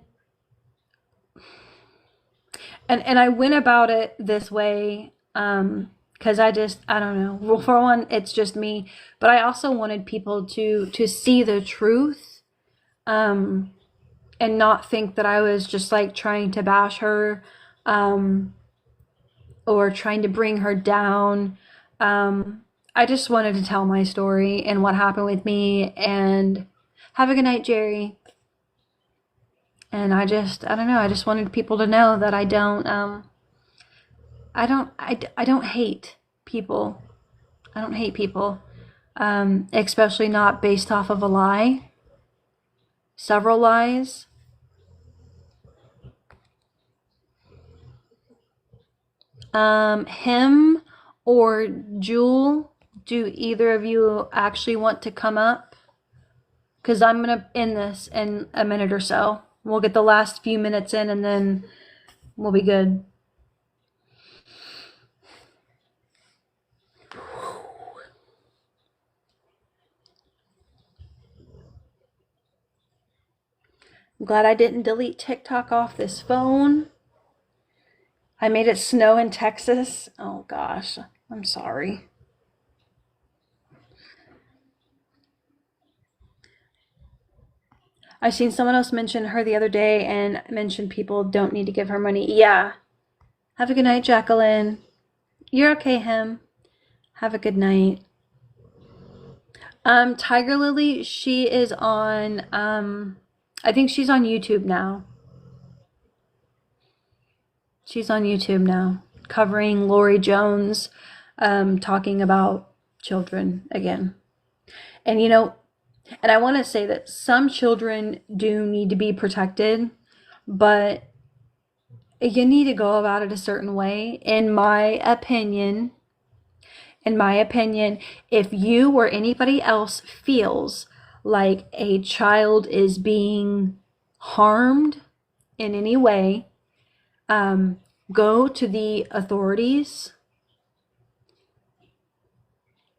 I went about it this way because I don't know. Well, for one, it's just me, but I also wanted people to see the truth, and not think that I was just like trying to bash her, or trying to bring her down. I just wanted to tell my story and what happened with me. And have a good night, Jerry. And I don't know. I just wanted people to know that I don't hate people. I don't hate people, especially not based off of a lie. Several lies. Him or Jewel, do either of you actually want to come up? Because I'm going to end this in a minute or so. We'll get the last few minutes in and then we'll be good. I'm glad I didn't delete TikTok off this phone. I made it snow in Texas. Oh gosh, I'm sorry. I seen someone else mention her the other day and mention people don't need to give her money. Yeah. Have a good night, Jacqueline. You're okay, him. Have a good night. Tiger Lily, she is on, I think she's on YouTube now. She's on YouTube now, covering Lori Jones, talking about children again. And you know, and I want to say that some children do need to be protected, but you need to go about it a certain way. In my opinion, if you or anybody else feels like a child is being harmed in any way, go to the authorities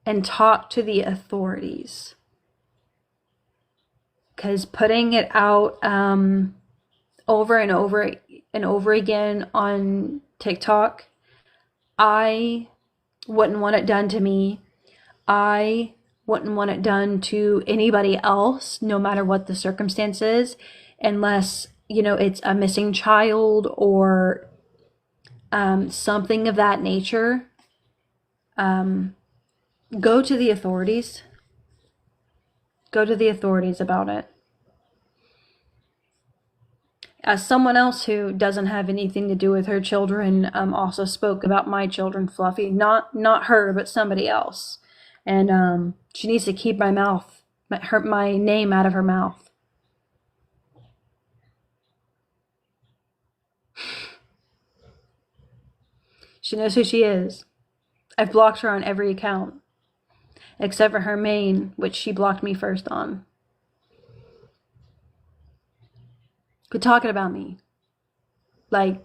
and talk to the authorities. Because putting it out over and over and over again on TikTok, I wouldn't want it done to me. I wouldn't want it done to anybody else, no matter what the circumstances, unless it's a missing child or something of that nature, go to the authorities. Go to the authorities about it. As someone else who doesn't have anything to do with her children, also spoke about my children, Fluffy. Not her, but somebody else. And she needs to keep my name out of her mouth. She knows who she is. I've blocked her on every account, except for her main, which she blocked me first on. Quit talking about me. Like,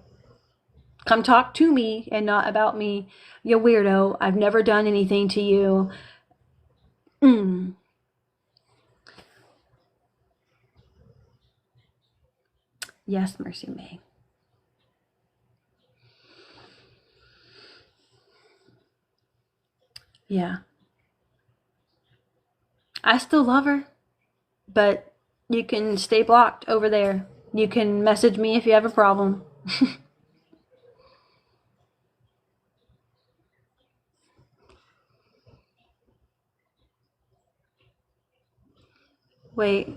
come talk to me and not about me. You weirdo. I've never done anything to you. Yes, Mercy May. Yeah. I still love her, but you can stay blocked over there. You can message me if you have a problem. Wait.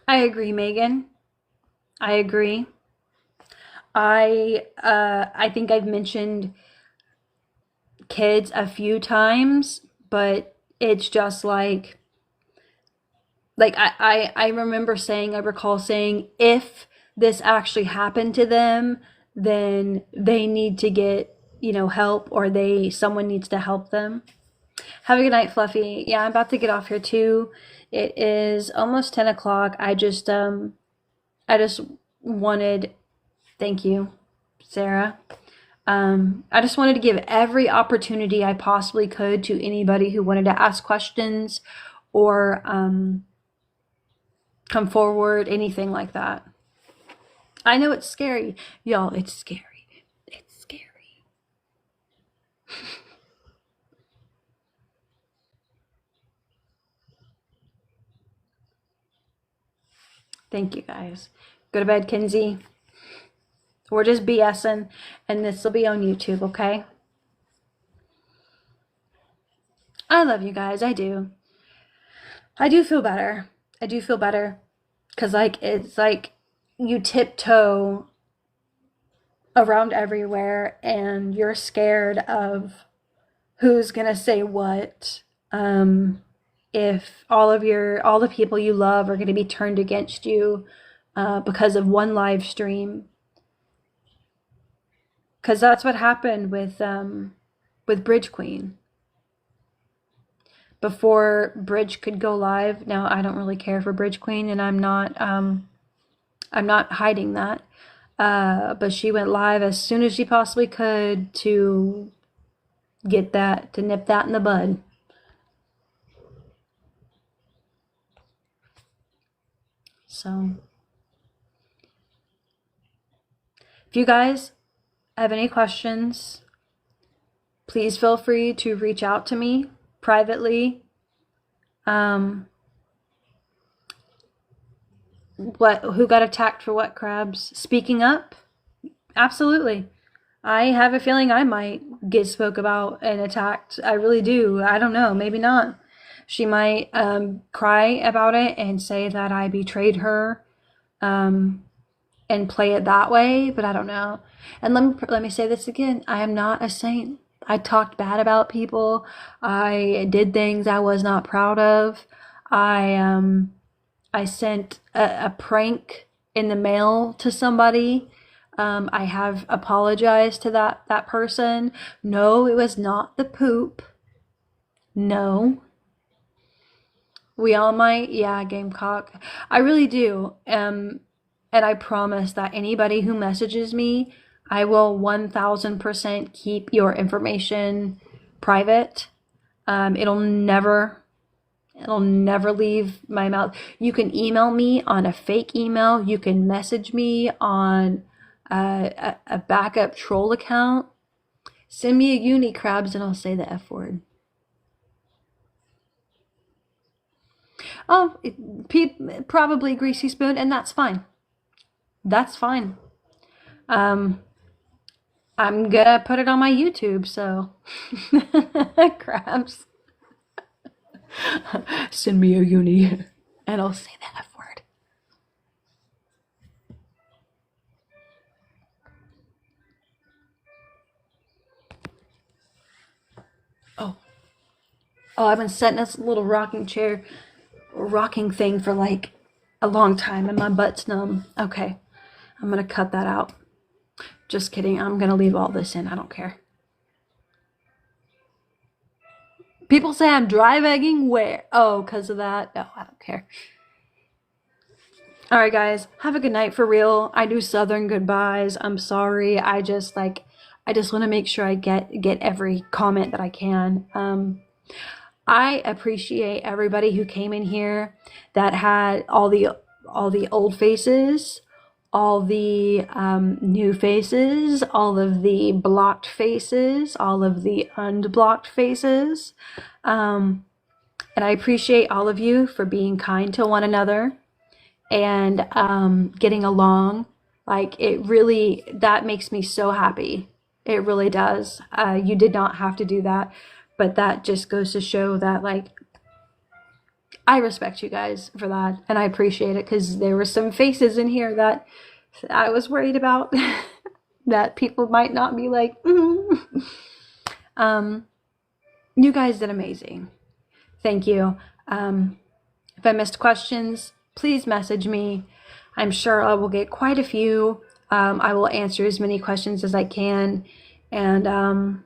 I agree, Megan. I agree. I think I've mentioned kids a few times, but it's just like I recall saying, if this actually happened to them, then they need to get, help, or someone needs to help them. Have a good night, Fluffy. Yeah, I'm about to get off here too. It is almost 10 o'clock. I just wanted, thank you, Sarah. I just wanted to give every opportunity I possibly could to anybody who wanted to ask questions or come forward, anything like that. I know it's scary. Y'all, it's scary. It's scary. Thank you, guys. Go to bed, Kinsey. We're just BSing, and this will be on YouTube, okay? I love you guys. I do. I do feel better. I do feel better. Because, it's like you tiptoe around everywhere, and you're scared of who's going to say what. If all the people you love are going to be turned against you because of one live stream. Because that's what happened with Bridge Queen. Before Bridge could go live, now I don't really care for Bridge Queen, and I'm not hiding that. But she went live as soon as she possibly could to nip that in the bud. So, if you guys have any questions, please feel free to reach out to me privately. Who got attacked for what, Crabs? Speaking up? Absolutely. I have a feeling I might get spoke about and attacked. I really do. I don't know. Maybe not. She might cry about it and say that I betrayed her and play it that way, but I don't know. And let me say this again. I am not a saint. I talked bad about people. I did things I was not proud of. I sent a prank in the mail to somebody. I have apologized to that person. No, it was not the poop. No. We all might, yeah, Gamecock. I really do. And I promise that anybody who messages me, I will 1000% keep your information private. It'll never leave my mouth. You can email me on a fake email. You can message me on a backup troll account. Send me a uni, Crabs, and I'll say the F word. Oh, probably Greasy Spoon, and that's fine. That's fine. I'm gonna put it on my YouTube, so crabs. Send me a uni, and I'll say the F word. Oh, I've been sitting in this little rocking thing for like a long time, and my butt's numb. Okay, I'm gonna cut that out. Just kidding. I'm gonna leave all this in. I don't care. People say I'm dry vegging. Where? Oh, because of that? No, I don't care. All right, guys. Have a good night for real. I do Southern goodbyes. I'm sorry. I just want to make sure I get every comment that I can. I appreciate everybody who came in here that had all the old faces, all the new faces, all of the blocked faces, all of the unblocked faces. And I appreciate all of you for being kind to one another and getting along. Like, that makes me so happy. It really does. You did not have to do that, but that just goes to show that, like, I respect you guys for that, and I appreciate it, because there were some faces in here that I was worried about that people might not be like, You guys did amazing. Thank you. If I missed questions, please message me. I'm sure I will get quite a few. I will answer as many questions as I can, and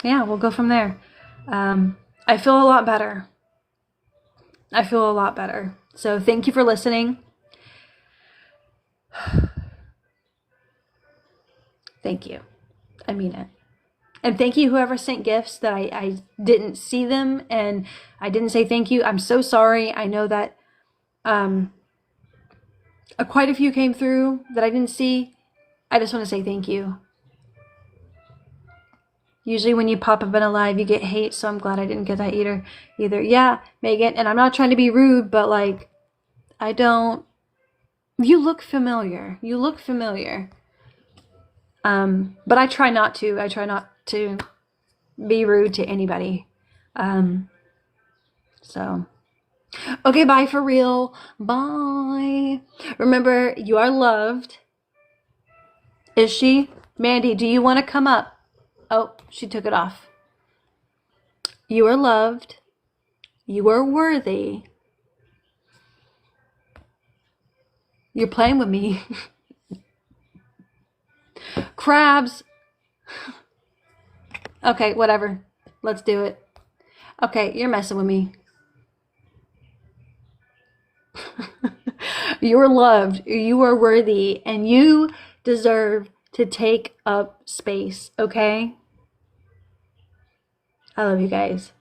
yeah, we'll go from there. I feel a lot better. So thank you for listening. Thank you. I mean it. And thank you whoever sent gifts that I didn't see them and I didn't say thank you. I'm so sorry. I know that quite a few came through that I didn't see. I just want to say thank you. Usually when you pop up in a live, you get hate, so I'm glad I didn't get that either. Yeah, Megan, and I'm not trying to be rude, but like, you look familiar. But I try not to be rude to anybody. So, okay, bye for real. Bye. Remember, you are loved. Is she? Mandy, do you want to come up? Oh, she took it off. You are loved. You are worthy. You're playing with me. Crabs. Okay, whatever. Let's do it. Okay, you're messing with me. You are loved. You are worthy. And you deserve to take up space, okay? I love you guys.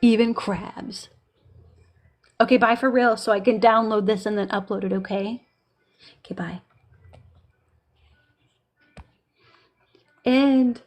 Even crabs. Okay, bye for real, so I can download this and then upload it, okay? Okay, bye. And